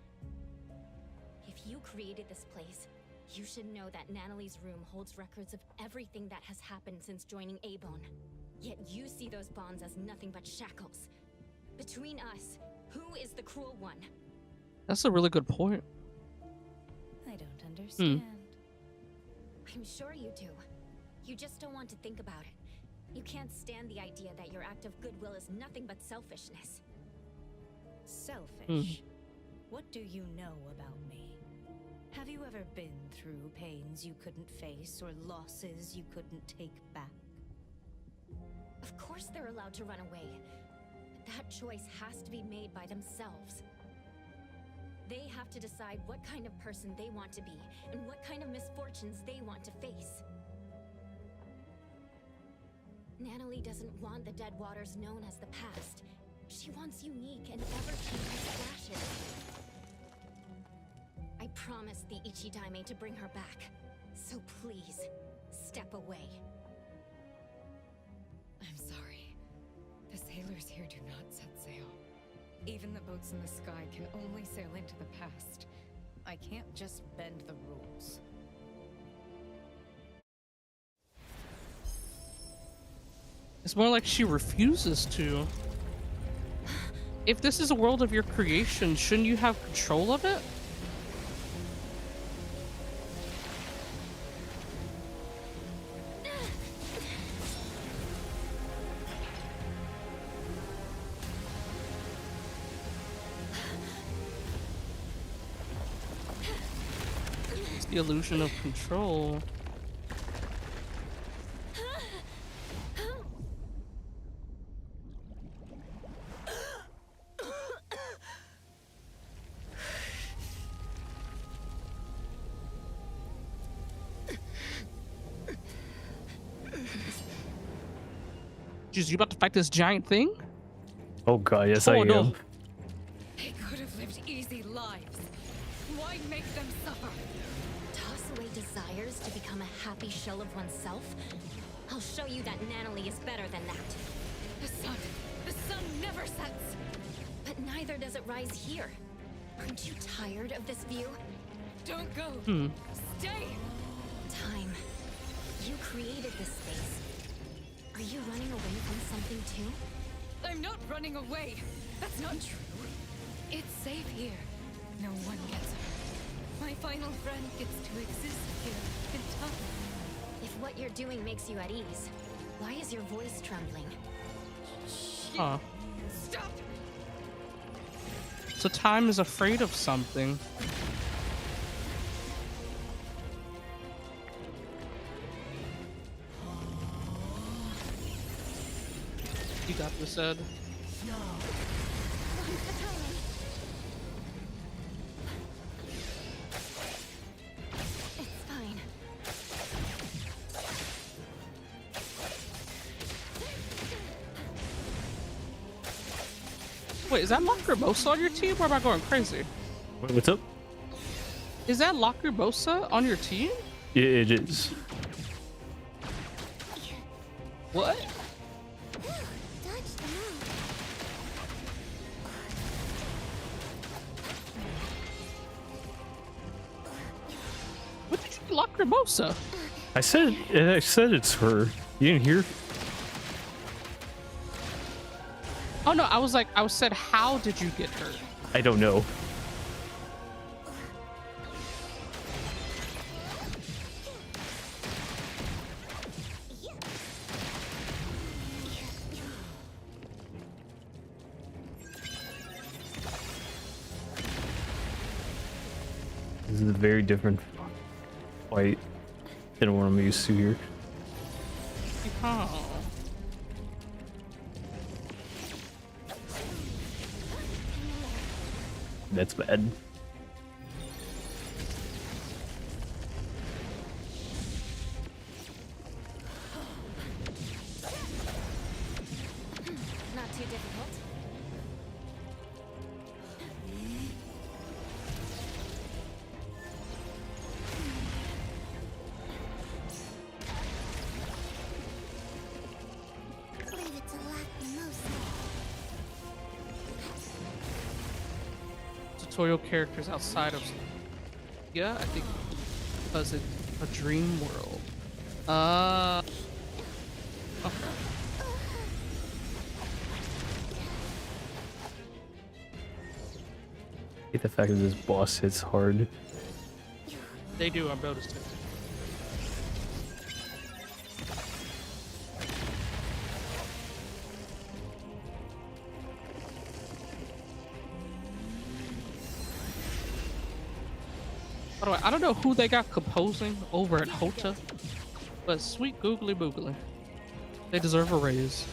If you created this place, you should know that Nanali's room holds records of everything that has happened since joining Abone. Yet you see those bonds as nothing but shackles. Between us, who is the cruel one? That's a really good point. I don't understand. I'm sure you do. You just don't want to think about it. You can't stand the idea that your act of goodwill is nothing but selfishness. Selfish? What do you know about me? Have you ever been through pains you couldn't face or losses you couldn't take back? Of course they're allowed to run away. But that choice has to be made by themselves. They have to decide what kind of person they want to be and what kind of misfortunes they want to face. Nanali doesn't want the dead waters known as the past. She wants unique and ever-changing splashes. I promised the Ichidaime to bring her back. So please, step away. I'm sorry. The sailors here do not set sail. Even the boats in the sky can only sail into the past. I can't just bend the rules. It's more like she refuses to. If this is a world of your creation, shouldn't you have control of it? It's the illusion of control. You about to fight this giant thing? Oh god, yes I am. They could have lived easy lives. Why make them suffer? Toss away desires to become a happy shell of oneself? I'll show you that Nanali is better than that. The sun never sets. But neither does it rise here. Aren't you tired of this view? Don't go. Stay. Time. You created this space. Are you running away from something too? I'm not running away. That's not true. It's safe here. No one gets hurt. My final friend gets to exist here in time. If what you're doing makes you at ease, why is your voice trembling? Huh. Stop! So time is afraid of something. You got this, Ed. It's fine. Wait, is that Lacrimosa on your team, or am I going crazy? Wait, what's up? Is that Lacrimosa on your team? Yeah, it is. What? What did you do, Lacrimosa? I said it's her. You didn't hear? Oh no, I said, how did you get hurt? I don't know. This is a very different fight than what I'm used to here. Oh. That's bad. Not too difficult. Leave it to Lacrimosa. Tutorial characters outside of, yeah, I think because it's a dream world. Okay. I hate the fact that this boss hits hard. They do, I've noticed it. By the way, I don't know who they got composing over at Hota, but sweet googly boogly. They deserve a raise.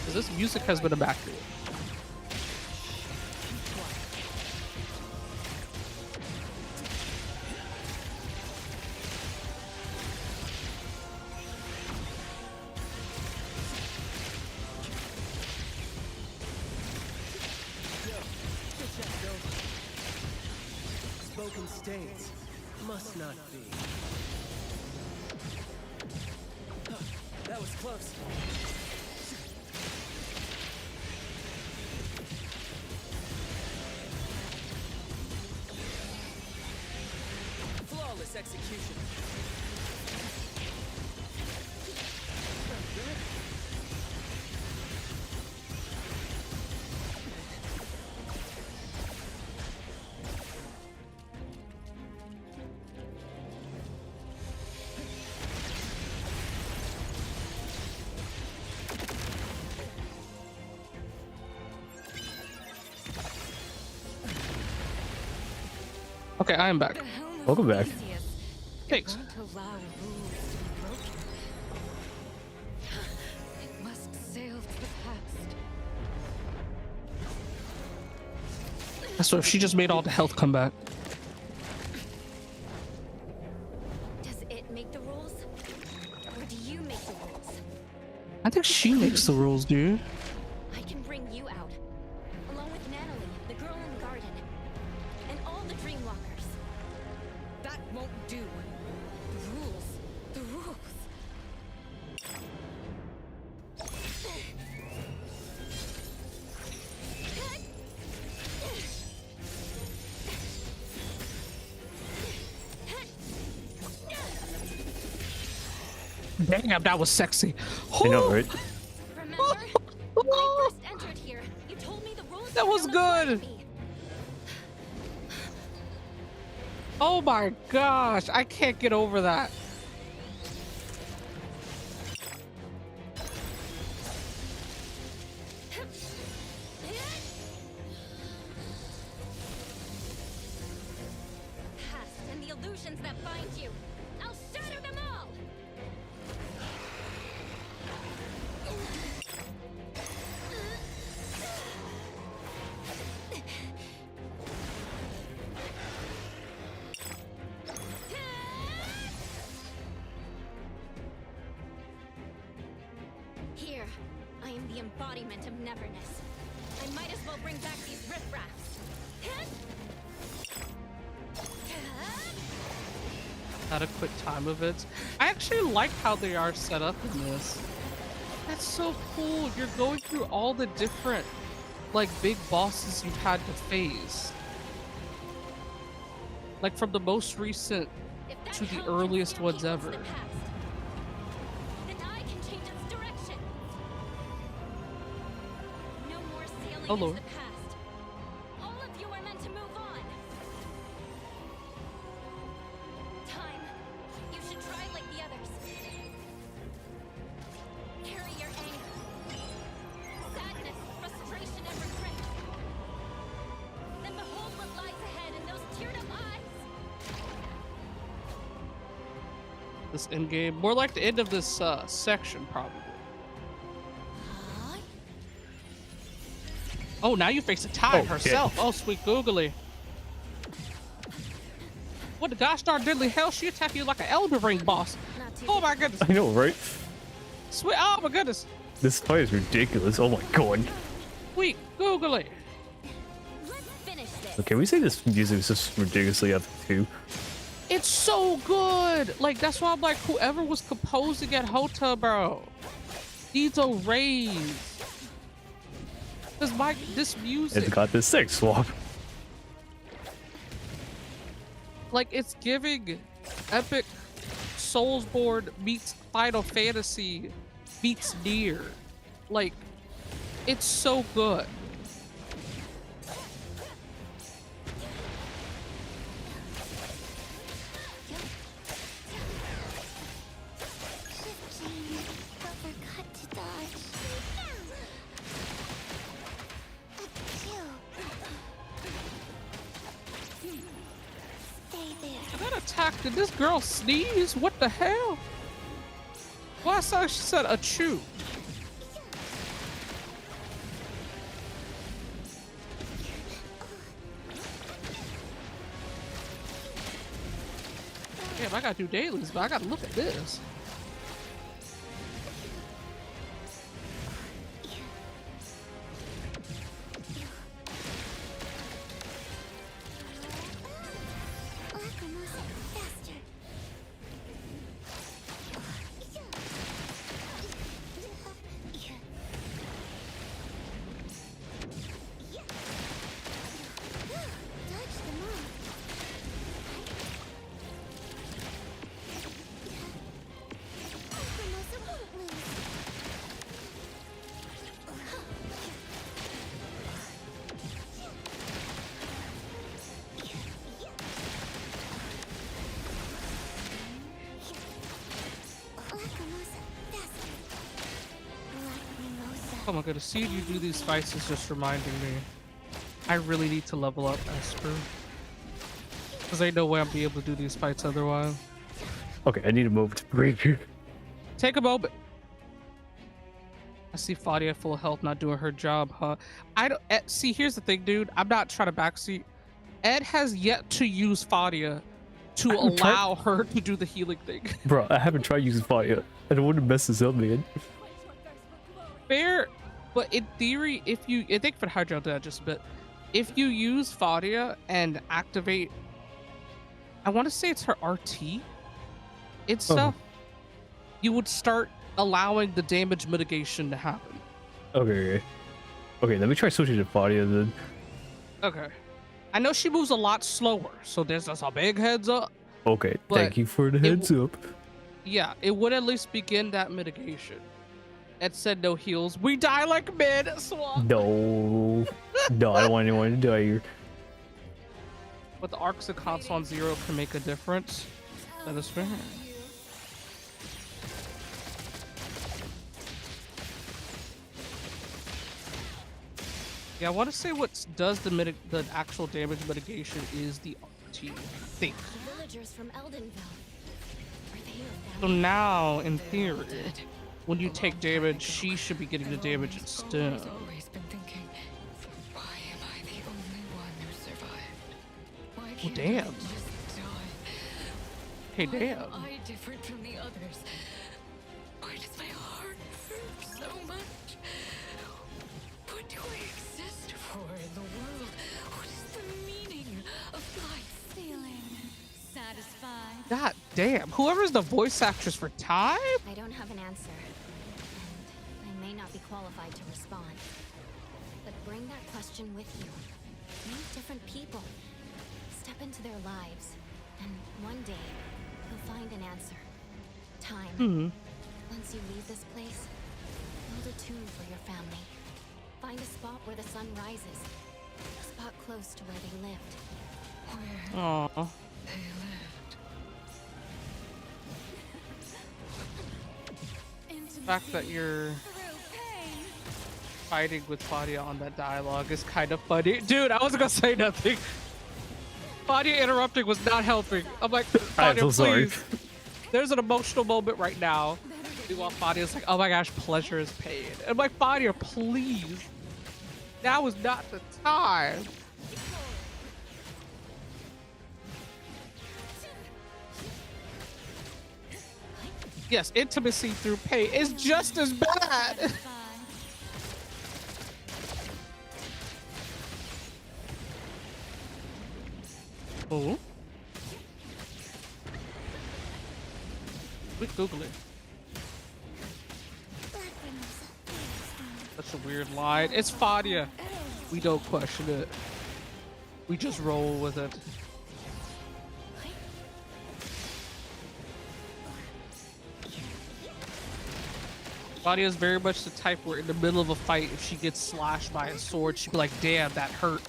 'Cause this music has been immaculate. Spoken states must not be. That was close. Flawless execution. Okay, I am back. Welcome back. Thanks. It must sail to the past. So if she just made all the health come back. Does it make the rules? Or do you make the rules? I think she makes the rules, dude. I can bring you out, along with Natalie, the girl in the garden, and all the Dreamwalkers. That won't do. The rules. The rules. Damn, that was sexy. I know, right? Remember? When I first entered here, you told me the rules That were was not good. for me. Oh my gosh, I can't get over that. Past and the illusions that bind you. I'll shatter them all. Here, I am the embodiment of Neverness. I'm might as well bring back these riffraffs. Adequate time events. I actually like how they are set up in this. That's so cool. You're going through all the different, like, big bosses you've had to face. Like, from the most recent to the earliest ones ever. Then I can change its direction. No more sailing Oh, into Lord. the past. All of you are meant to move on. Time. You should try like the others. Carry your anger, sadness, frustration, and regret. Then behold what lies ahead in those teared-up eyes. This end game, more like the end of this section, probably. Oh, now you face a Tide herself. Oh, sweet googly. What the gosh darn diddly hell? She attacked you like an Elden Ring boss. Oh my goodness. I know, right? Sweet. Oh my goodness. This fight is ridiculous. Oh my god. Sweet googly. Okay, we say this music is just ridiculously epic too. It's so good. Like, that's why I'm like, whoever was composing at Hota, bro, needs a raise. Cause this music, It's got this sex swap. like, it's giving epic Soulsborne meets Final Fantasy meets Nier. Like, it's so good. That attack, did this girl sneeze? What the hell? Well, I saw she said achoo. Damn, I gotta do dailies, but I gotta look at this. Oh my goodness, seeing you do these fights is just reminding me. I really need to level up Esper. Because ain't no way I'll be able to do these fights otherwise. Okay, I need a moment to breathe here. Take a moment. I see Fadia full health not doing her job, huh? I don't see, here's the thing, dude. I'm not trying to backseat. Ed has yet to use Fadia to allow her to do the healing thing. Bro, I haven't tried using fire. I don't want to mess this up, man. Fair, but in theory, if you, I think for the Hydro that just a bit, if you use Fadia and activate, I want to say it's her RT and stuff, you would start allowing the damage mitigation to happen. Okay, let me try switching to Fadia then. Okay. I know she moves a lot slower, so there's just a big heads up. Okay, But thank you for the heads up. Yeah, it would at least begin that mitigation. Ed said no heals. We die like men, Swamp. No, no, I don't want anyone to die here. But the arcs of console on 0 can make a difference. That is fair. Yeah, I want to say what does the actual damage mitigation is the RT, I think. Villagers from Eldenville. So now, in theory, when you take damage, she should be getting the damage instead. I've always been thinking, why am I the only one who survived? Why Well, can't damn. I just die? Hey, Why damn. am I different from the others? Why does my heart hurt so much? What do I exist damn, whoever's the voice actress for Time? I don't have an answer, and I may not be qualified to respond. But bring that question with you. Meet different people. Step into their lives, and one day, you'll find an answer. Time. Once you leave this place, build a tomb for your family. Find a spot where the sun rises. A spot close to where they lived. Aww. The fact that you're fighting with Fadia on that dialogue is kind of funny. Dude, I wasn't gonna say nothing. Fadia interrupting was not helping. I'm like, Fadia, so sorry. please. There's an emotional moment right now. Meanwhile, Fadia's like, oh my gosh, pleasure is pain. I'm like, Fadia, please. Now is not the time. Yes, intimacy through pain is just as bad. Oh. Quick Google it. That's a weird line. It's Fadia. We don't question it. We just roll with it. Fadia is very much the type where in the middle of a fight, if she gets slashed by a sword, she'd be like, damn, that hurt.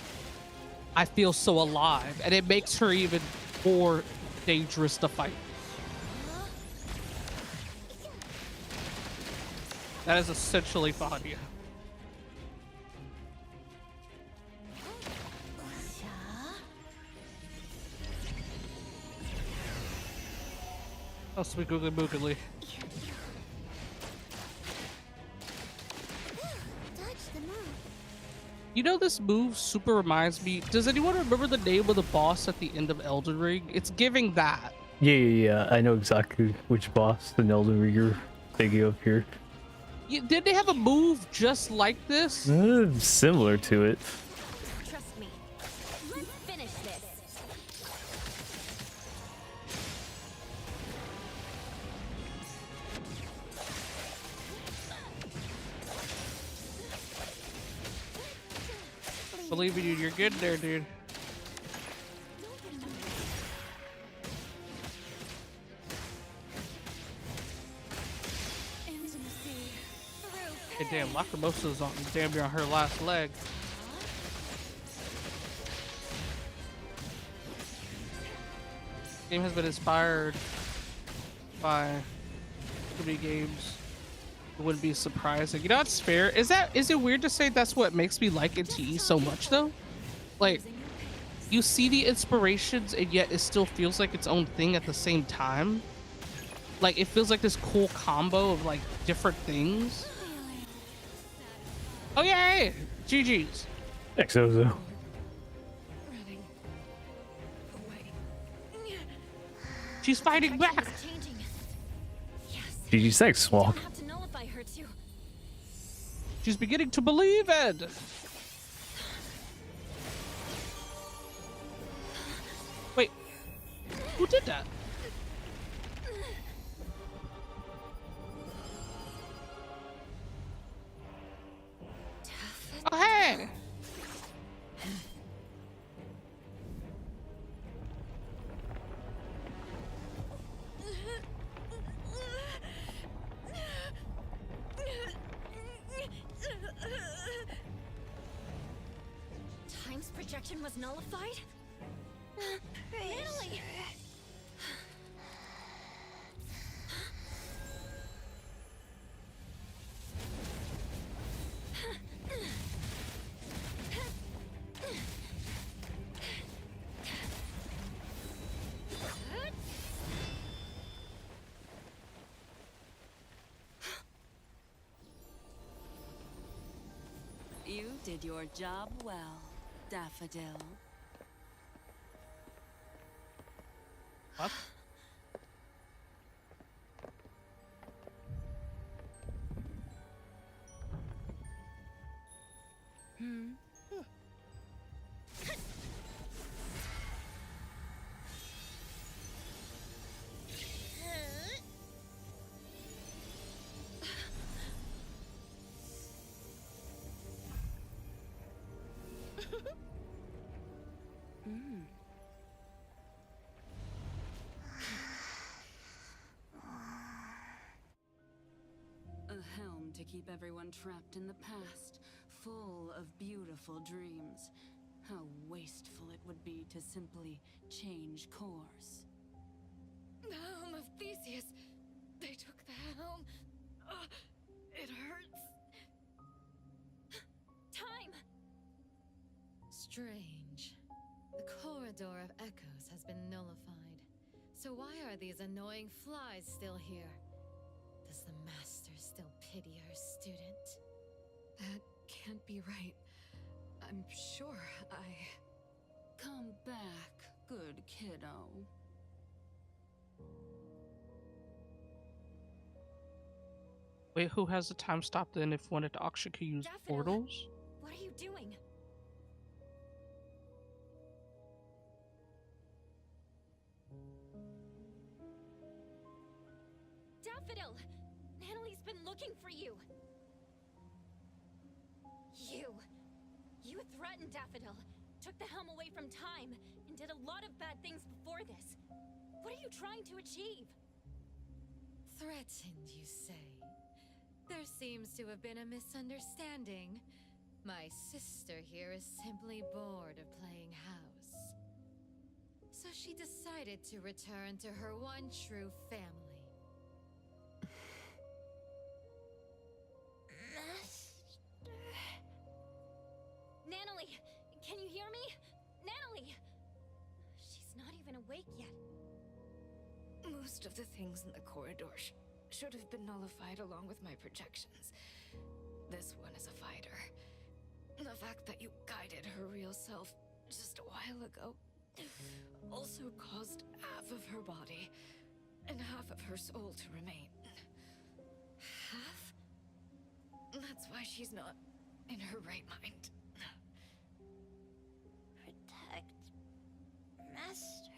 I feel so alive. And it makes her even more dangerous to fight. That is essentially Fadia. Oh, sweet googly boogly. You know, this move super reminds me. Does anyone remember the name of the boss at the end of Elden Ring? It's giving that. Yeah. I know exactly which boss the Elden Ring you're thinking of here. Did they have a move just like this? Similar to it. Trust me. Let's finish this. Believe in you, you're good there, dude. Hey, damn, Lacrimosa's on damn near on her last leg. Game has been inspired by too many games. It wouldn't be surprising. You know what's fair? Is it weird to say that's what makes me like NTE so much though? Like, you see the inspirations and yet it still feels like its own thing at the same time. Like, it feels like this cool combo of like different things. Oh yay! GG's. Thanks, Nozo. She's fighting back. GG, thanks, Swamp. She's beginning to believe it. Wait, who did that? Oh, hey! Time's projection was nullified? Natalie! You did your job well, Daffodil. What? Hmm. A helm to keep everyone trapped in the past, full of beautiful dreams. How wasteful it would be to simply change course. The helm of Theseus. They took the helm. It hurts. Time! Strange. The corridor of echoes has been nullified. So why are these annoying flies still here? Does the master still pity her student? That can't be right. I'm sure Come back, good kiddo. Wait, who has the time stop then if one at the auction could use Daffodil, portals? what are you doing? Daffodil! Natalie's been looking for you! You threatened Daffodil, took the helm away from time, and did a lot of bad things before this. What are you trying to achieve? Threatened, you say? There seems to have been a misunderstanding. My sister here is simply bored of playing house. So she decided to return to her one true family. Natalie, can you hear me? Natalie! She's not even awake yet. most of the things in the corridor should have been nullified along with my projections. This one is a fighter. The fact that you guided her real self just a while ago also caused half of her body and half of her soul to remain. Half? That's why she's not in her right mind. Protect Master.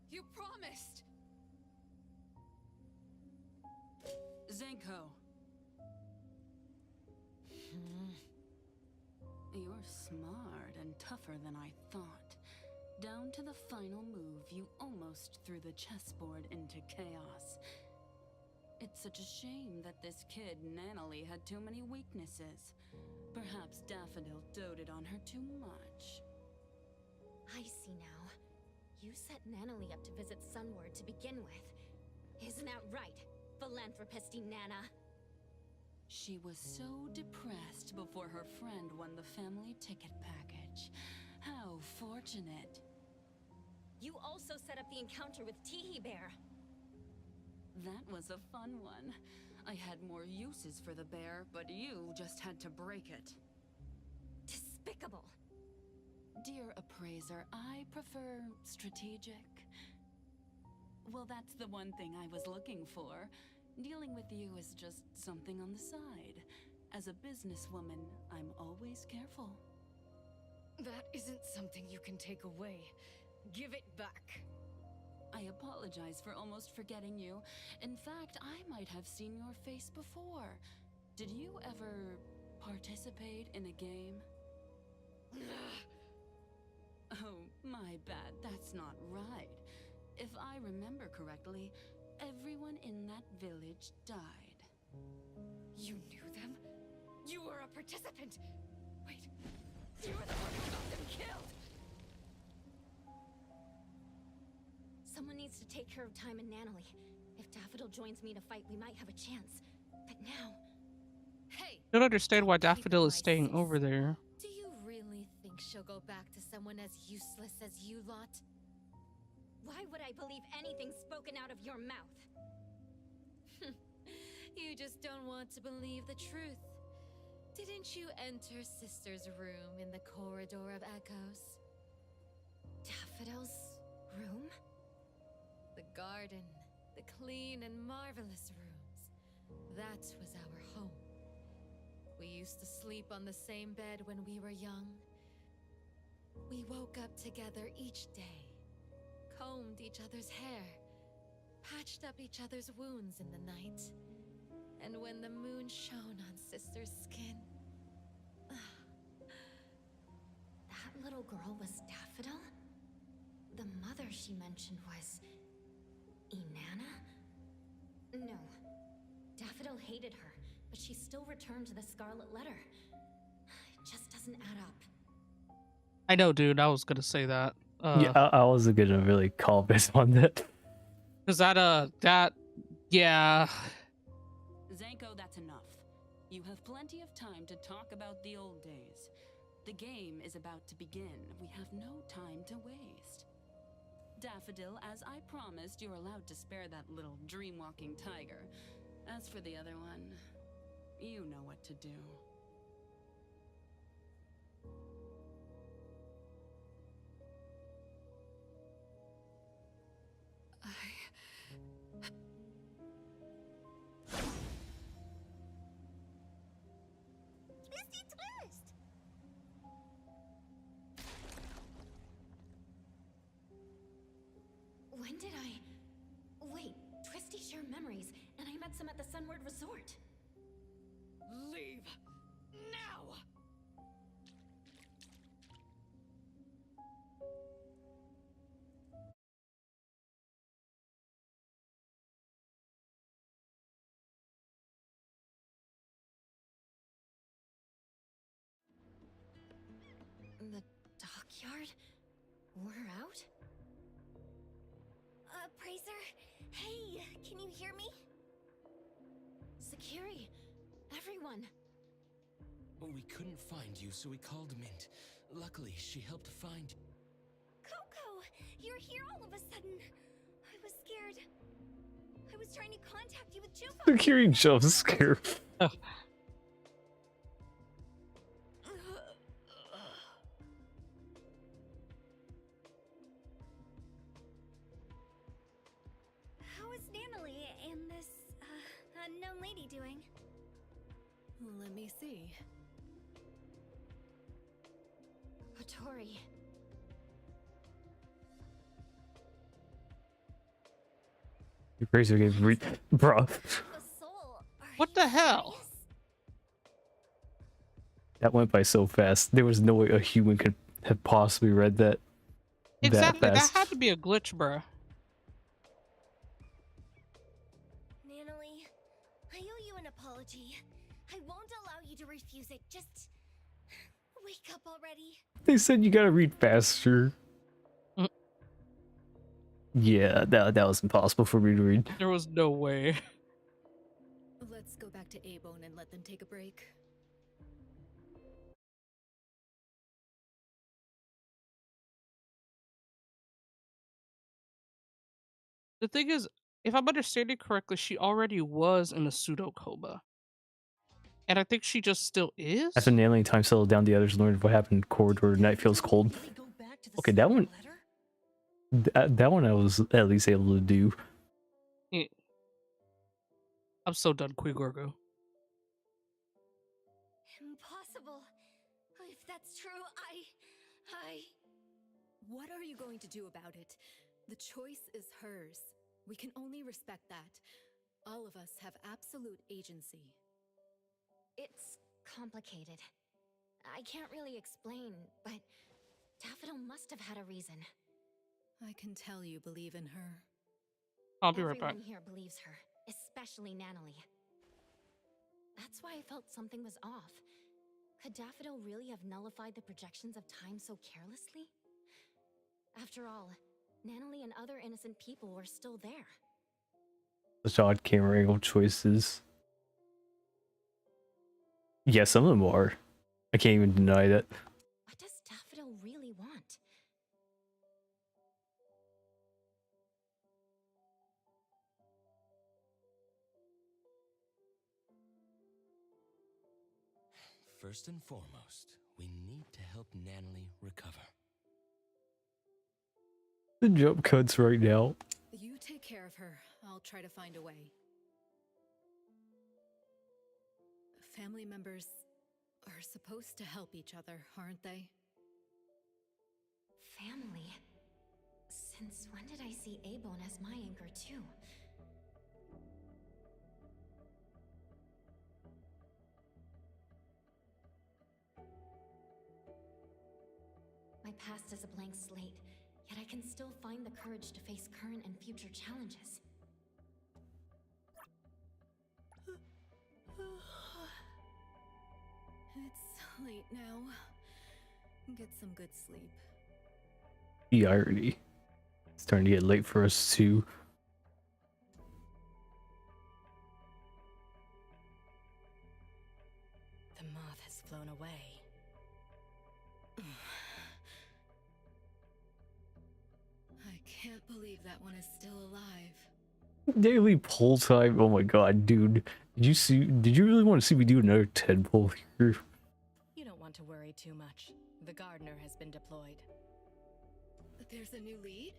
You promised! Zenko. You're smart and tougher than I thought. Down to the final move, you almost threw the chessboard into chaos. It's such a shame that this kid, Natalie, had too many weaknesses. Perhaps Daffodil doted on her too much. I see now. You set Natalie up to visit Sunward to begin with. Isn't that right, philanthropisty Nana? She was so depressed before her friend won the family ticket package. How fortunate. You also set up the encounter with Teehee Bear. That was a fun one. I had more uses for the bear, but you just had to break it. Despicable. Dear appraiser, I prefer strategic. Well, that's the one thing I was looking for. Dealing with you is just something on the side. As a businesswoman, I'm always careful. That isn't something you can take away. Give it back. I apologize for almost forgetting you. In fact, I might have seen your face before. Did you ever participate in a game? Oh, my bad. That's not right. If I remember correctly, everyone in that village died. You knew them? You were a participant! Wait, you were the one who got them killed! Someone needs to take care of Time and Natalie. If Daffodil joins me to fight, we might have a chance. But now... Hey! I don't understand why Daffodil is staying over there. Do you really think she'll go back to someone as useless as you lot? Why would I believe anything spoken out of your mouth? You just don't want to believe the truth. Didn't you enter Sister's room in the corridor of echoes? Daffodil's room? The garden, the clean and marvelous rooms. That was our home. We used to sleep on the same bed when we were young. We woke up together each day, combed each other's hair, patched up each other's wounds in the night. And when when the moon shone on Sister's skin. That little girl was Daffodil? The mother she mentioned was... Inanna? No. Daffodil hated her, but she still returned the Scarlet Letter. It just doesn't add up. I know, dude. I was gonna say that. Yeah, I wasn't gonna really call based on that. Cause yeah. Zanko, that's enough. You have plenty of time to talk about the old days. The game is about to begin. We have no time to waste. Daffodil, as I promised, you're allowed to spare that little dream-walking tiger. As for the other one, you know what to do. Twisty twist! When did I... Wait, Twisty shared memories, and I met some at the Sunward Resort. Leave now! The dockyard? We're out? Praiser? Hey, can you hear me? Sakiri, everyone. We couldn't find you, so we called Mint. Luckily, she helped find... Coco, you're here all of a sudden. I was scared. I was trying to contact you with Jumbo. Security jump scare. How is Natalie and this, unknown lady doing? Let me see. Hattori. Your Razor gave bruh. What the hell? That went by so fast. There was no way a human could have possibly read that. Exactly. That fast. That had to be a glitch, bruh. Natalie, I owe you an apology. I won't allow you to refuse it. Just wake up already. They said you gotta read faster. Yeah, that was impossible for me to read. There was no way. Let's go back to A-Bone and let them take a break. The thing is, if I'm understanding correctly, she already was in a pseudo coma. And I think she just still is? After nailing time settled down, the others learned what happened in the corridor. Night feels cold. Okay, that one... That one I was at least able to do. Yeah. I'm so done, Quigorgo. Impossible. If that's true, I... What are you going to do about it? The choice is hers. We can only respect that. All of us have absolute agency. It's complicated. I can't really explain, but Daffodil must have had a reason. I can tell you believe in her. I'll be right back. Everyone here believes her, especially Natalie. That's why I felt something was off. Could Daffodil really have nullified the projections of time so carelessly? After all, Natalie and other innocent people were still there. Such odd camera angle choices. Yeah, some of them are. I can't even deny that. What does Daffodil really want? First and foremost, we need to help Natalie recover. The jump cuts right now. You take care of her. I'll try to find a way. Family members are supposed to help each other, aren't they? Family? Since when did I see A-Bone as my anchor too? past as a blank slate, yet I can still find the courage to face current and future challenges. It's late now. Get some good sleep. The irony. It's starting to get late for us too. The moth has flown away. I can't believe that one is still alive. Daily poll time. Oh my god, dude. Did you really want to see me do another TED poll here? You don't want to worry too much. The gardener has been deployed. But there's a new lead?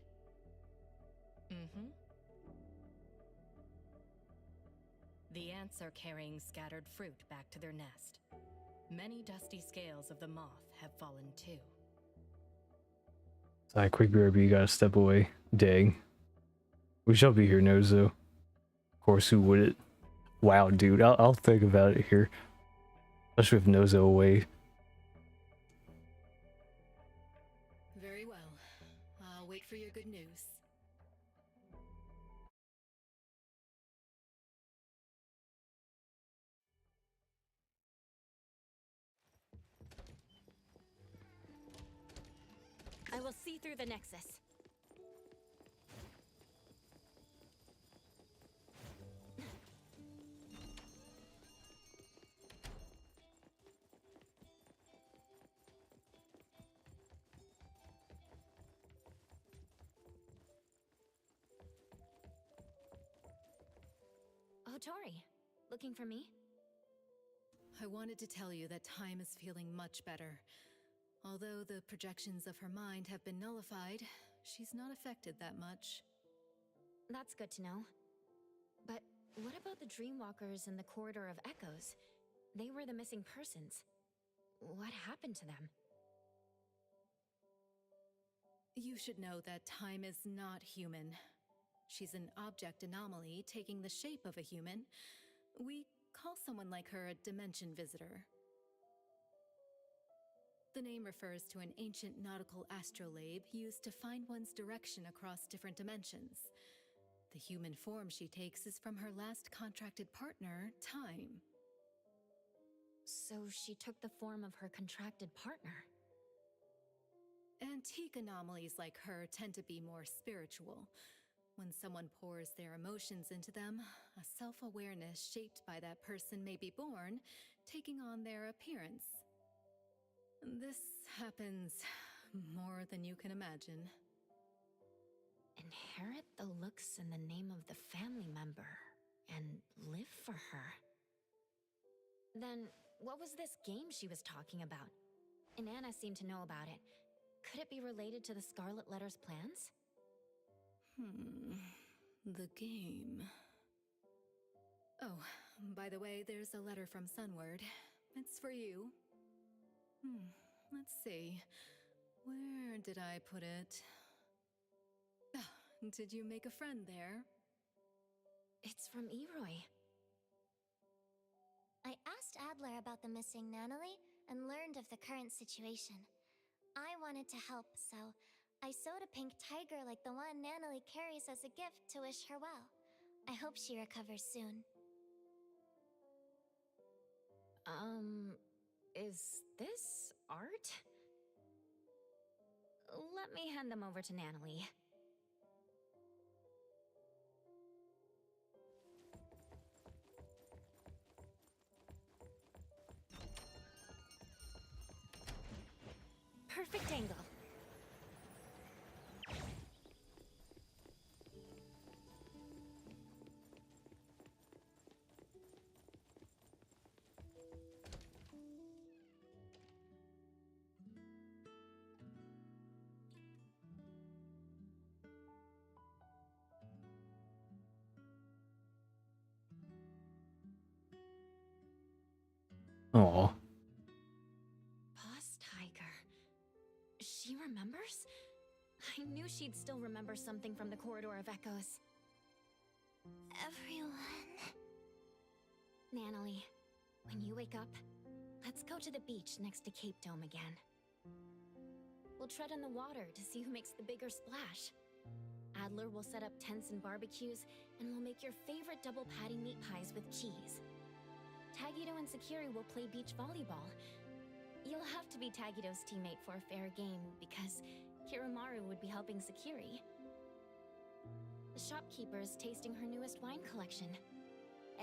Mm-hmm. The ants are carrying scattered fruit back to their nest. Many dusty scales of the moth have fallen too. Sorry, quick BRB, you gotta step away. Dang. We shall be here, Nozo. Of course, who would it? Wow, dude, I'll think about it here. Especially with Nozo away. Very well. I'll wait for your good news. I will see through the Nexus. Oh, Tori. Looking for me? I wanted to tell you that Time is feeling much better. Although the projections of her mind have been nullified, she's not affected that much. That's good to know. But what about the Dreamwalkers in the Corridor of Echoes? They were the missing persons. What happened to them? You should know that Time is not human. She's an object anomaly taking the shape of a human. We call someone like her a dimension visitor. The name refers to an ancient nautical astrolabe used to find one's direction across different dimensions. The human form she takes is from her last contracted partner, Time. So she took the form of her contracted partner. Antique anomalies like her tend to be more spiritual. When someone pours their emotions into them, a self-awareness shaped by that person may be born, taking on their appearance. This happens more than you can imagine. Inherit the looks and the name of the family member, and live for her. Then, what was this game she was talking about? Inanna seemed to know about it. Could it be related to the Scarlet Letter's plans? The game. Oh, by the way, there's a letter from Sunward. It's for you. Let's see. Where did I put it? Did you make a friend there? It's from Eroy. I asked Adler about the missing Natalie and learned of the current situation. I wanted to help, so I sewed a pink tiger like the one Natalie carries as a gift to wish her well. I hope she recovers soon. Is this art? Let me hand them over to Natalie. Perfect angle. Aw. Boss Tiger. She remembers? I knew she'd still remember something from the Corridor of Echoes. Everyone... Natalie, when you wake up, let's go to the beach next to Cape Dome again. We'll tread in the water to see who makes the bigger splash. Adler will set up tents and barbecues, and we'll make your favorite double patty meat pies with cheese. Tagito and Sakiri will play beach volleyball. You'll have to be Tagito's teammate for a fair game, because Kiramaru would be helping Sakiri. The shopkeeper is tasting her newest wine collection.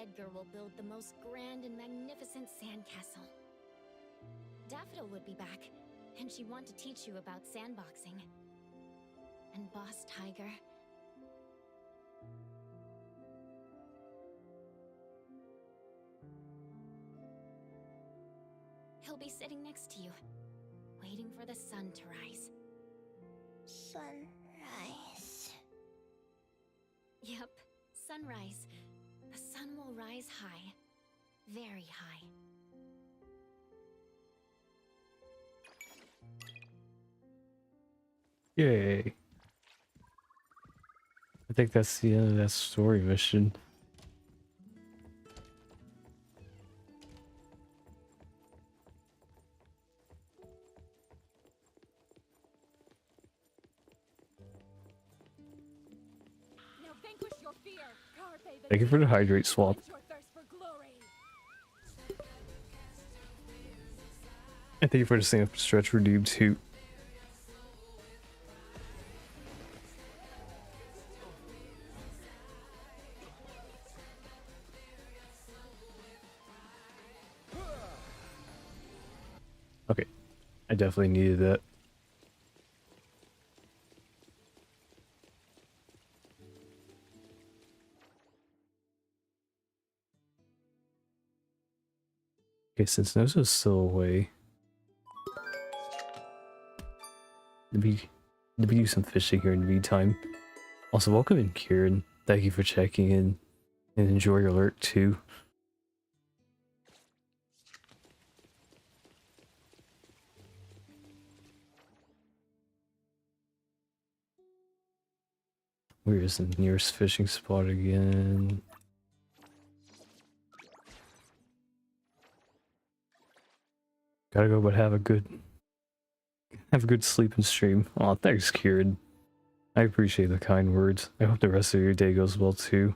Edgar will build the most grand and magnificent sandcastle. Daffodil would be back, and she'd want to teach you about sandboxing. And Boss Tiger... he'll be sitting next to you, waiting for the sun to rise. Sunrise. Yep, sunrise. The sun will rise high. Very high. Yay. I think that's the end of that story mission. Now vanquish your fear. Carpe the Thank you for the hydrate swap. your thirst for glory. And thank you for the same stretch redeemed too. Okay, I definitely needed that. Okay, since Nozo's still away, let me do some fishing here in the meantime. Also, welcome in, Kieran. Thank you for checking in, and enjoy your alert too. Where is the nearest fishing spot again? Gotta go, but have a good sleep and stream. Aw, thanks, Kieran. I appreciate the kind words. I hope the rest of your day goes well too.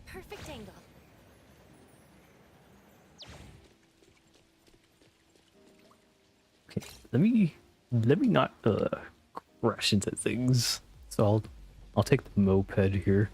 Perfect angle. Okay, let me not crash into things. So I'll take the moped here.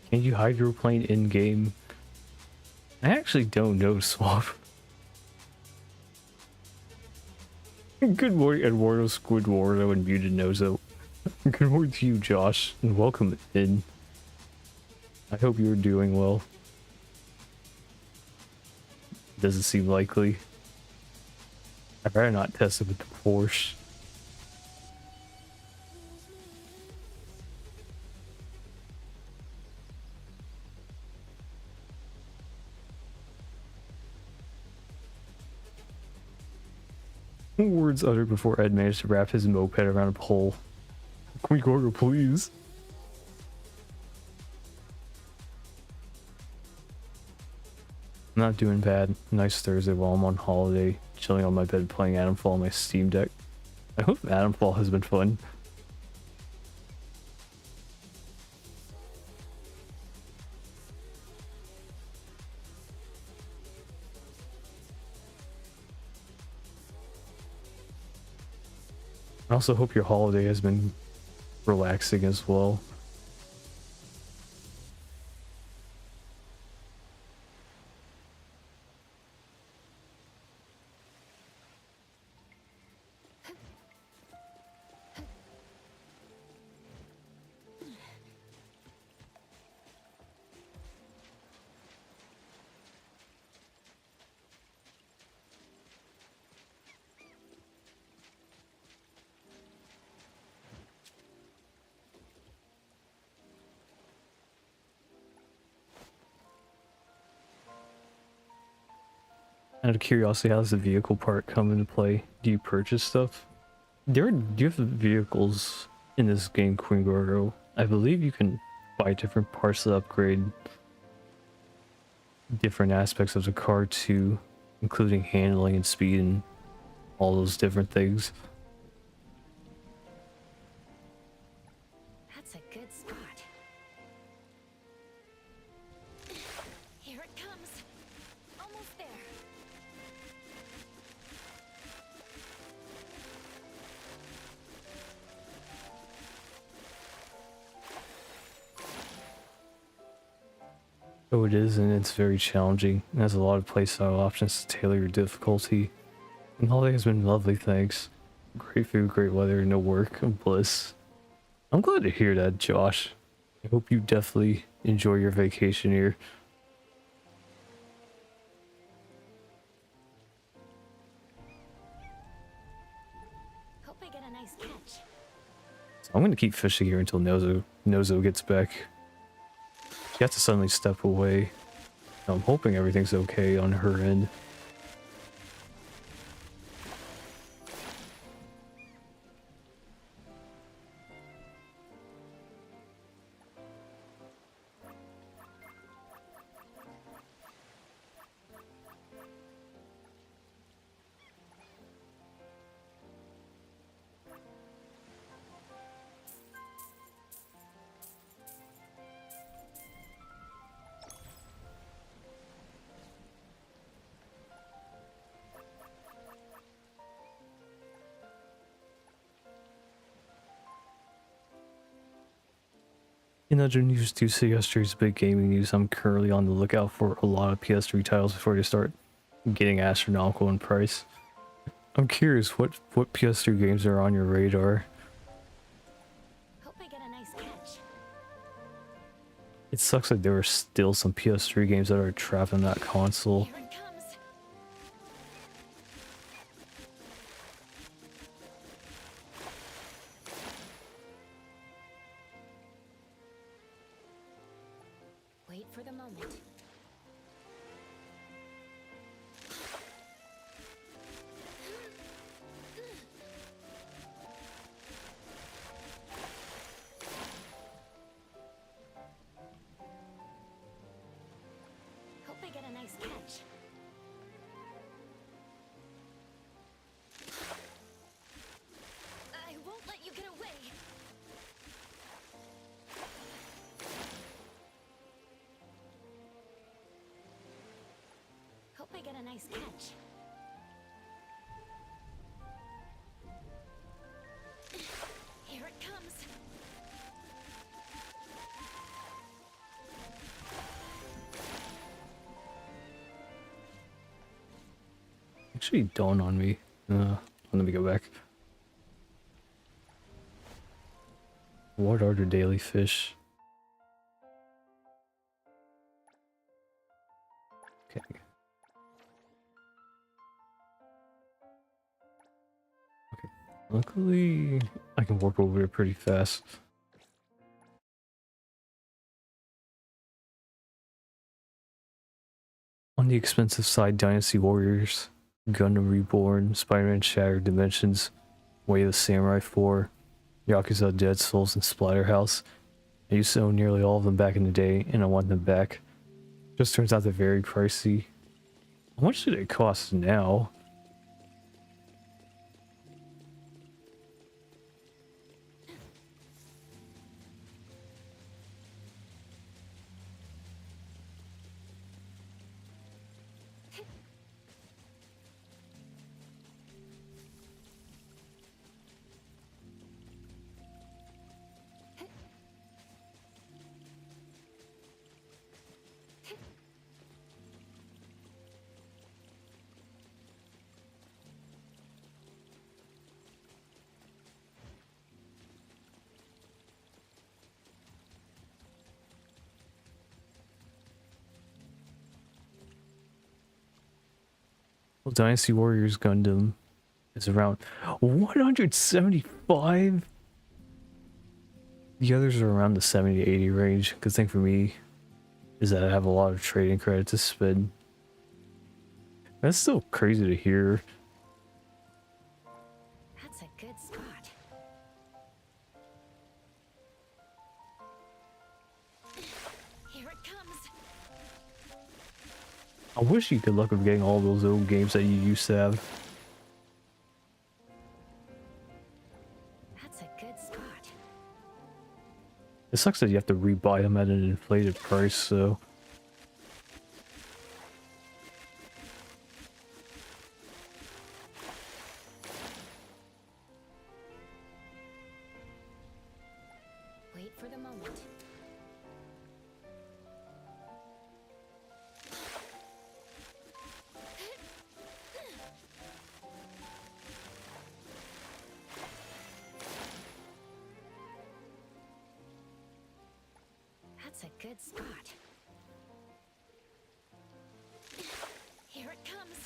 Can you hydroplane in game? I actually don't know, Swap. Good morning, Eduardo, Squidwardo, and Muted Nozo. Good morning to you, Josh, and welcome in. I hope you're doing well. Doesn't seem likely. I'd rather not test it with the Porsche. Words uttered before Ed managed to wrap his moped around a pole. Can we go, please? I'm not doing bad. Nice Thursday while I'm on holiday, chilling on my bed playing Atomfall on my Steam Deck. I hope Atomfall has been fun. I also hope your holiday has been relaxing as well. Out of curiosity, how does the vehicle part come into play? Do you purchase stuff? Do you have vehicles in this game, Queen Gorgo? I believe you can buy different parts to upgrade different aspects of the car too, including handling and speed and all those different things. That's a good spot. Here it comes. Almost there. So it is, and it's very challenging. It has a lot of playstyle options to tailor your difficulty. And all day has been lovely, thanks. Great food, great weather, no work, and bliss. I'm glad to hear that, Josh. I hope you definitely enjoy your vacation here. Hope I get a nice catch. So I'm gonna keep fishing here until Nozo gets back. She has to suddenly step away. I'm hoping everything's okay on her end. In other news due to yesterday's big gaming news, I'm currently on the lookout for a lot of PS3 titles before they start getting astronomical in price. I'm curious what PS3 games are on your radar. Hope I get a nice catch. It sucks that there are still some PS3 games that are trapped in that console. Here it comes. Wait for the moment. Hope I get a nice catch. I won't let you get away. Hope I get a nice catch. Here it comes. Actually dawned on me. Let me go back. What are the daily fish? Okay. Okay. Luckily, I can warp over there pretty fast. On the expensive side, Dynasty Warriors, Gundam Reborn, Spider-Man Shattered Dimensions, Way of the Samurai 4, Yakuza Dead Souls, and Splatterhouse. I used to own nearly all of them back in the day, and I want them back. Just turns out they're very pricey. How much do they cost now? Well, Dynasty Warriors Gundam is around 175. The others are around the 70 to 80 range. Good thing for me is that I have a lot of trading credit to spend. That's still crazy to hear. That's a good spot. Here it comes. I wish you could luck of getting all those old games that you used to have. That's a good spot. It sucks that you have to rebuy them at an inflated price, so... Wait for the moment. That's a good spot. Here it comes.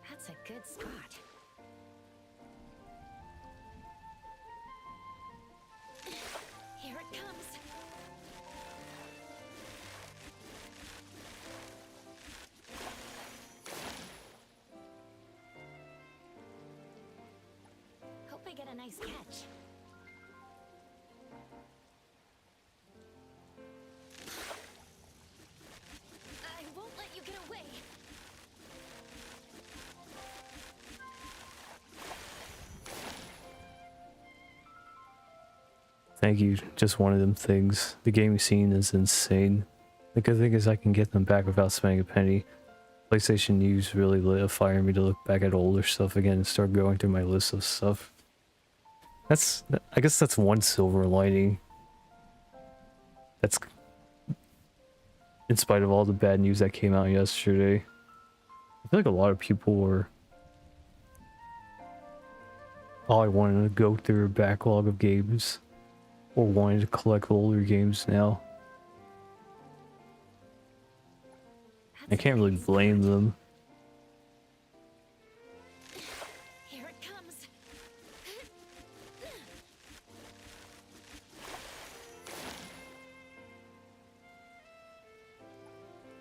That's a good spot. Here it comes. Hope I get a nice catch. I won't let you get away. Thank you, just one of them things. The gaming scene is insane. The good thing is I can get them back without spending a penny. PlayStation News really lit a fire in me to look back at older stuff again and start going through my list of stuff. I guess that's one silver lining. That's in spite of all the bad news that came out yesterday. I feel like a lot of people were probably wanting to go through a backlog of games or wanting to collect older games now. I can't really blame them. Here it comes.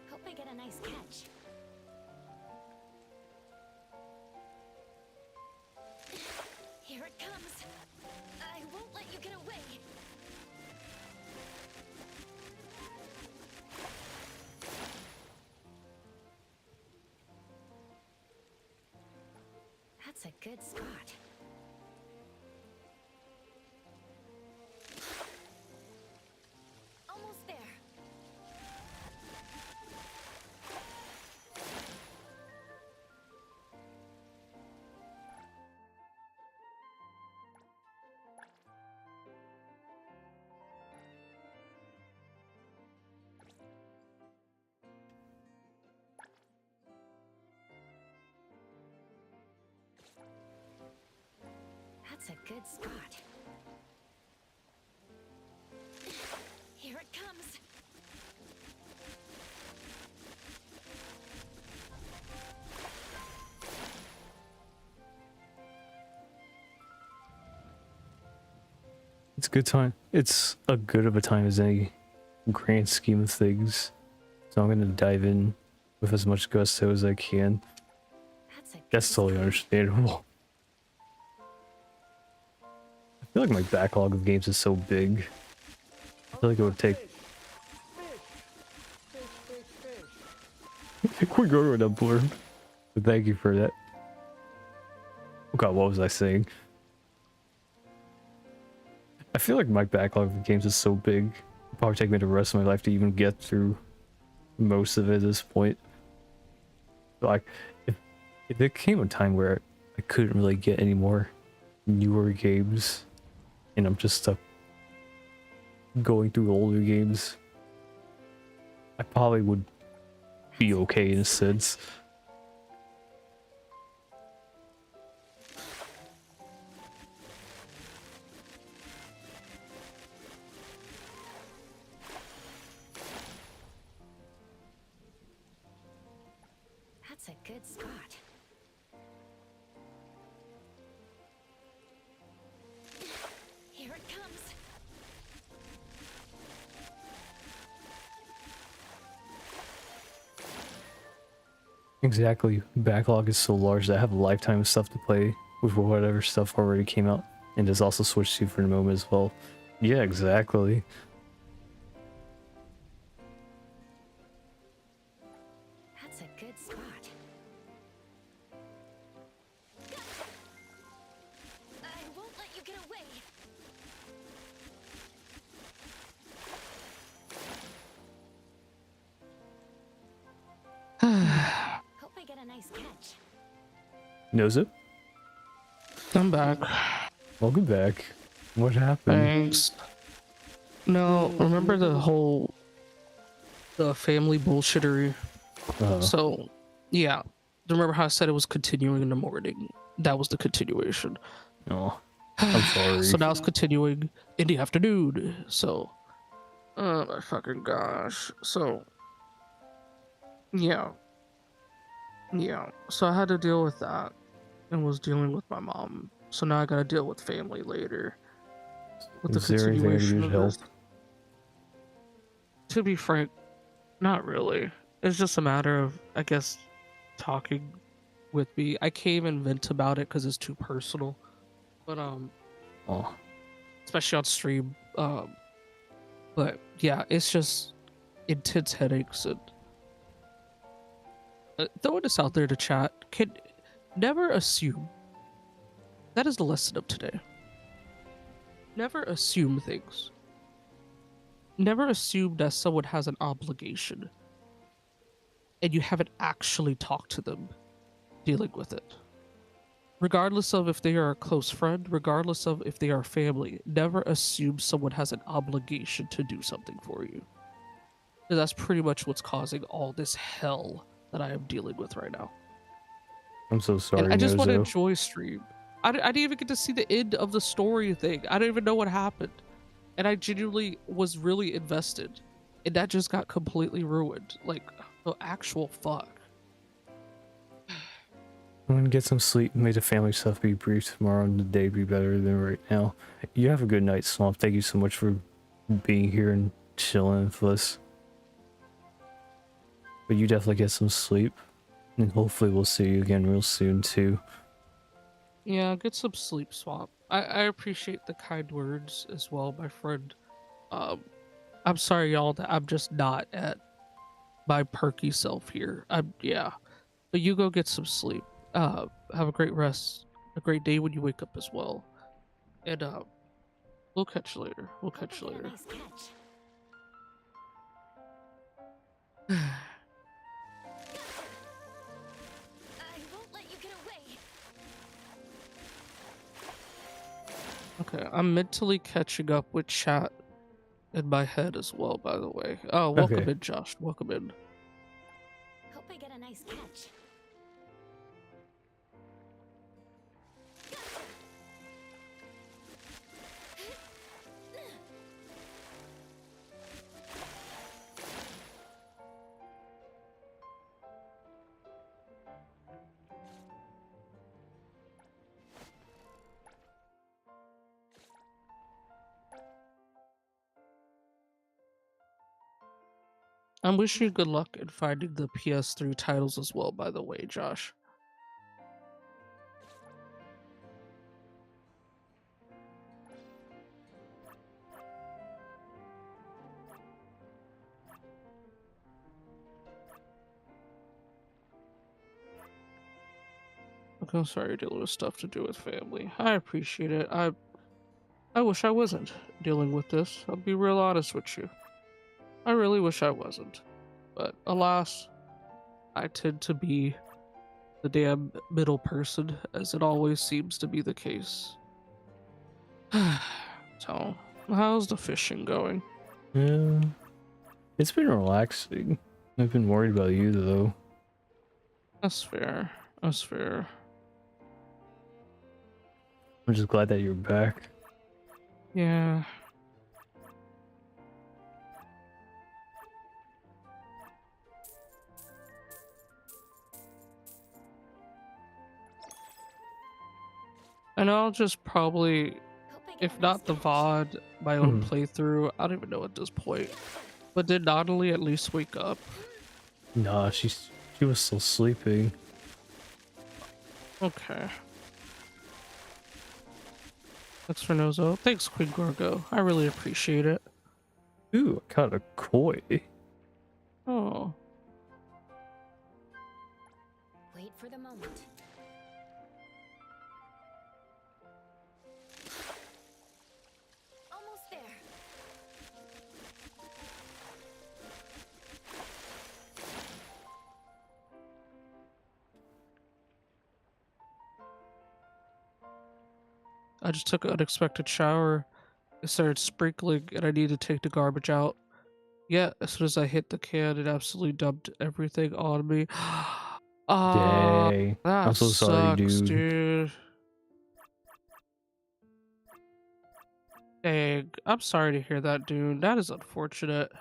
Hope I get a nice catch. Here it comes. I won't let you get away. That's a good spot. Almost there. That's a good spot. Here it comes. It's a good time. It's a good of a time as any grand scheme of things. So I'm gonna dive in with as much gusto as I can. That's totally understandable. I feel like my backlog of games is so big. I feel like it would take... We go to that blurb. But thank you for that. Oh god, what was I saying? I feel like my backlog of games is so big. It'll probably take me the rest of my life to even get through most of it at this point. Like, if there came a time where I couldn't really get any more newer games, and I'm just stuck going through older games, I probably would be okay in a sense. That's a good spot. Exactly. Backlog is so large that I have a lifetime of stuff to play with whatever stuff already came out. And just also Switch 2 for the moment as well. Yeah, exactly. That's a good spot. I won't let you get away. Hope I get a nice catch. Nozo? I'm back. Welcome back. What happened? Thanks. No, remember the family bullshittery? So, yeah. Remember how I said it was continuing in the morning? That was the continuation. Oh, I'm sorry. So now it's continuing in the afternoon. So, oh my fucking gosh. So, yeah. Yeah. So I had to deal with that and was dealing with my mom. So now I gotta deal with family later. With the Is there anything I can continuation do of to help? this. To be frank, not really. It's just a matter of, I guess, talking with me. I can't even vent about it because it's too personal. But especially on stream. But yeah, it's just intense headaches and throwing this out there to chat. Can never assume. That is the lesson of today. Never assume things. Never assume that someone has an obligation and you haven't actually talked to them dealing with it. Regardless of if they are a close friend, regardless of if they are family, never assume someone has an obligation to do something for you. And that's pretty much what's causing all this hell that I am dealing with right now. I'm so sorry, And I just want to Nozo. enjoy stream. I didn't even get to see the end of the story thing. I don't even know what happened. And I genuinely was really invested. And that just got completely ruined. Like, the actual fuck. I'm gonna get some sleep. May the family stuff be brief tomorrow and the day be better than right now. You have a good night, Swamp. Thank you so much for being here and chilling with us. But you definitely get some sleep. And hopefully we'll see you again real soon too. Yeah, get some sleep, Swamp. I appreciate the kind words as well, my friend. I'm sorry, y'all, that I'm just not at my perky self here. Yeah. But you go get some sleep. Have a great rest. A great day when you wake up as well. And we'll catch you later. We'll catch you later. Nice catch. I won't let you get away. Okay, I'm mentally catching up with chat in my head as well, by the way. Oh, welcome Okay. in, Josh. Welcome in. Hope I get a nice catch. I'm wishing you good luck in finding the PS3 titles as well, by the way, Josh. Okay, I'm sorry you're dealing with stuff to do with family. I appreciate it. I wish I wasn't dealing with this. I'll be real honest with you. I really wish I wasn't. But alas, I tend to be the damn middle person, as it always seems to be the case. So, how's the fishing going? Yeah. It's been relaxing. I've been worried about you though. That's fair. That's fair. I'm just glad that you're back. Yeah. And I'll just probably, if not the VOD, my own playthrough, I don't even know at this point. But did Natalie at least wake up? Nah, she She was still sleeping. Okay. Thanks for Nozo. Thanks, Queen Gorgo. I really appreciate it. Ooh, I got a koi. Oh. Wait for the moment. Almost there. I just took an unexpected shower. It started sprinkling and I need to take the garbage out. Yeah, as soon as I hit the can, it absolutely dumped everything on me. Dang. That I'm so sorry, sucks, dude. dude. Dang, I'm sorry to hear that, dude. That is unfortunate.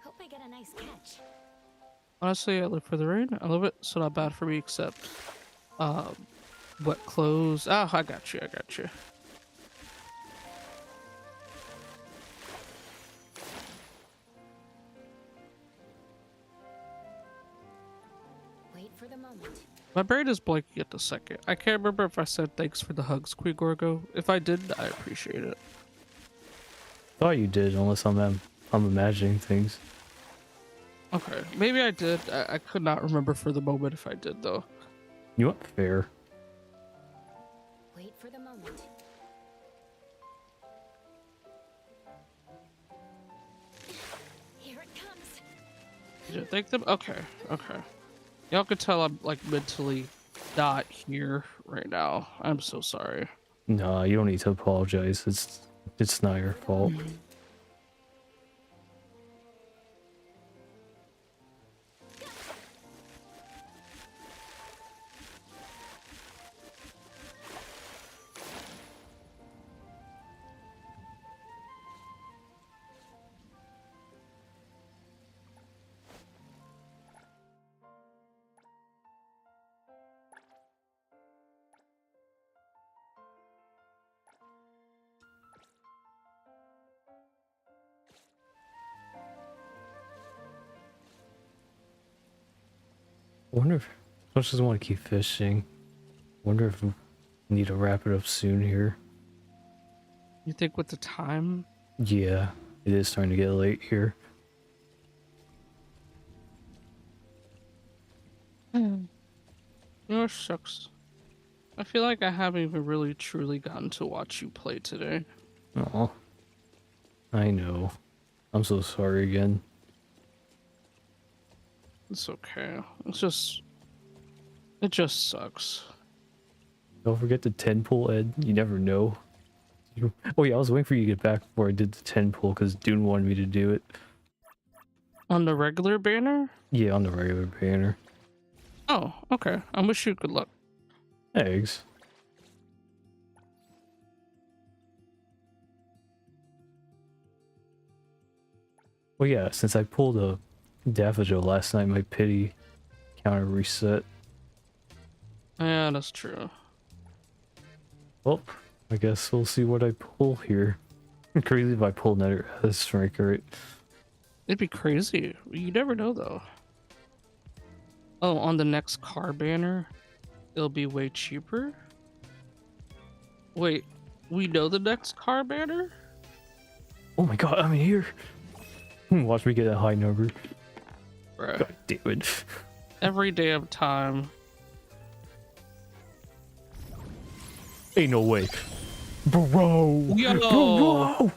Hope I get a nice catch. Honestly, I live for the rain. I love it. So not bad for me, except wet clothes. Oh, I got you. I got you. Wait for the moment. My brain is blanking at the second. I can't remember if I said thanks for the hugs, Queen Gorgo. If I did, I appreciate it. Thought you did, unless I'm imagining things. Okay, maybe I did. I could not remember for the moment if I did, though. You want fair? Wait for the moment. Here it comes. Did you thank them? Okay, okay. Y'all could tell I'm like mentally not here right now. I'm so sorry. Nah, you don't need to apologize. It's not your fault. Wonder if I just want to keep fishing. Wonder if we need to wrap it up soon here. You think with the time? Yeah, it is starting to get late here. You know what sucks? I feel like I haven't even really truly gotten to watch you play today. Oh, I know. I'm so sorry again. It's okay. It just sucks. Don't forget the 10 pull, Ed. You never know. Oh yeah, I was waiting for you to get back before I did the 10 pull because Dune wanted me to do it. On the regular banner? Yeah, on the regular banner. Oh, okay. I wish you good luck. Eggs. Well, yeah, since I pulled a Daffodil last night, my pity counter reset. Yeah, that's true. Well, I guess we'll see what I pull here. Crazy if I pull another strike, right? It'd be crazy. You never know, though. Oh, on the next car banner, it'll be way cheaper? Wait, we know the next car banner? Oh my god, I'm here! Watch me get a high number. Bruh. God damn it. Every damn time. Ain't no way. Bro! Yo! Bro!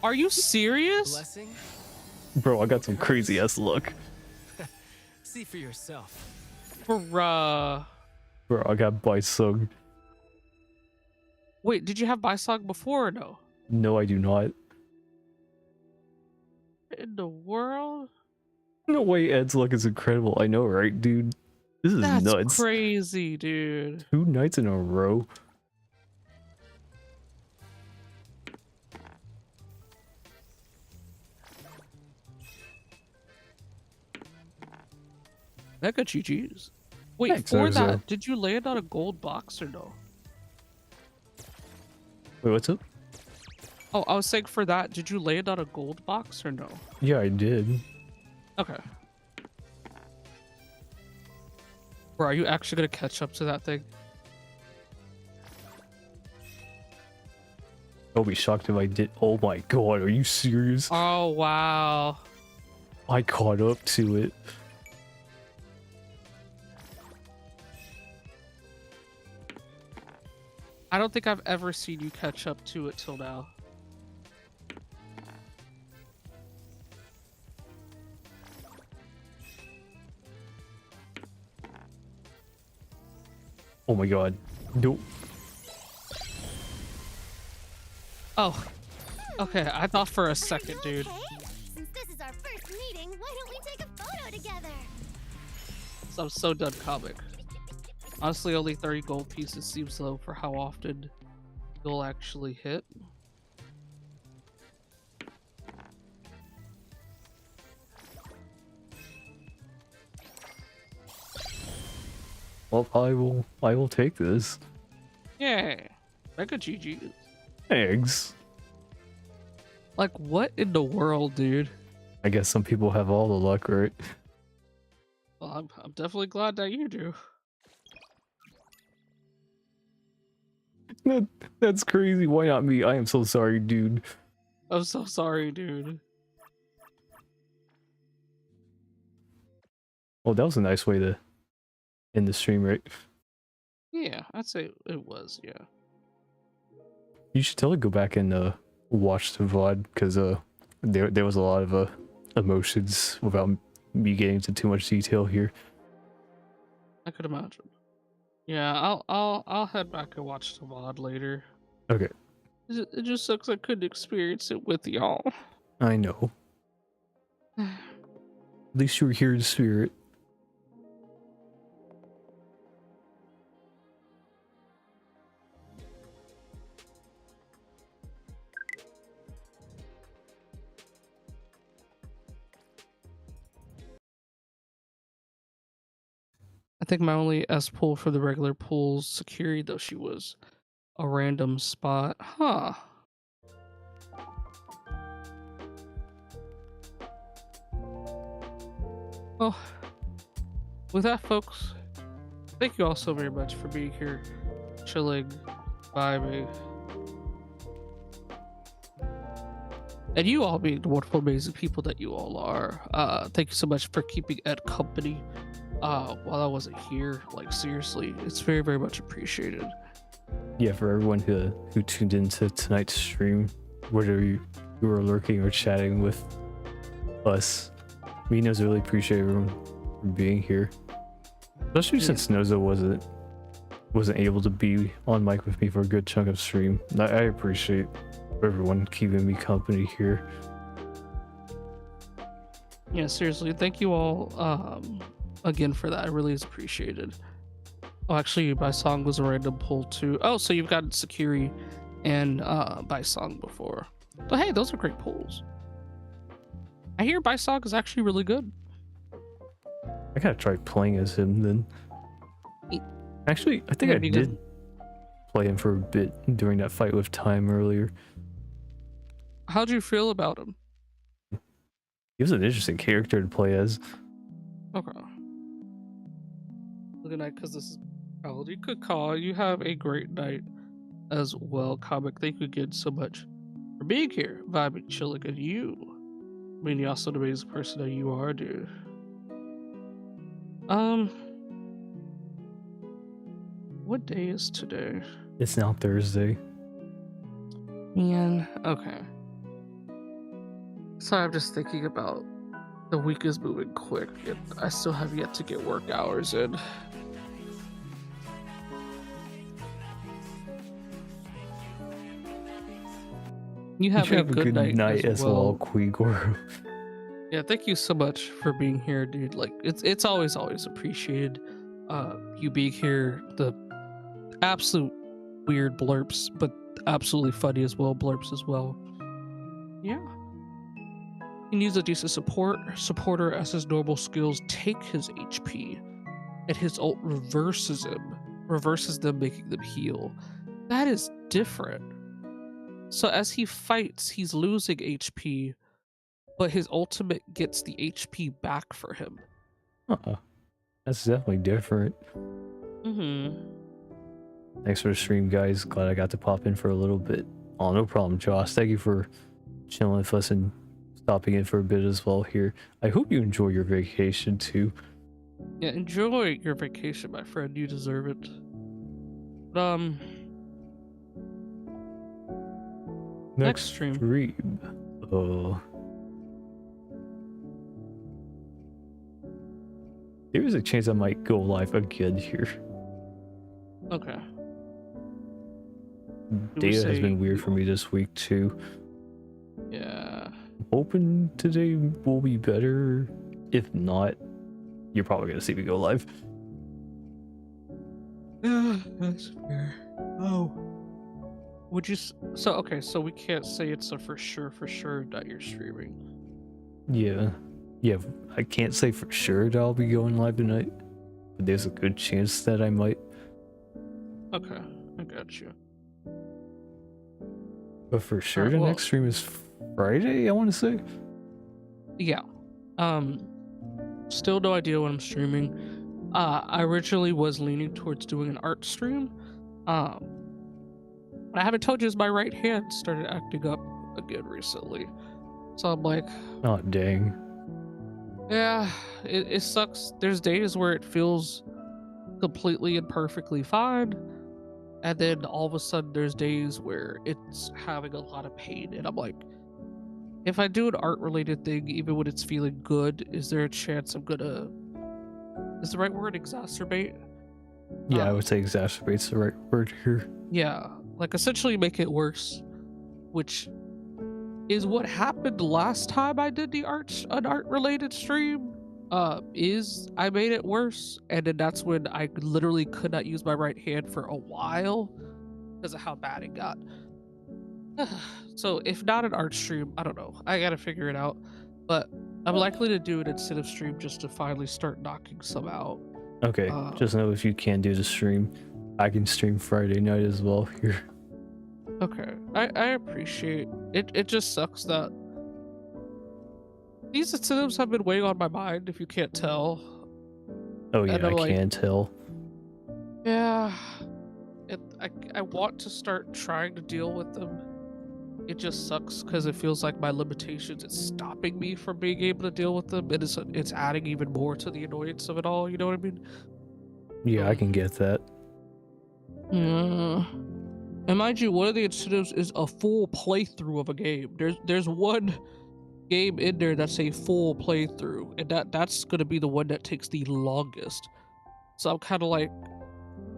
Are you serious? Blessing? Bro, I got some crazy ass luck. See for yourself. Bruh. Bro, I got Bisung. Wait, did you have Bisog before or no? No, I do not. In the world? No way, Ed's luck is incredible. I know, right, dude? This is That's nuts. crazy, dude. 2 nights in a row. Mega GG's. Wait, Thanks, for Nozo. that, did you land on a gold box or no? Wait, what's up? Oh, I was saying for that, did you land on a gold box or no? Yeah, I did. Okay. Bro, are you actually gonna catch up to that thing? I'll be shocked if I did. Oh my god, are you serious? Oh, wow. I caught up to it. I don't think I've ever seen you catch up to it till now. Oh my god. No. Oh. Okay, I thought for a second, dude. Since this is our first meeting, why don't we take a photo together? I'm so done comic. Honestly, only 30 gold pieces seems low for how often you'll actually hit. Well, I will take this. Yeah. Mega GG. Eggs. Like, what in the world, dude? I guess some people have all the luck, right? Well, I'm definitely glad that you do. That's crazy. Why not me? I am so sorry, dude. I'm so sorry, dude. Well, that was a nice way to end the stream, right? Yeah, I'd say it was, yeah. You should totally go back and watch the VOD, because there was a lot of emotions without me getting into too much detail here. I could imagine. Yeah, I'll head back and watch the VOD later. Okay. It just sucks I couldn't experience it with y'all. I know. At least you were here in spirit. I think my only S pull for the regular pools security, though she was a random spot. Huh. Well, with that, folks, thank you all so very much for being here, chilling, vibing. And you all being the wonderful, amazing people that you all are. Thank you so much for keeping Ed company while I wasn't here. Like, seriously, it's very, very much appreciated. Yeah, for everyone who tuned into tonight's stream, whether you were lurking or chatting with us, we Nozo really appreciate everyone for being here. Especially since Nozo wasn't able to be on mic with me for a good chunk of stream. I appreciate everyone keeping me company here. Yeah, seriously, thank you all again for that. It really is appreciated. Oh, actually, by song was a random pull too. Oh, so you've gotten Sakiri and by song before. But hey, those are great pulls. I hear by song is actually really good. I gotta try playing as him then. Actually, I think I did play him for a bit during that fight with Time earlier. How'd you feel about him? He was an interesting character to play as. Okay. Good night, because this is probably good call. You have a great night as well, Comic. Thank you again so much for being here, vibing, chilling, and you. I mean, you're also the amazing person that you are, dude. What day is today? It's now Thursday. Man, okay. So I'm just thinking about the week is moving quick, and I still have yet to get work hours in. You have a good night as well, Quigoro. Yeah, thank you so much for being here, dude. Like, it's always appreciated. You being here, the absolute weird blurps, but absolutely funny as well, blurps as well. Yeah. He needs a decent supporter as his normal skills take his HP, and his ult reverses them, making them heal. That is different. So as he fights, he's losing HP, but his ultimate gets the HP back for him. That's definitely different. Thanks for the stream, guys. Glad I got to pop in for a little bit. Oh, no problem, Josh. Thank you for chilling with us and stopping in for a bit as well here. I hope you enjoy your vacation too. Yeah, enjoy your vacation, my friend. You deserve it. Next stream. There is a chance I might go live again here. Okay. Data has been weird for me this week too. Yeah. I'm hoping today will be better. If not, you're probably gonna see me go live. Yeah, that's fair. Oh. Would you so we can't say it's a for sure that you're streaming. Yeah, I can't say for sure that I'll be going live tonight, but there's a good chance that I might. Okay, I got you. But for sure, the next stream is Friday, I want to say. Yeah. Still no idea what I'm streaming. I originally was leaning towards doing an art stream. I haven't told you, my right hand started acting up again recently. So I'm like, oh dang. Yeah, it sucks. There's days where it feels completely and perfectly fine, and then all of a sudden there's days where it's having a lot of pain, and I'm like, if I do an art related thing, even when it's feeling good, is there a chance I'm gonna, is the right word exacerbate? Yeah, I would say exacerbate's the right word here. Yeah, like essentially make it worse, which is what happened last time I did an art related stream. Is I made it worse, and then that's when I literally could not use my right hand for a while because of how bad it got. So if not an art stream, I don't know. I gotta figure it out. But I'm likely to do an incentive stream just to finally start knocking some out. Okay, just know if you can't do the stream, I can stream Friday night as well here. Okay, I appreciate it. It just sucks that these incentives have been weighing on my mind, if you can't tell. Oh yeah, I can tell. Yeah, I want to start trying to deal with them. It just sucks because it feels like my limitations is stopping me from being able to deal with them, and it's adding even more to the annoyance of it all. You know what I mean? Yeah, I can get that. Yeah. And mind you, one of the incentives is a full playthrough of a game. There's one game in there that's a full playthrough, and that's gonna be the one that takes the longest. So I'm kind of like,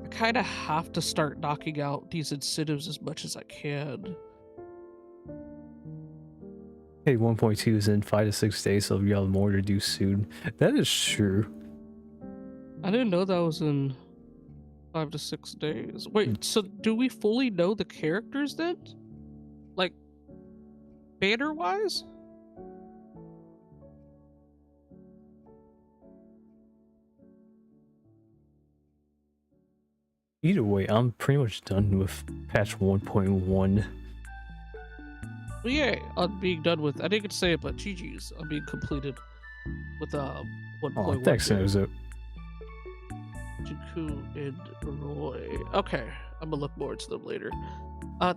I kind of have to start knocking out these incentives as much as I can. Hey, 1.2 is in 5 to 6 days, so you have more to do soon. That is true. I didn't know that was in 5 to 6 days. Wait, so do we fully know the characters then? Like, banner-wise? Either way, I'm pretty much done with patch 1.1. Well, yeah, on being done with, I didn't say it, but GG's on being completed with 1.1. Oh, thanks, Nozo. Jakku and Roy. Okay, I'm gonna look more into them later.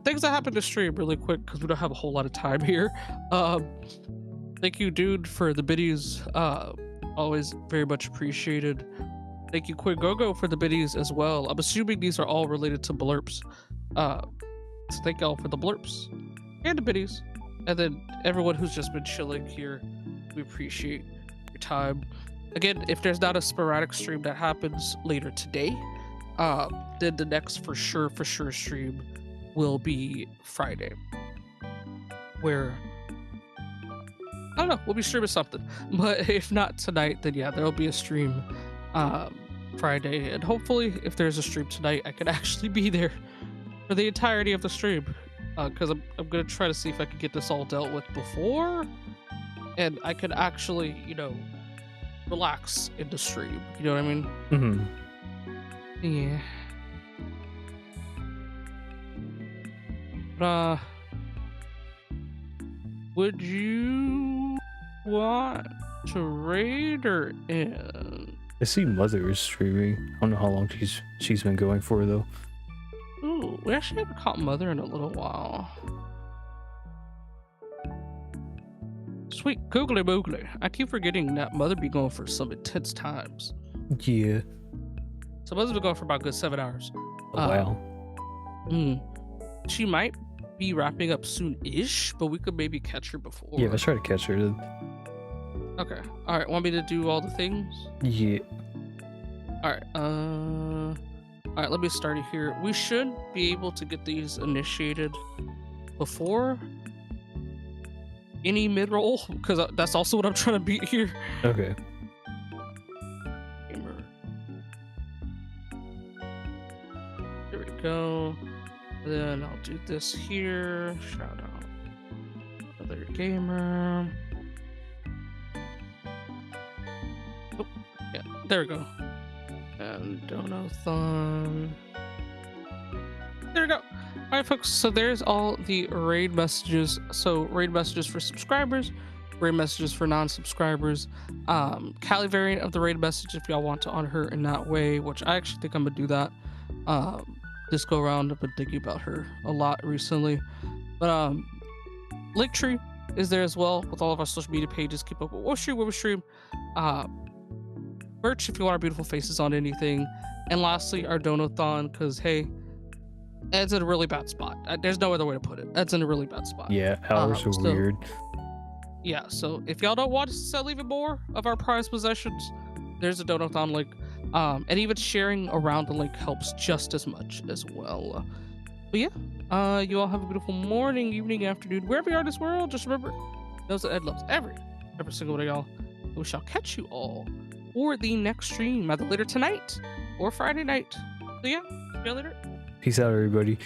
Things that happened to stream really quick because we don't have a whole lot of time here. Thank you, dude, for the biddies. Always very much appreciated. Thank you, Quinn Gogo, for the biddies as well. I'm assuming these are all related to blurps. So thank y'all for the blurps and the biddies, and then everyone who's just been chilling here. We appreciate your time. Again, if there's not a sporadic stream that happens later today, then the next for sure stream will be Friday, where I don't know, we'll be streaming something. But if not tonight, then yeah, there'll be a stream Friday, and hopefully if there's a stream tonight, I can actually be there for the entirety of the stream, because I'm gonna try to see if I can get this all dealt with before and I could actually, you know, relax in the stream. You know what I mean? Mm-hmm. Yeah. But, would you want to raid or in? I see Mother is streaming. I don't know how long she's been going for though. Ooh, we actually haven't caught Mother in a little while. Sweet googly boogly. I keep forgetting that Mother be going for some intense times. Yeah. So Mother's been going for about a good 7 hours. Oh, wow. She might be wrapping up soon-ish, but we could maybe catch her before. Yeah, let's try to catch her. Okay. All right. Want me to do all the things? Yeah. All right. All right. Let me start it here. We should be able to get these initiated before any mid-roll, because that's also what I'm trying to beat here. Okay. Gamer. There we go. Then I'll do this here. Shout out another gamer. Oh, yeah, there we go. And Donathon. There we go. Alright folks, so there's all the raid messages. So raid messages for subscribers, raid messages for non-subscribers, Callie variant of the raid message if y'all want to honor her in that way, which I actually think I'm gonna do that. This go around. I've been thinking about her a lot recently. But Linktree is there as well with all of our social media pages. Keep up with what we stream. Merch if you want our beautiful faces on anything. And lastly, our Donathon, because hey, Ed's in a really bad spot. There's no other way to put it. Ed's in a really bad spot. Yeah, hours are weird. Yeah, so if y'all don't want us to sell even more of our prized possessions, there's a Donathon link. And even sharing around the link helps just as much as well. But yeah, you all have a beautiful morning, evening, afternoon, wherever you are in this world. Just remember, Nozo and Ed loves every single one of y'all. And we shall catch you all for the next stream, either later tonight or Friday night. So yeah, see y'all later. Peace out, everybody.